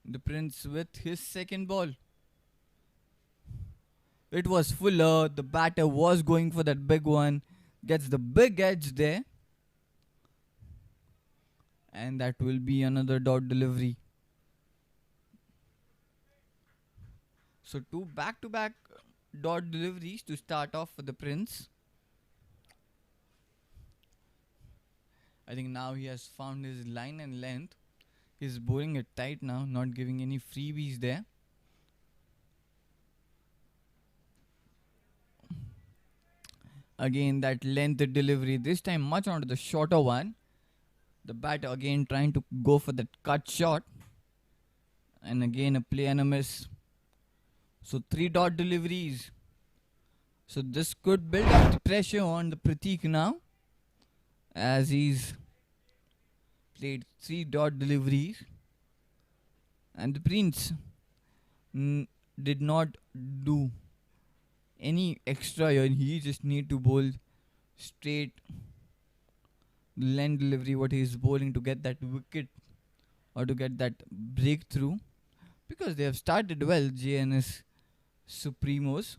The Prince with his second ball. It was fuller. The batter was going for that big one. Gets the big edge there. And that will be another dot delivery. So 2 back-to-back dot deliveries to start off for the Prince. I think now he has found his line and length. He's bowling it tight now, not giving any freebies there. Again that length delivery, this time much onto the shorter one. The batter again trying to go for that cut shot. And again a play and a miss. So 3 dot deliveries. So this could build up the pressure on the Prateek now, as he's played 3 dot deliveries. And the Prince did not do any extra here. He just need to bowl straight length delivery what he is bowling to get that wicket or to get that breakthrough, because they have started well, Jns Supremos.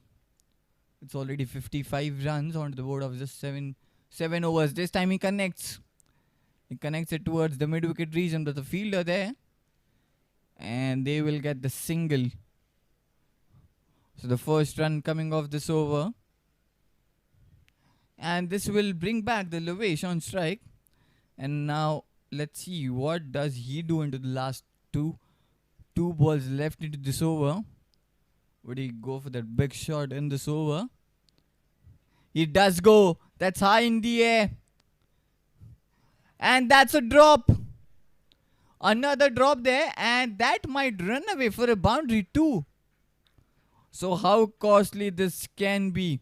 It's already 55 runs on the board of just 7 overs. This time he connects. He connects it towards the mid-wicket region. There's a fielder there, and they will get the single. So the first run coming off this over. And this will bring back the Lavesh on strike. And now let's see what does he do into the last 2 2 balls left into this over. Would he go for that big shot in this over? He does go. That's high in the air. And that's a drop. Another drop there, and that might run away for a boundary too. So how costly this can be.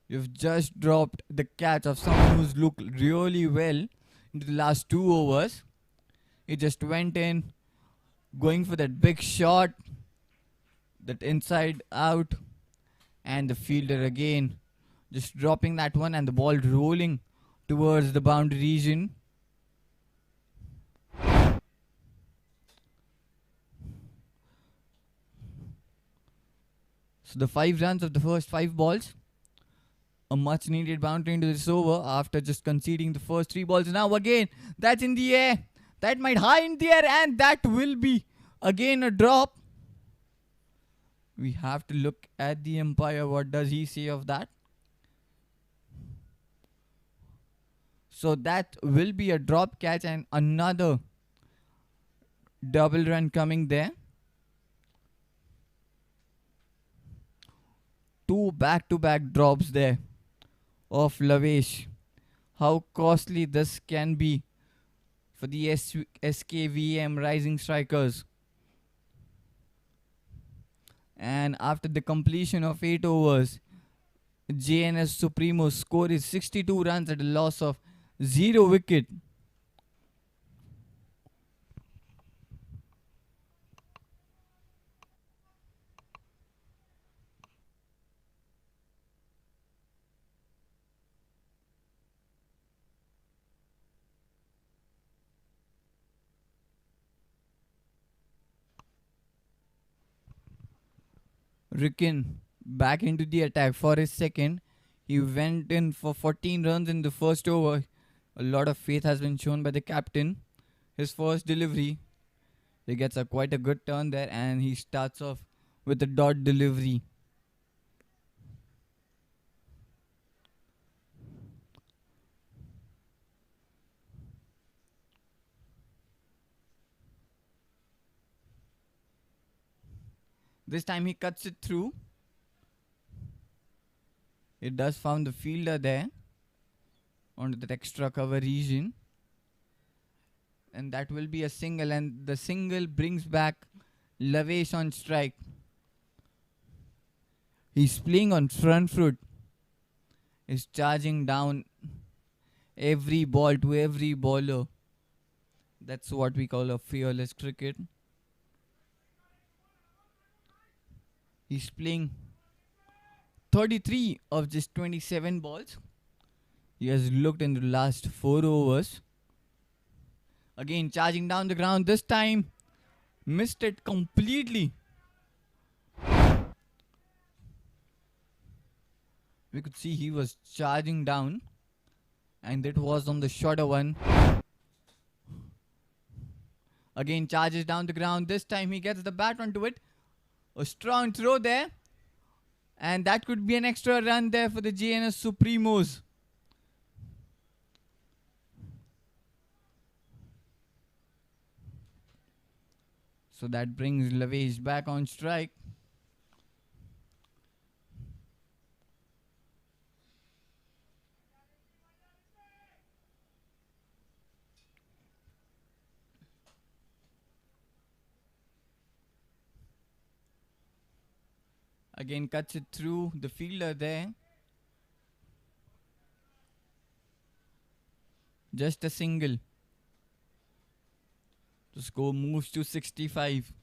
You've just dropped the catch of someone who's looked really well into the last 2 overs. He just went in, going for that big shot, that inside out, and the fielder again just dropping that one, and the ball rolling towards the boundary region. So the 5 runs of the first 5 balls, a much needed boundary into this over after just conceding the first 3 balls. Now again, that's in the air. That might high in the air, and that will be again a drop. We have to look at the umpire. What does he say of that? So that will be a drop catch and another double run coming there. 2 back-to-back drops there of Lavesh. How costly this can be for the SKVM Rising Strikers. And after the completion of 8 overs, Jns Supremos score is 62 runs at a loss of 0 wicket. Ricken back into the attack for his second. He went in for 14 runs in the first over. A lot of faith has been shown by the captain. His first delivery, he gets quite a good turn there, and he starts off with a dot delivery. This time he cuts it through. It does found the fielder there onto that extra cover region. And that will be a single, and the single brings back Lavesh on strike. He's playing on front foot. He's charging down every ball to every bowler. That's what we call a fearless cricket. He's playing 33 of just 27 balls. He has looked in the last 4 overs. Again charging down the ground. This time missed it completely. We could see he was charging down, and it was on the shorter one. Again charges down the ground. This time he gets the bat onto it. A strong throw there, and that could be an extra run there for the Jns Supremos. So that brings Lavesh back on strike. Again cuts it through the fielder there. Just a single. The score moves to 65.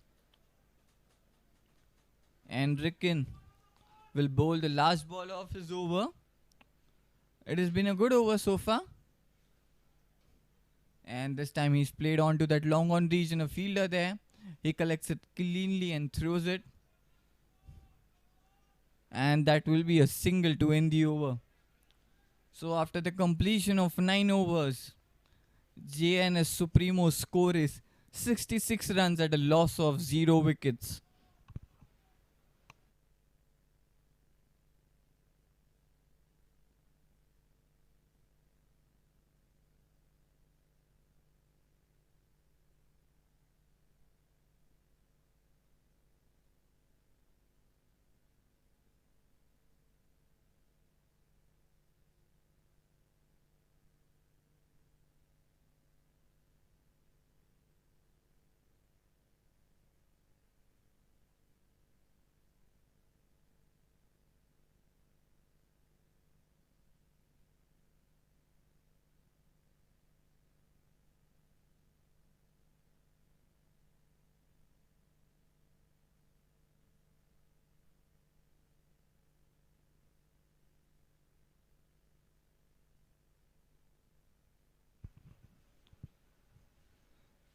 And Ricken will bowl the last ball of his over. It has been a good over so far. And this time he's played on to that long on region, a fielder there. He collects it cleanly and throws it. And that will be a single to end the over. So after the completion of 9 overs, Jns Supremos score is 66 runs at a loss of 0 wickets.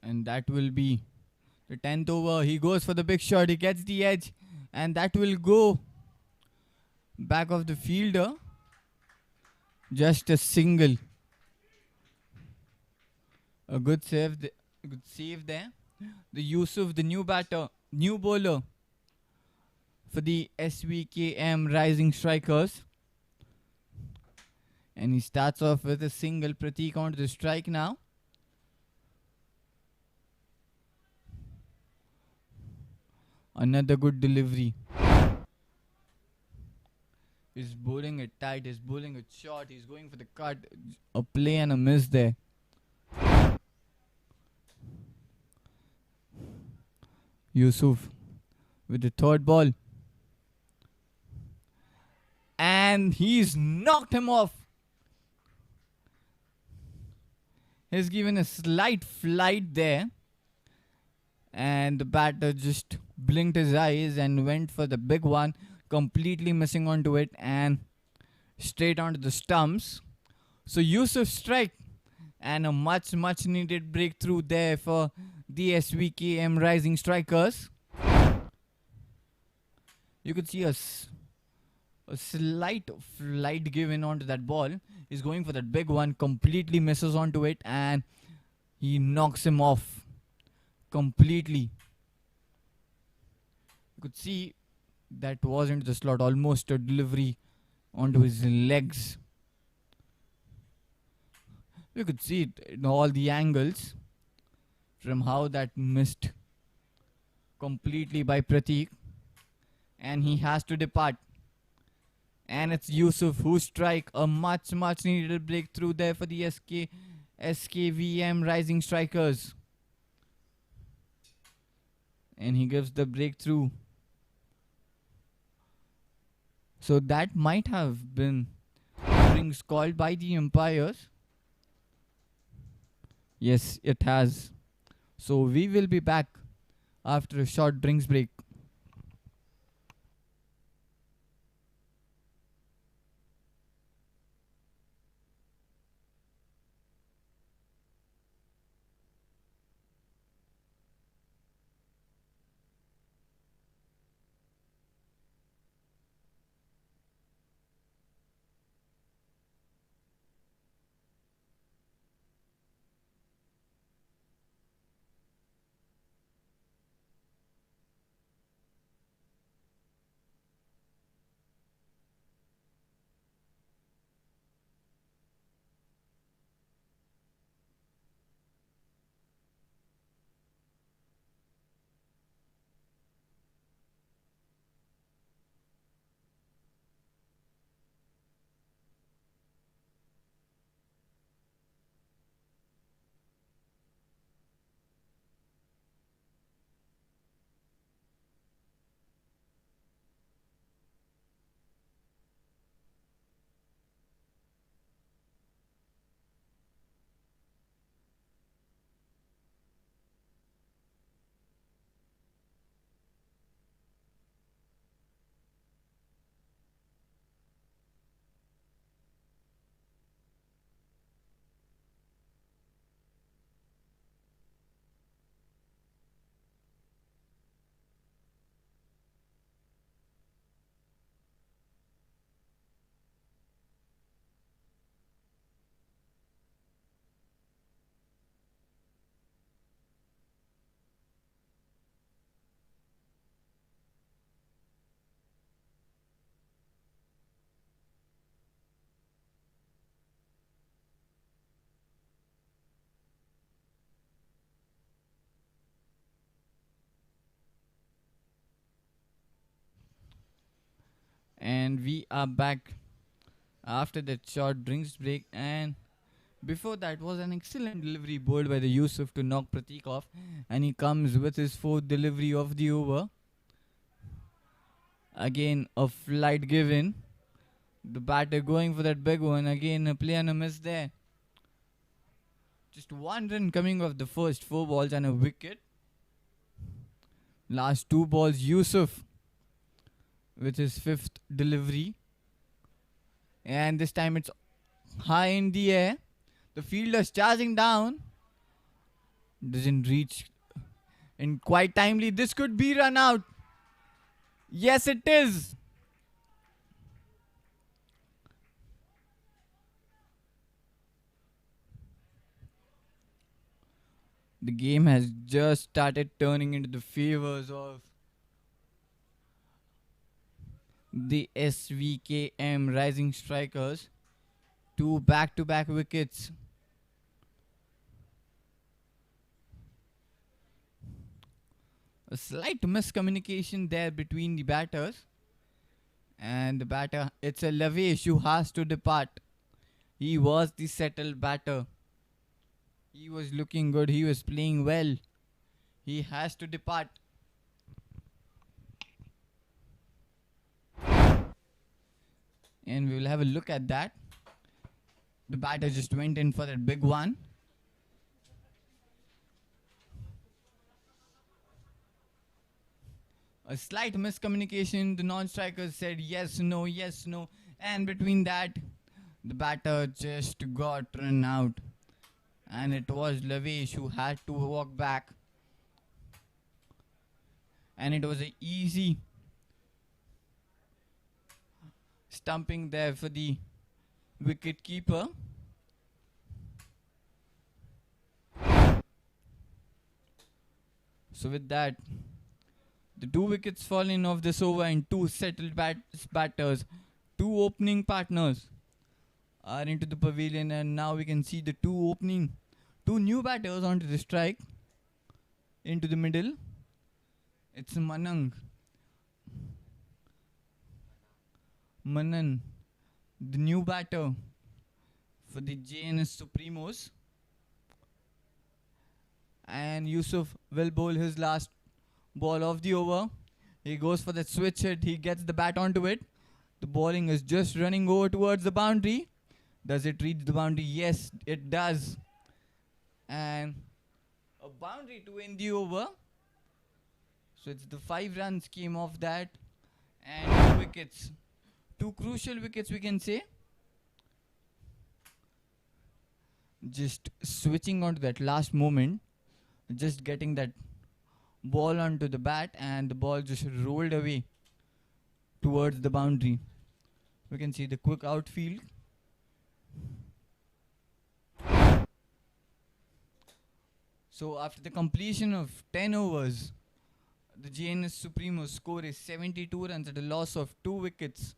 And that will be the 10th over. He goes for the big shot. He gets the edge. And that will go back of the fielder. Just a single. A good save. Good save there. The Yusuf, the new batter, new bowler for the SVKM Rising Strikers. And he starts off with a single. Pratik onto the strike now. Another good delivery. He's bowling it tight. He's bowling it short. He's going for the cut. A play and a miss there. Yusuf with the third ball. And he's knocked him off. He's given a slight flight there. And the batter just blinked his eyes and went for the big one, completely missing onto it and straight onto the stumps. So Yusuf strike and a much needed breakthrough there for the SVKM Rising Strikers. You could see a slight flight given onto that ball. He's going for that big one, completely misses onto it and he knocks him off completely. You could see that was into the slot, almost a delivery onto his legs. You could see it in all the angles from how that missed completely by Pratik. And he has to depart. And it's Yusuf who strike a much needed breakthrough there for the SKVM Rising Strikers. And he gives the breakthrough. So that might have been rings called by the umpires. Yes, it has. So we will be back after a short drinks break. And we are back after that short drinks break. And before that was an excellent delivery bowled by the Yusuf to knock Pratik off. And he comes with his fourth delivery of the over. Again, a flight given. The batter going for that big one. Again, a play and a miss there. Just one run coming off the first 4 balls and a wicket. Last 2 balls, Yusuf with his 5th delivery. And this time it's high in the air. The fielder's charging down. Doesn't reach in quite timely. This could be run out. Yes, it is. The game has just started turning into the favors of the SVKM Rising Strikers. Two back-to-back wickets. A slight miscommunication there between the batters. And the batter, it's a Lavesh who has to depart. He was the settled batter. He was looking good. He was playing well. He has to depart. And we will have a look at that. The batter just went in for that big one. A slight miscommunication. The non-strikers said yes, no, yes, no. And between that, the batter just got run out. And it was Lavesh who had to walk back. And it was an easy stumping there for the wicket keeper. So with that, the 2 wickets fallen off this over and 2 settled batters, 2 opening partners are into the pavilion, and now we can see the 2 new batters onto the strike. Into the middle, it's Manan, the new batter for the Jns Supremos. And Yusuf will bowl his last ball of the over. He goes for that switch hit. He gets the bat onto it. The bowling is just running over towards the boundary. Does it reach the boundary? Yes, it does. And a boundary to end the over. So it's the 5 runs came off that. And 2 wickets. 2 crucial wickets, we can say. Just switching on to that last moment. Just getting that ball onto the bat, and the ball just rolled away towards the boundary. We can see the quick outfield. So after the completion of 10 overs, the Jns Supremos score is 72 runs at a loss of 2 wickets.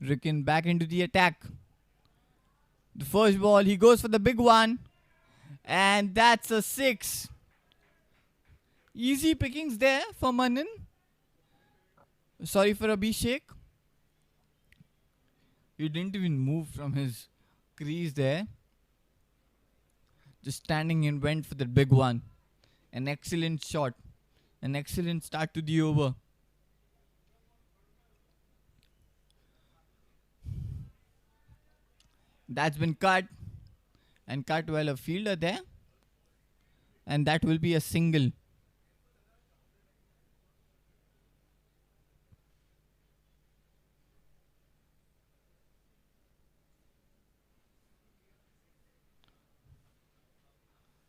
Ricken back into the attack. The first ball, he goes for the big one. And that's a 6. Easy pickings there for Manan. Sorry for Abhishek. He didn't even move from his crease there. Just standing and went for the big one. An excellent shot. An excellent start to the over. That's been cut. And cut well, a fielder there. And that will be a single.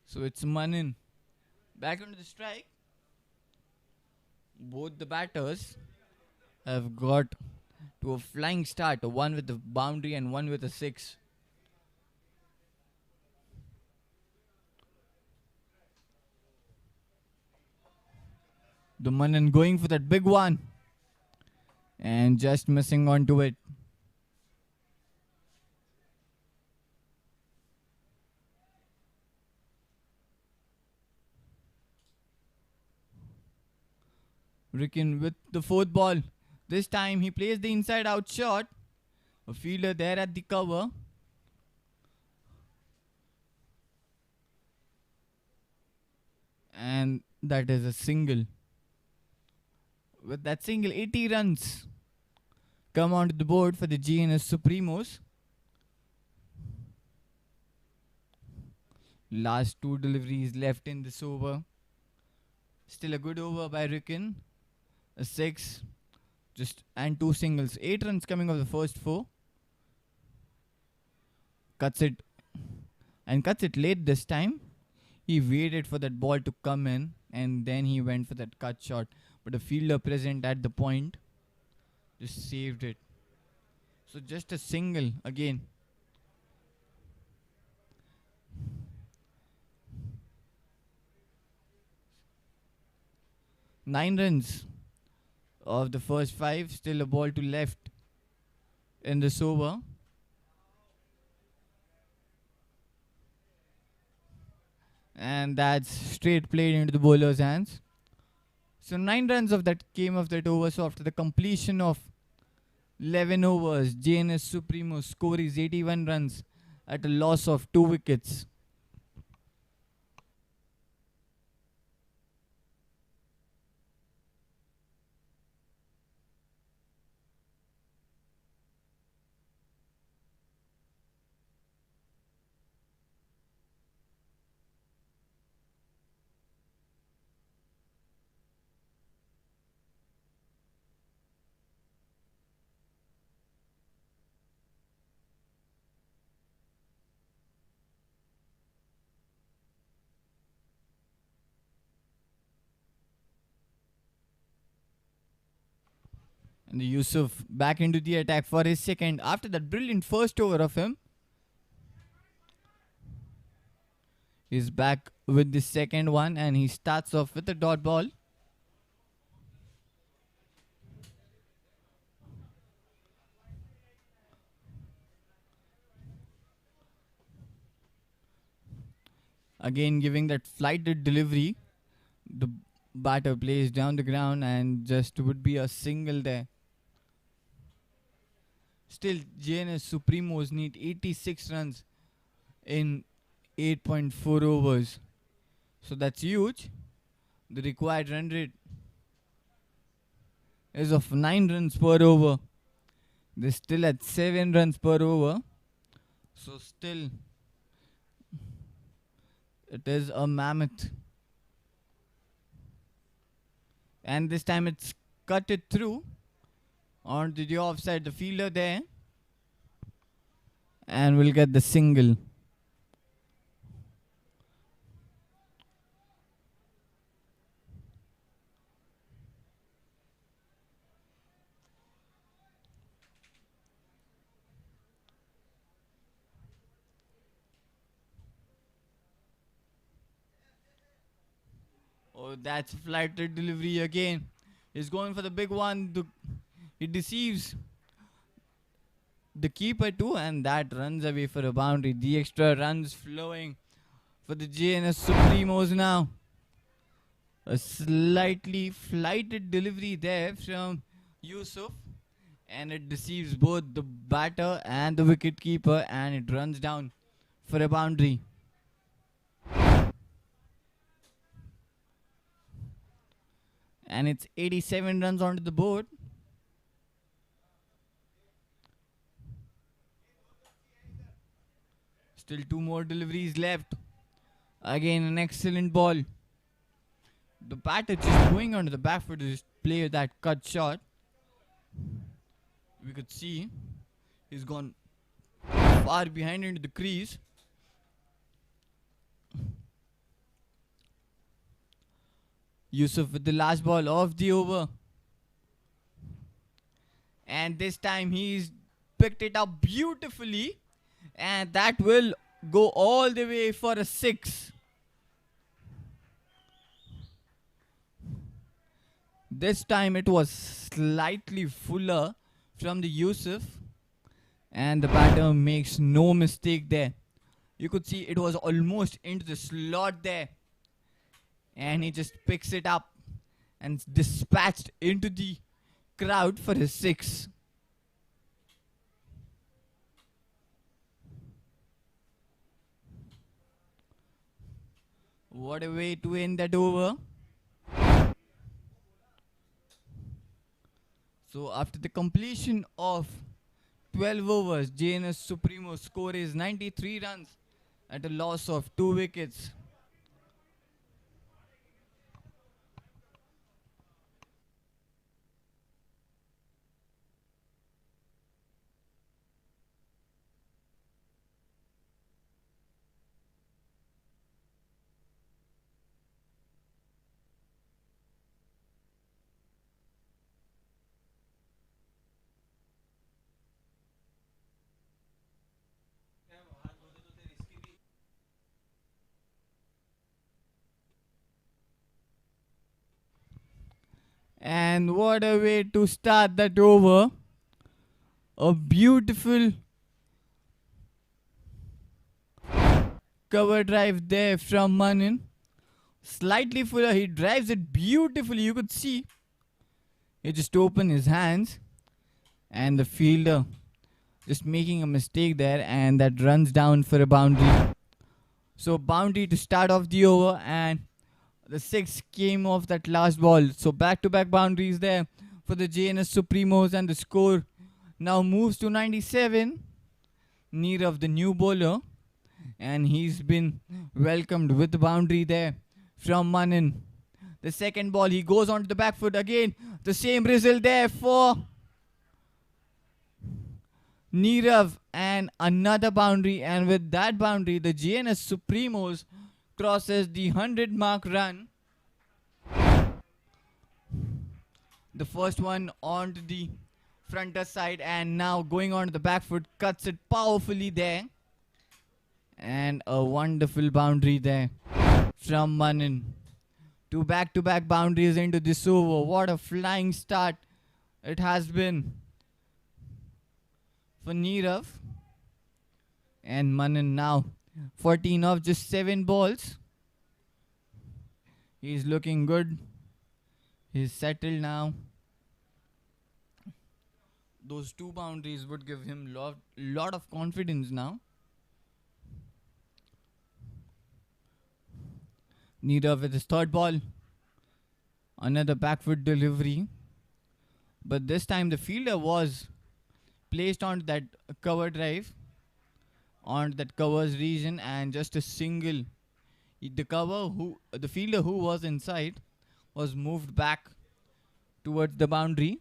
So it's Manan back onto the strike. Both the batters have got to a flying start. One with the boundary and one with a 6. The Manan going for that big one. And just missing onto it. Ricken with the fourth ball. This time he plays the inside out shot. A fielder there at the cover. And that is a single. With that single, 80 runs come onto the board for the Jns Supremos. Last two deliveries left in this over. Still a good over by Ricken. A 6. And 2 singles. 8 runs coming off the first 4. Cuts it. And cuts it late this time. He waited for that ball to come in. And then he went for that cut shot. But the fielder present at the point just saved it. So just a single again. Nine runs of the first 5. Still a ball to left in this over. And that's straight played into the bowler's hands. So 9 runs of that came of that over. So after the completion of 11 overs, Jns Supremos score is 81 runs at a loss of 2 wickets. And the Yusuf back into the attack for his second. After that brilliant first over of him, he's back with the second one and he starts off with a dot ball. Again giving that flighted delivery. The batter plays down the ground and just would be a single there. Still, Jns Supremos need 86 runs in 8.4 overs. So that's huge. The required run rate is of 9 runs per over. They're still at 7 runs per over. So still, it is a mammoth. And this time it's cut it through. On the offside, the fielder there. And we'll get the single. Oh, that's a flighted delivery again. He's going for the big one. He deceives the keeper too, and that runs away for a boundary. The extra runs flowing for the Jns Supremos now. A slightly flighted delivery there from Yusuf, and it deceives both the batter and the wicket keeper, and it runs down for a boundary. And it's 87 runs onto the board. Still 2 more deliveries left. Again, an excellent ball. The batter just going onto the back foot to just play that cut shot. We could see he's gone far behind into the crease. Yusuf with the last ball of the over. And this time he's picked it up beautifully. And that will go all the way for a 6. This time it was slightly fuller from the Yusuf. And the batter makes no mistake there. You could see it was almost into the slot there. And he just picks it up. and dispatched into the crowd for his six. What a way to end that over. So after the completion of 12 overs, Jns Supremos score is 93 runs at a loss of 2 wickets. And what a way to start that over. A beautiful cover drive there from Manan. Slightly fuller, he drives it beautifully. You could see he just opened his hands, and the fielder just making a mistake there, and that runs down for a boundary. So boundary to start off the over, and the six came off that last ball. So back-to-back boundaries there for the Jns Supremos, and the score now moves to 97. Nirav, the new bowler, and he's been welcomed with the boundary there from Manan. The second ball, he goes onto the back foot again. The same result there for Nirav, and another boundary. And with that boundary, the Jns Supremos crosses the 100 mark run. The first one onto the fronter side, and now going on to the back foot, cuts it powerfully there. And a wonderful boundary there from Manan. Two back-to-back boundaries into this over. What a flying start it has been for Nirav. And Manan now 14 off just 7 balls. He's looking good. He's settled now. Those 2 boundaries would give him lot of confidence now. Nirav with his third ball. Another back foot delivery. But this time the fielder was placed on that cover drive, on that covers region, and just a single. The fielder who was inside was moved back towards the boundary,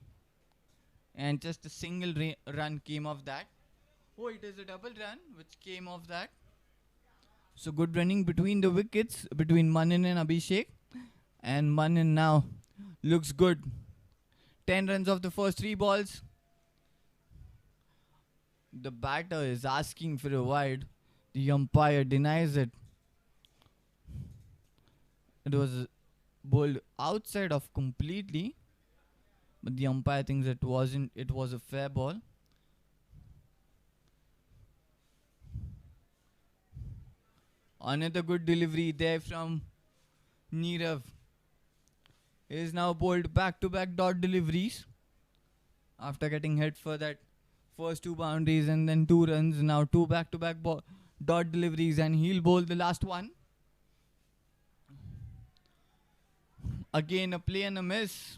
and just a single run came off that. Oh, it is a double run which came off that. So good running between the wickets, between Manan and Abhishek. And Manan now looks good. 10 runs off the first 3 balls. The batter is asking for a wide. The umpire denies it. It was bowled outside of completely, but the umpire thinks it wasn't. It was a fair ball. Another good delivery there from Nirav. He is now bowled back-to-back dot deliveries after getting hit for that first 2 boundaries and then 2 runs. Now 2 back-to-back dot deliveries, and he'll bowl the last one. Again a play and a miss.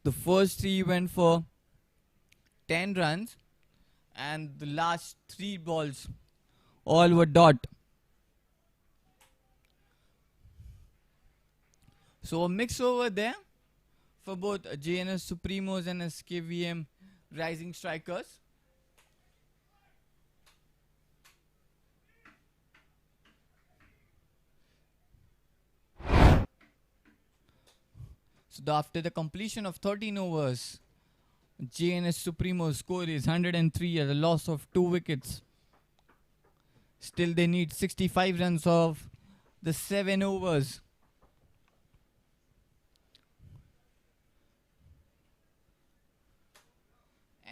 The first 3 went for 10 runs, and the last 3 balls all were dot. So a mix over there for both Jns Supremos and SKVM Rising Strikers. So after the completion of 13 overs, Jns Supremos score is 103 at a loss of 2 wickets. Still they need 65 runs of the 7 overs.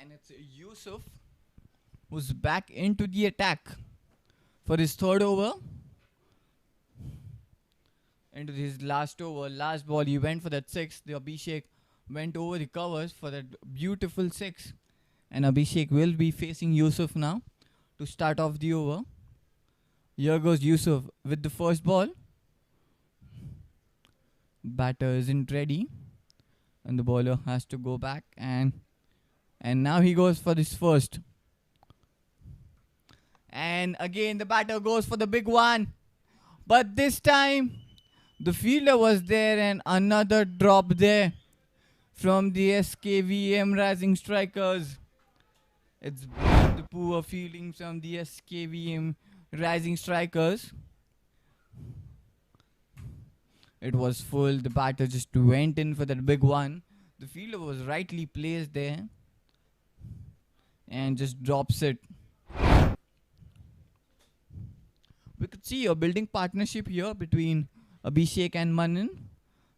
And it's Yusuf who's back into the attack for his 3rd over. into his last over, last ball. He went for that six. The Abhishek went over the covers for that beautiful six. And Abhishek will be facing Yusuf now to start off the over. Here goes Yusuf with the first ball. Batter isn't ready. And the bowler has to go back. And now he goes for this first. And again the batter goes for the big one. But this time the fielder was there and another drop there from the SKVM Rising Strikers. It's been the poor fielding from the SKVM Rising Strikers. It was full. The batter just went in for that big one. The fielder was rightly placed there and just drops it. We could see a building partnership here between Abhishek and Manan.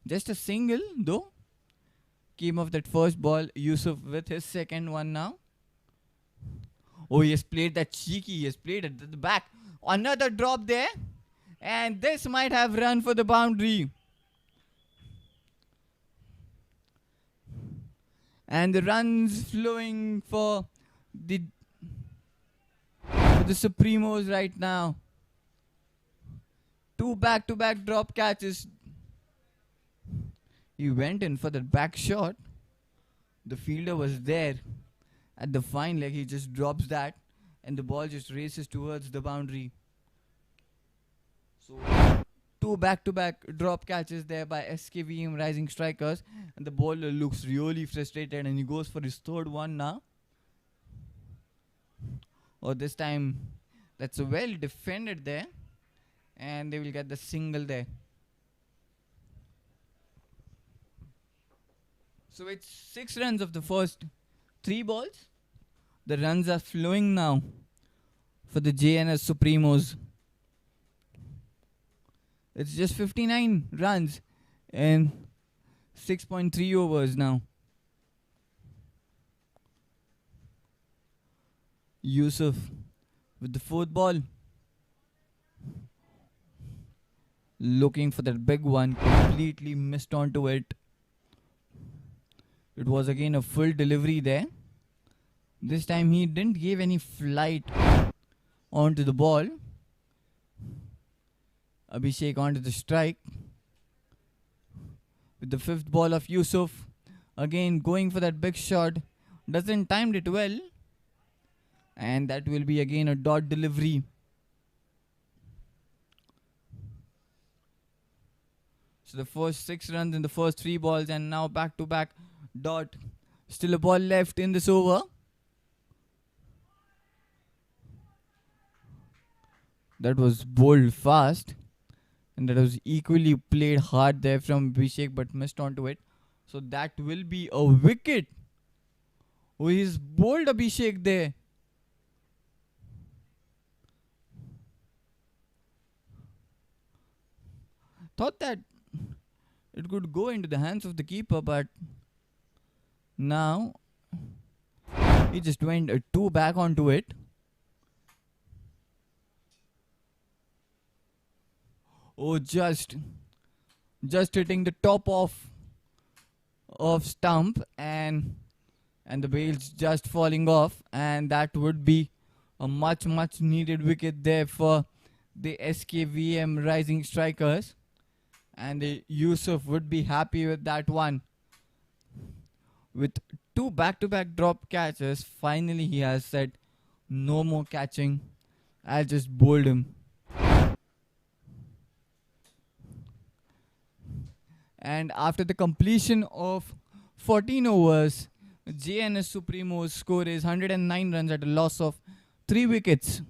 Just a single though. Came off that first ball. Yusuf with his second one now. Oh, he has played that cheeky. He has played at the back. Another drop there. And this might have run for the boundary. And the runs flowing for the Supremos right now. 2 back-to-back drop catches. He went in for that back shot. The fielder was there at the fine leg. He just drops that and the ball just races towards the boundary. So 2 back-to-back drop catches there by SKVM Rising Strikers. And the bowler looks really frustrated and he goes for his third one now. Oh, this time that's well defended there. And they will get the single there. So it's 6 runs of the first 3 balls. The runs are flowing now for the Jns Supremos. It's just 59 runs in 6.3 overs now. Yusuf with the 4th ball. Looking for that big one. Completely missed onto it. It was again a full delivery there. This time he didn't give any flight onto the ball. Abhishek onto the strike. With the 5th ball of Yusuf. Again going for that big shot. Doesn't timed it well. And that will be again a dot delivery. So the first 6 runs in the first 3 balls and now back to back dot. Still a ball left in this over. That was bowled fast. And that was equally played hard there from Abhishek but missed onto it. So that will be a wicket. Oh, he's bowled Abhishek there. Thought that it could go into the hands of the keeper, but now he just went 2 back onto it. Oh, just hitting the top of stump and the bails just falling off, and that would be a much needed wicket there for the SKVM Rising Strikers. And Yusuf would be happy with that one. With 2 back-to-back drop catches, finally he has said, no more catching. I'll just bowl him. And after the completion of 14 overs, Jns Supremos score is 109 runs at a loss of 3 wickets.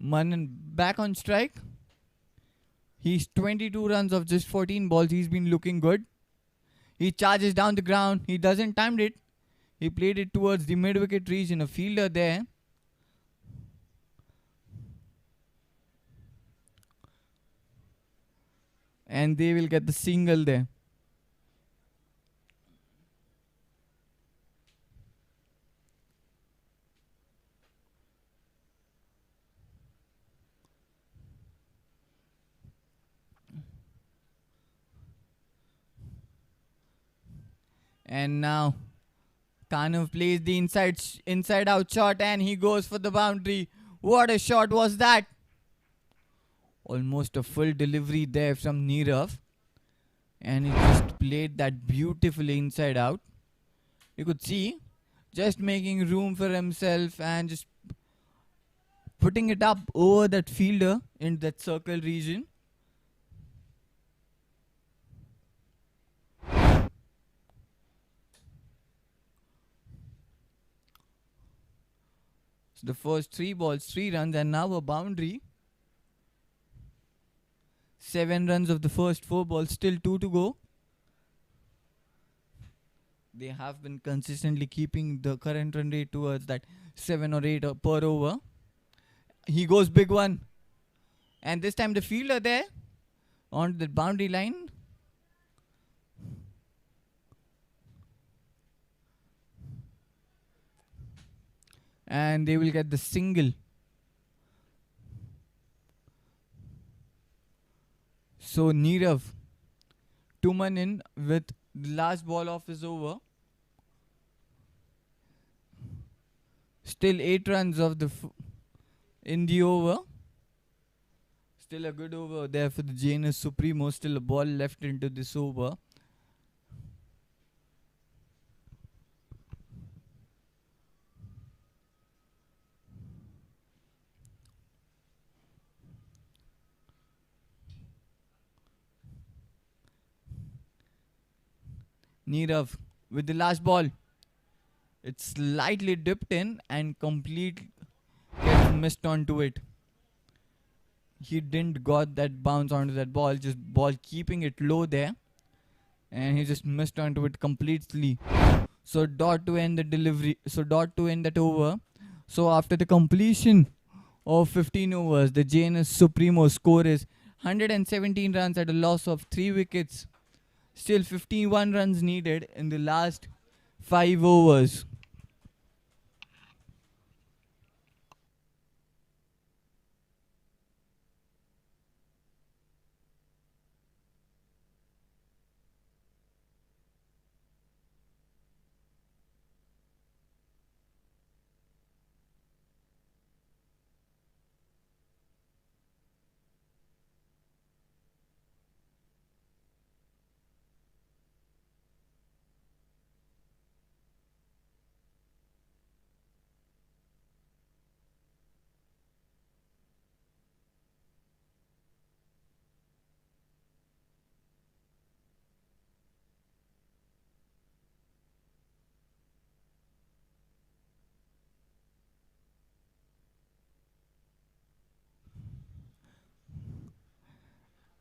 Manan back on strike. He's 22 runs of just 14 balls. He's been looking good. He charges down the ground. He doesn't time it. He played it towards the mid-wicket region. A fielder there. And they will get the single there. And now Kanav plays the inside out shot and he goes for the boundary. What a shot was that! Almost a full delivery there from Nirav. And he just played that beautifully inside out. You could see just making room for himself and just putting it up over that fielder in that circle region. So the first 3 balls, 3 runs, and now a boundary. 7 runs of the first 4 balls, still 2 to go. They have been consistently keeping the current run rate towards that 7 or 8 per over. He goes big one. And this time the fielder there on the boundary line. And they will get the single. So Nirav, 2-man in with the last ball of his over. Still 8 runs of the in the over. Still a good over there for the Jns Supremos. Still a ball left into this over. Nirav with the last ball. It's slightly dipped in and completely gets missed onto it. He didn't got that bounce onto that ball, just ball keeping it low there. And he just missed onto it completely. So dot to end the delivery. So dot to end that over. So after the completion of 15 overs, the Jns Supremo score is 117 runs at a loss of 3 wickets. Still 51 runs needed in the last 5 overs.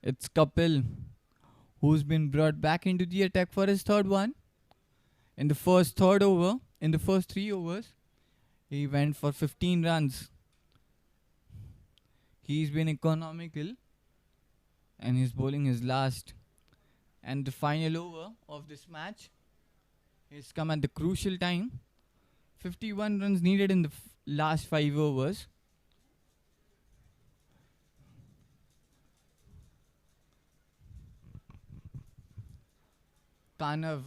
It's Kapil who's been brought back into the attack for his third one. In the first 3 overs, he went for 15 runs. He's been economical and he's bowling his last and the final over of this match. He's come at the crucial time. 51 runs needed in the last 5 overs. Kanav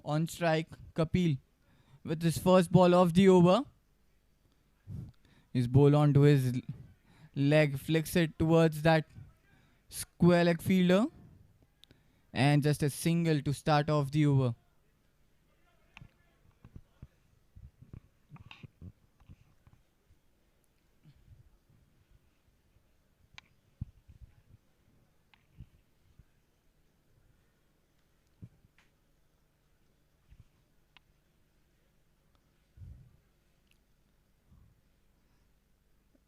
on strike. Kapil with his first ball of the over. His ball onto his leg, flicks it towards that square leg fielder. And just a single to start off the over.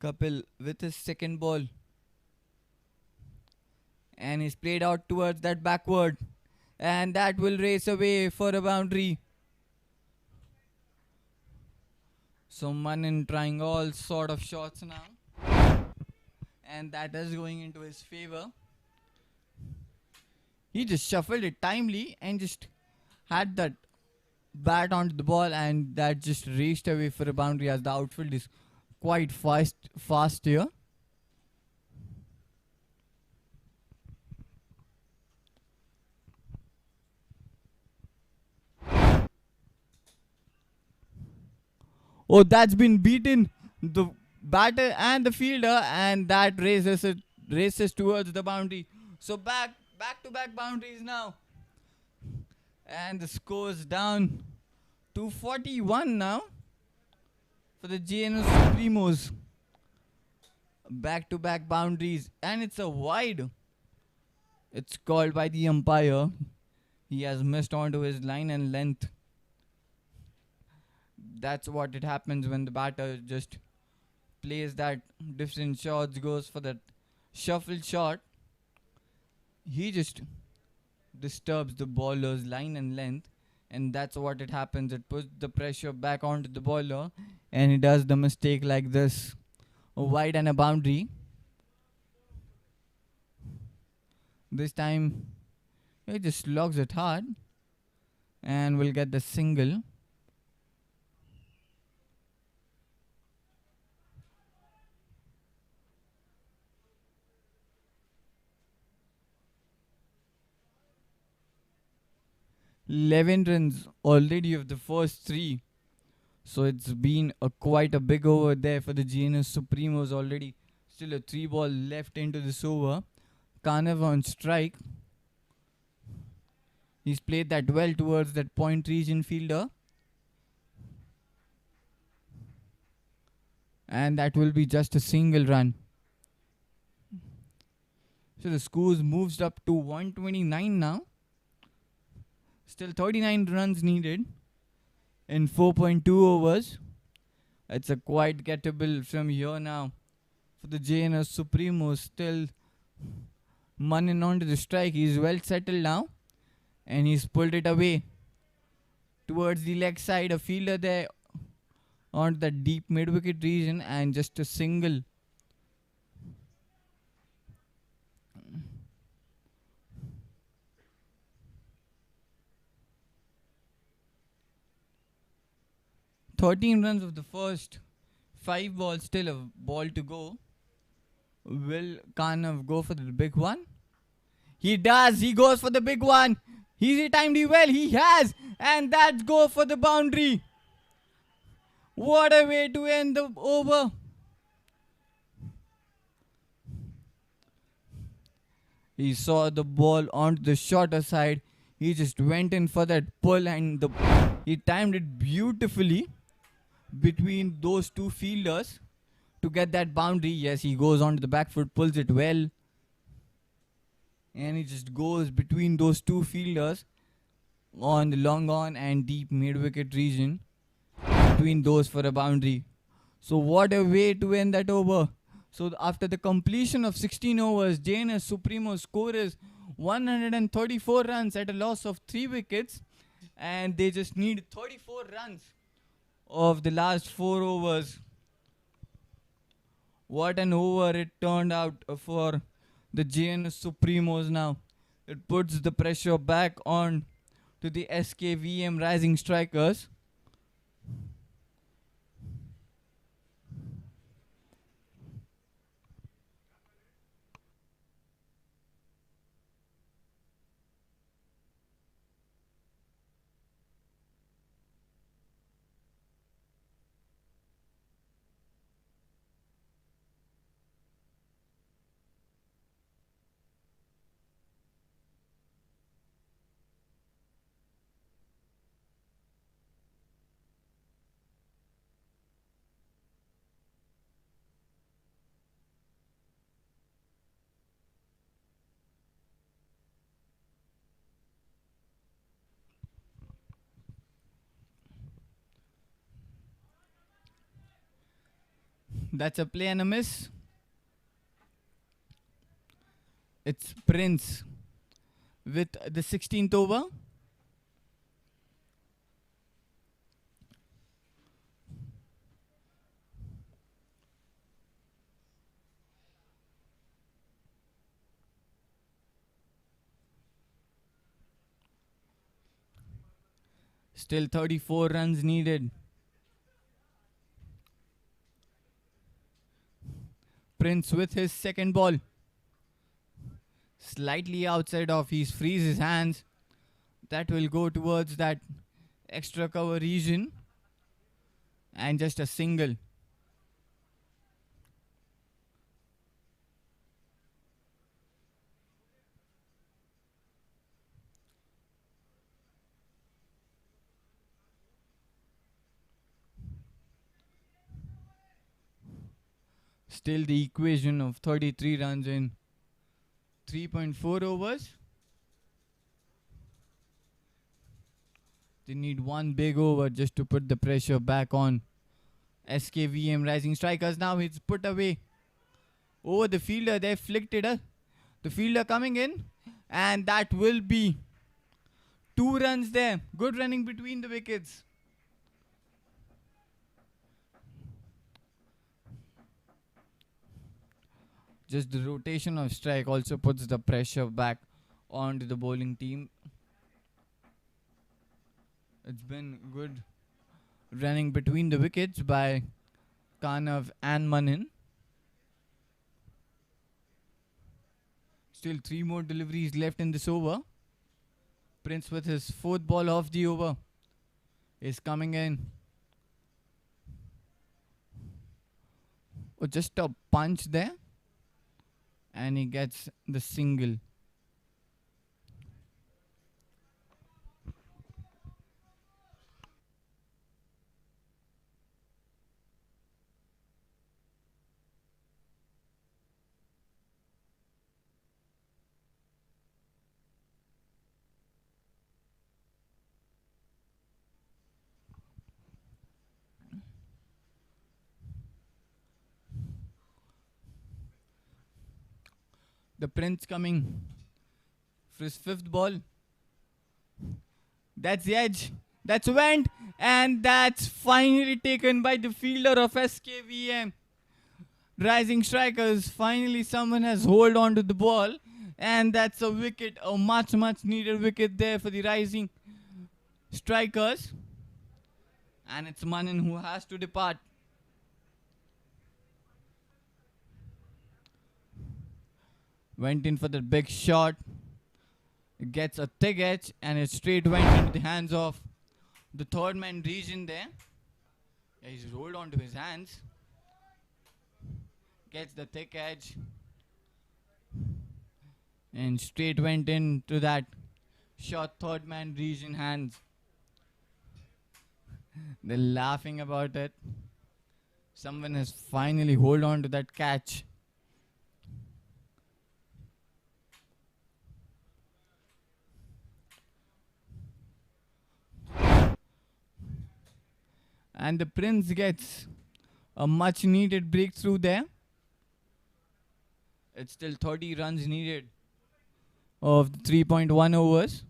Kapil with his second ball. And he's played out towards that backward. And that will race away for a boundary. So Manin trying all sort of shots now. And that is going into his favor. He just shuffled it timely and just had that bat onto the ball, and that just raced away for a boundary as the outfield is quite fast here. Oh, that's been beaten. The batter and the fielder, and that races towards the boundary. So back to back boundaries now. And the score's down to 41 now for the Jns Supremos. Back to back boundaries, and it's a wide. It's called by the umpire. He has missed onto his line and length. That's what it happens when the batter just plays that different shots, goes for that shuffle shot. He just disturbs the bowler's line and length, and that's what it happens. It puts the pressure back onto the bowler, and he does the mistake like this. A wide and a boundary. This time he just slogs it hard and will get the single. $11 runs already of the first three. So it's been quite a big over there for the Jns Supremos already. Still a 3 ball left into this over. Kanav on strike. He's played that well towards that point region fielder. And that will be just a single run. So the score moves up to 129 now. Still 39 runs needed in 4.2 overs. It's a quite gettable from here now for the Jns Supremos. Still Manin onto the strike. He's well settled now, and he's pulled it away towards the leg side. A fielder there on the deep mid-wicket region, and just a single. "13 runs of the first 5 balls, still a ball to go. Will Kanav go for the big one? He does. He goes for the big one. He timed it well. He has. And that's go for the boundary. What a way to end the over. He saw the ball onto the shorter side. He just went in for that pull, and he timed it beautifully between those two fielders to get that boundary. Yes, he goes onto the back foot, pulls it well, and he just goes between those two fielders on the long on and deep mid-wicket region, between those for a boundary. So what a way to end that over. So after the completion of 16 overs, Jns Supremos score is 134 runs at a loss of 3 wickets, and they just need 34 runs of the last 4 overs. What an over it turned out for the Jns Supremos now. It puts the pressure back on to the SKVM Rising Strikers. That's a play and a miss. It's Prince with the 16th over. Still 34 runs needed. Prince with his second ball. Slightly outside of, he frees his hands. That will go towards that extra cover region. And just a single. Still the equation of 33 runs in 3.4 overs. They need one big over just to put the pressure back on SKVM Rising Strikers. Now it's put away over the fielder. They flicked it. The fielder coming in. And that will be 2 runs there. Good running between the wickets. Just the rotation of strike also puts the pressure back onto the bowling team. It's been good running between the wickets by Kanav and Manin. Still 3 more deliveries left in this over. Prince with his 4th ball of the over is coming in. Oh, just a punch there. And he gets the single. The Prince coming for his 5th ball. That's the edge. That's went. And that's finally taken by the fielder of SKVM Rising Strikers. Finally someone has hold on to the ball. And that's a wicket. A much needed wicket there for the Rising Strikers. And it's Manin who has to depart. Went in for the big shot. It gets a thick edge and it straight went into the hands of the 3rd man region there. Yeah, he's rolled onto his hands. Gets the thick edge. And straight went into that short 3rd man region hands. They're laughing about it. Someone has finally hold on to that catch. And the Prince gets a much needed breakthrough there. It's still 30 runs needed of the 3.1 overs.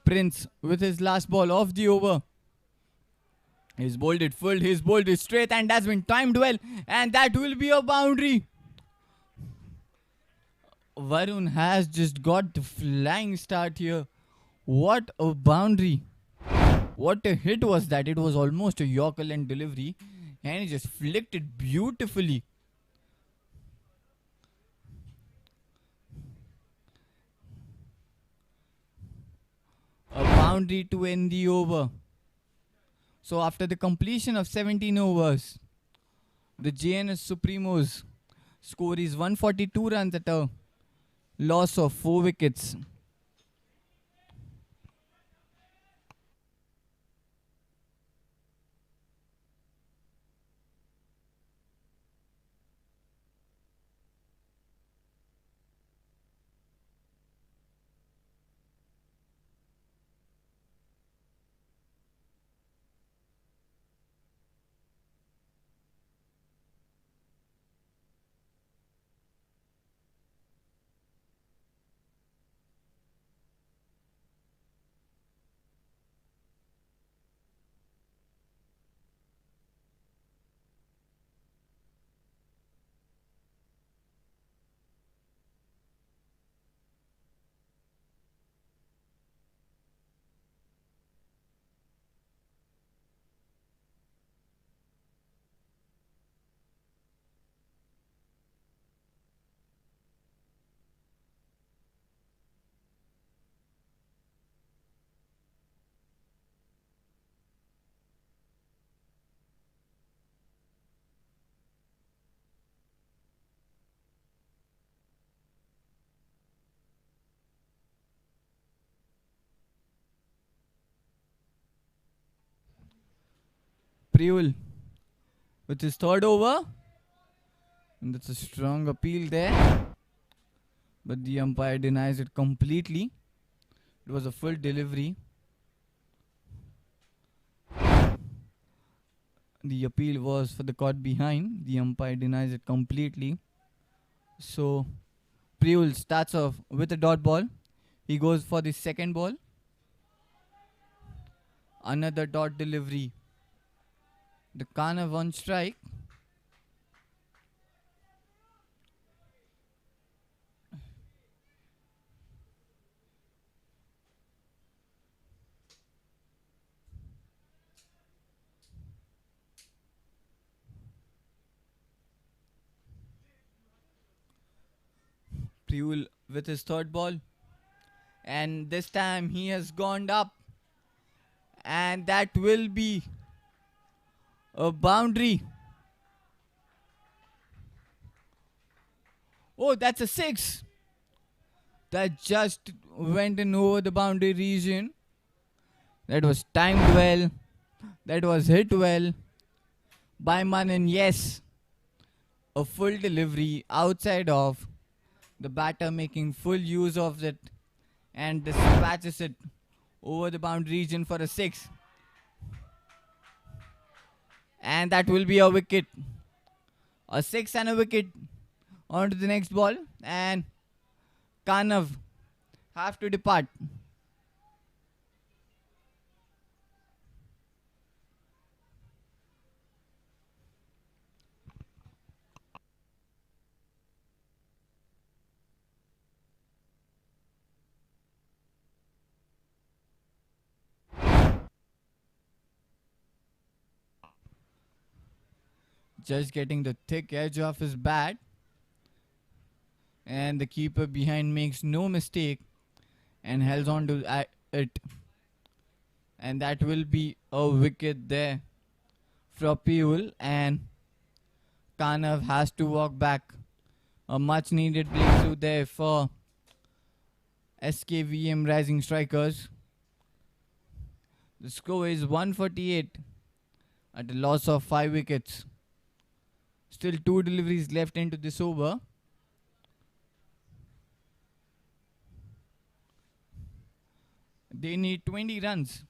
Prince with his last ball of the over. He's bowled it full, he's bowled it straight, and that's been timed well. And that will be a boundary. Varun has just got the flying start here. What a boundary. What a hit was that. It was almost a Yorker length delivery. And he just flicked it beautifully. A boundary to end the over. So after the completion of 17 overs, the Jns Supremos score is 142 runs at a Loss of 4 wickets. Priyul with his third over. And that's a strong appeal there. But the umpire denies it completely. It was a full delivery. The appeal was for the caught behind. The umpire denies it completely. So Priyul starts off with a dot ball. He goes for the second ball. Another dot delivery. The Kanav on strike. Priyul with his third ball. And this time he has gone up. And that will be a boundary. Oh, that's a 6. That just went in over the boundary region. That was timed well. That was hit well by Manan. Yes, a full delivery outside of the batter, making full use of it and dispatches it over the boundary region for a 6. And that will be a wicket. A 6 and a wicket. On to the next ball. And Kanav have to depart. Just getting the thick edge of his bat. And the keeper behind makes no mistake and holds on to it. And that will be a wicket there for Priyul. And Kanav has to walk back. A much needed breakthrough there for SKVM Rising Strikers. The score is 148 at a loss of 5 wickets. Still 2 deliveries left into this over. They need 20 runs.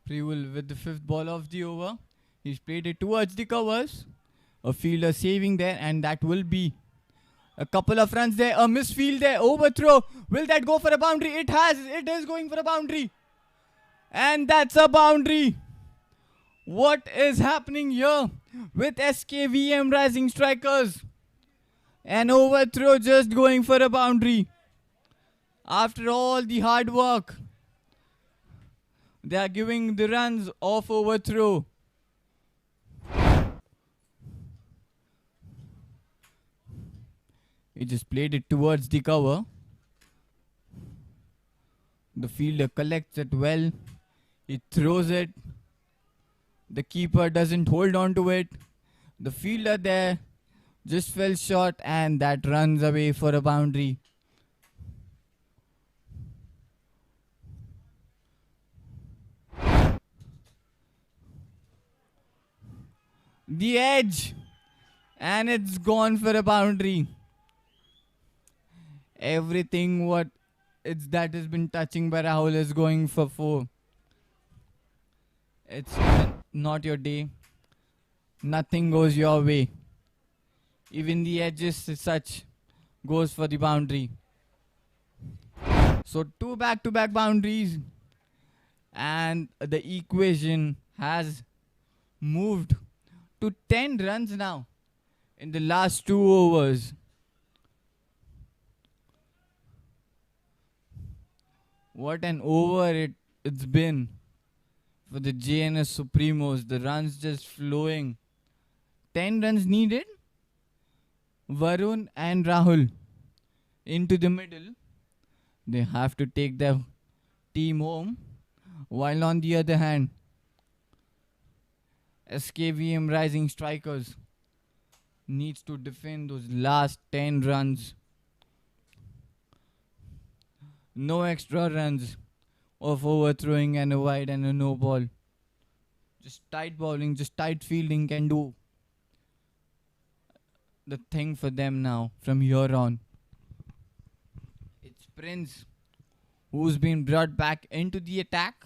Priyul with the 5th ball of the over. He's played it towards the covers. A fielder saving there, and that will be a couple of runs there. A misfield there. Overthrow. Will that go for a boundary? It has. It is going for a boundary. And that's a boundary. What is happening here with SKVM Rising Strikers? An overthrow just going for a boundary. After all the hard work, they are giving the runs off overthrow. He just played it towards the cover. The fielder collects it well. He throws it. The keeper doesn't hold on to it. The fielder there just fell short, and that runs away for a boundary. The edge, and it's gone for a boundary. Everything what it's that has been touching by Rahul is going for 4. It's not your day. Nothing goes your way. Even the edges as such goes for the boundary. So 2 back-to-back boundaries, and the equation has moved to 10 runs now in the last 2 overs. What an over it's been for the Jns Supremos. The runs just flowing. 10 runs needed. Varun and Rahul into the middle. They have to take their team home. While on the other hand, SKVM Rising Strikers needs to defend those last 10 runs. No extra runs of overthrowing and a wide and a no ball. Just tight bowling, just tight fielding can do the thing for them now from here on. It's Prince who's been brought back into the attack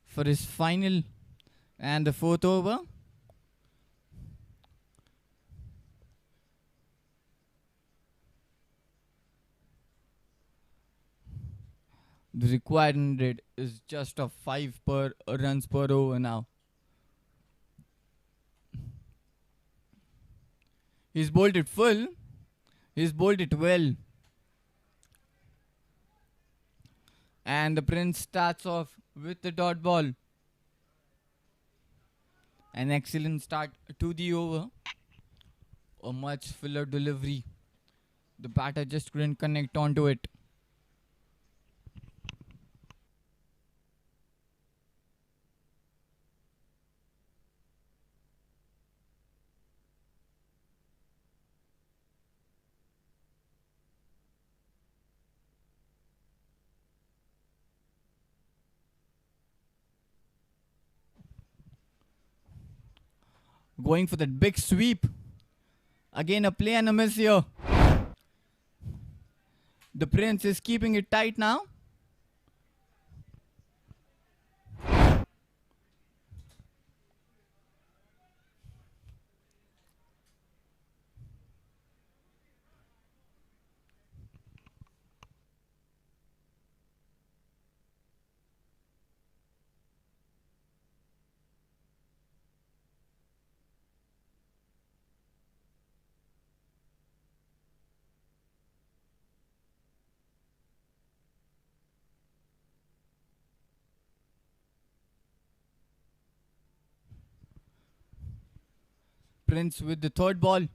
for his final and the 4th over. The required rate is just of 5 runs per over now. He's bowled it full. He's bowled it well. And the Prince starts off with the dot ball. An excellent start to the over. A much fuller delivery. The batter just couldn't connect onto it. Going for that big sweep. Again a play and a miss here. The Prince is keeping it tight now. Prince with the 3rd ball.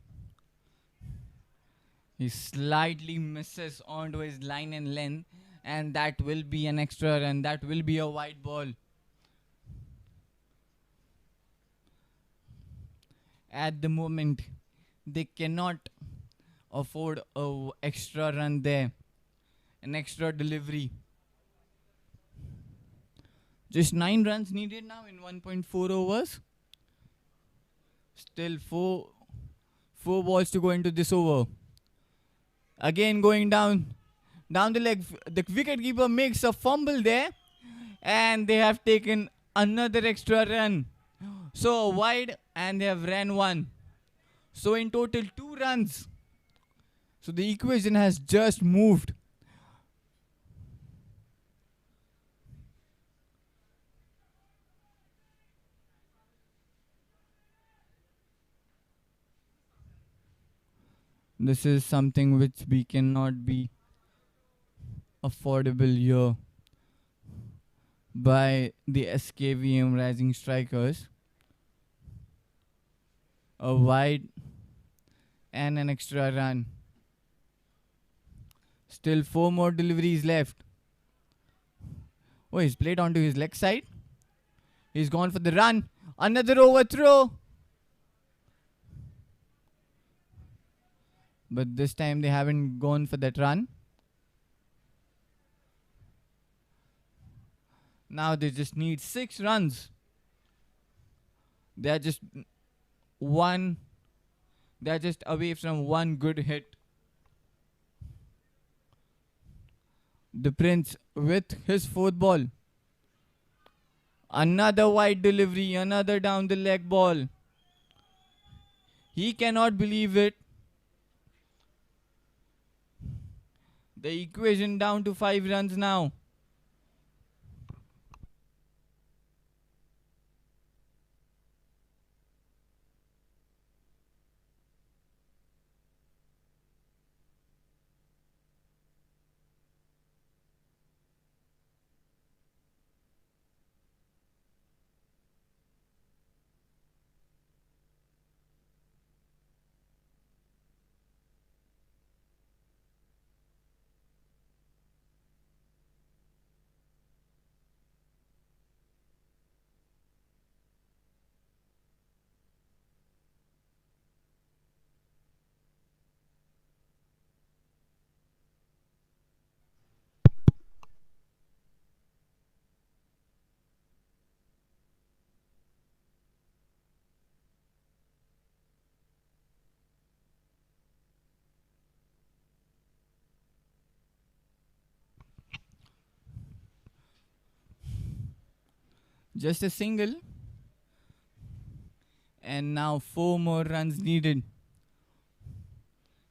He slightly misses onto his line and length, and that will be an extra run. That will be a wide ball. At the moment, they cannot afford a extra run there. An extra delivery. Just 9 runs needed now in 1.4 overs. Still four balls to go into this over. Again going down the leg. The wicketkeeper makes a fumble there, and they have taken another extra run. So wide, and they have ran 1. So in total 2 runs. So the equation has just moved. This is something which we cannot be affordable here by the SKVM Rising Strikers. A wide and an extra run. Still 4 more deliveries left. Oh, he's played onto his leg side. He's gone for the run. Another overthrow. But this time they haven't gone for that run. Now they just need 6 runs. They're just away from one good hit. The Prince with his 4th ball. Another wide delivery, another down the leg ball. He cannot believe it. The equation down to 5 runs now. Just a single. And now 4 more runs needed.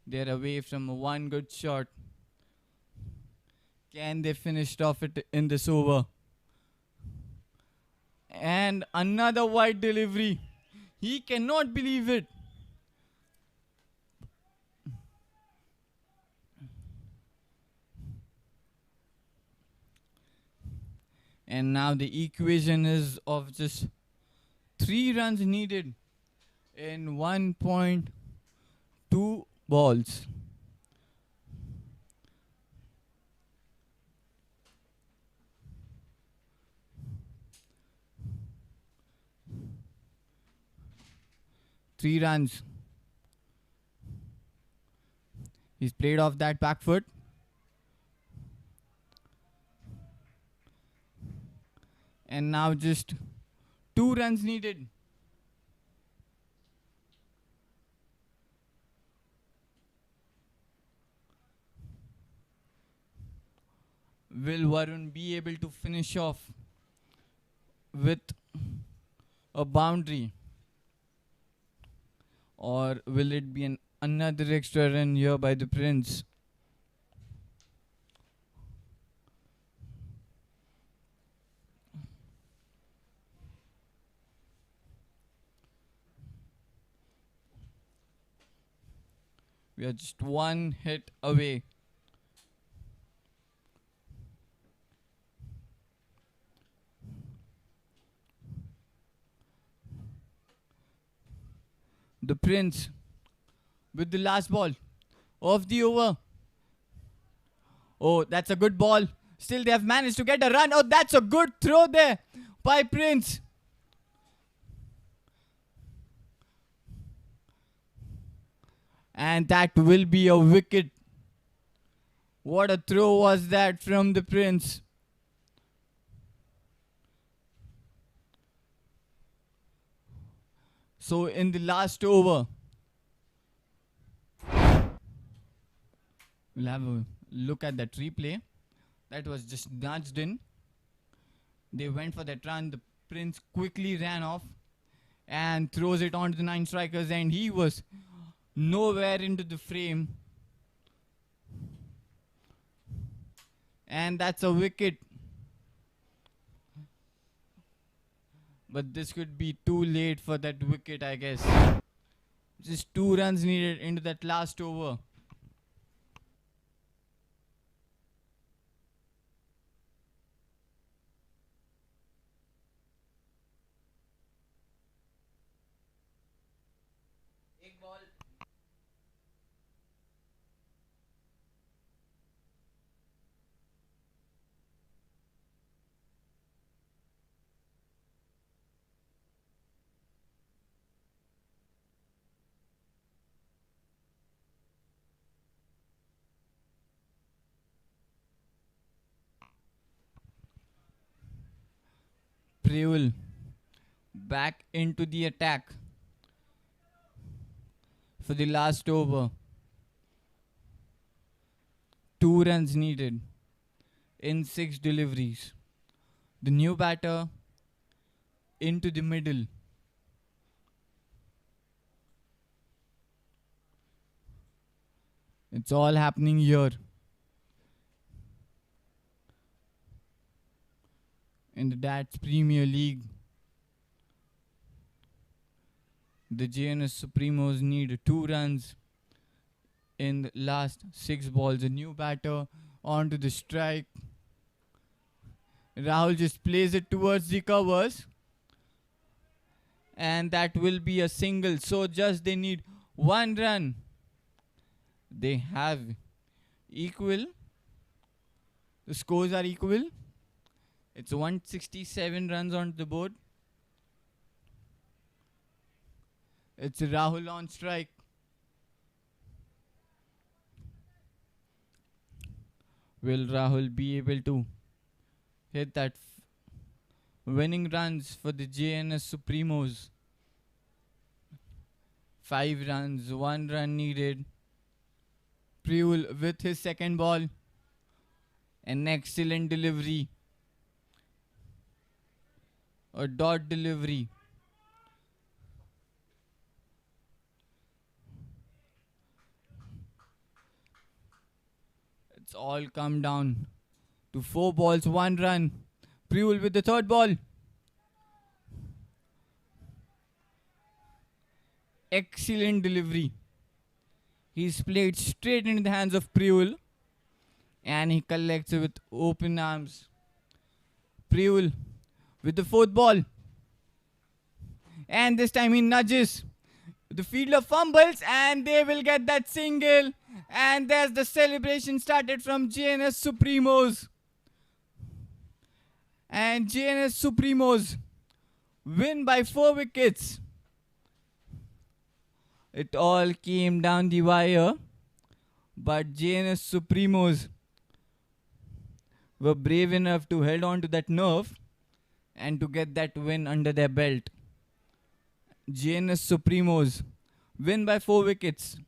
They're away from one good shot. Can they finish off it in this over? And another wide delivery. He cannot believe it. And now the equation is of just 3 runs needed in 1.2 balls. Three runs. He's played off that back foot. And now just 2 runs needed. Will Varun be able to finish off with a boundary? Or will it be another extra run here by the Prince? We are just 1 hit away. The Prince with the last ball of the over. Oh, that's a good ball. Still they have managed to get a run. Oh, that's a good throw there by Prince. And that will be a wicket. What a throw was that from the Prince. So in the last over, we'll have a look at that replay. That was just nudged in. They went for that run. The Prince quickly ran off and throws it onto the 9 strikers, and he was nowhere into the frame. And that's a wicket. But this could be too late for that wicket, I guess. Just 2 runs needed into that last over. Preul back into the attack for the last over. 2 runs needed in 6 deliveries. The new batter into the middle. It's all happening here in the DATS Premier League. The Jns Supremos need 2 runs in the last 6 balls. A new batter onto the strike. Rahul just plays it towards the covers. And that will be a single. So just they need 1 run. They have equal. The scores are equal. It's 167 runs on the board. It's Rahul on strike. Will Rahul be able to hit that winning runs for the Jns Supremos? 5 runs, 1 run needed. Preul with his second ball. An excellent delivery. A dot delivery. It's all come down to 4 balls, 1 run. Preul with the third ball. Excellent delivery. He's played straight into the hands of Preul. And he collects it with open arms. Preul with the fourth ball. And this time he nudges. The fielder fumbles and they will get that single. And there's the celebration started from Jns Supremos. And Jns Supremos win by 4 wickets. It all came down the wire. But Jns Supremos were brave enough to hold on to that nerve and to get that win under their belt. Jns Supremos win by 4 wickets.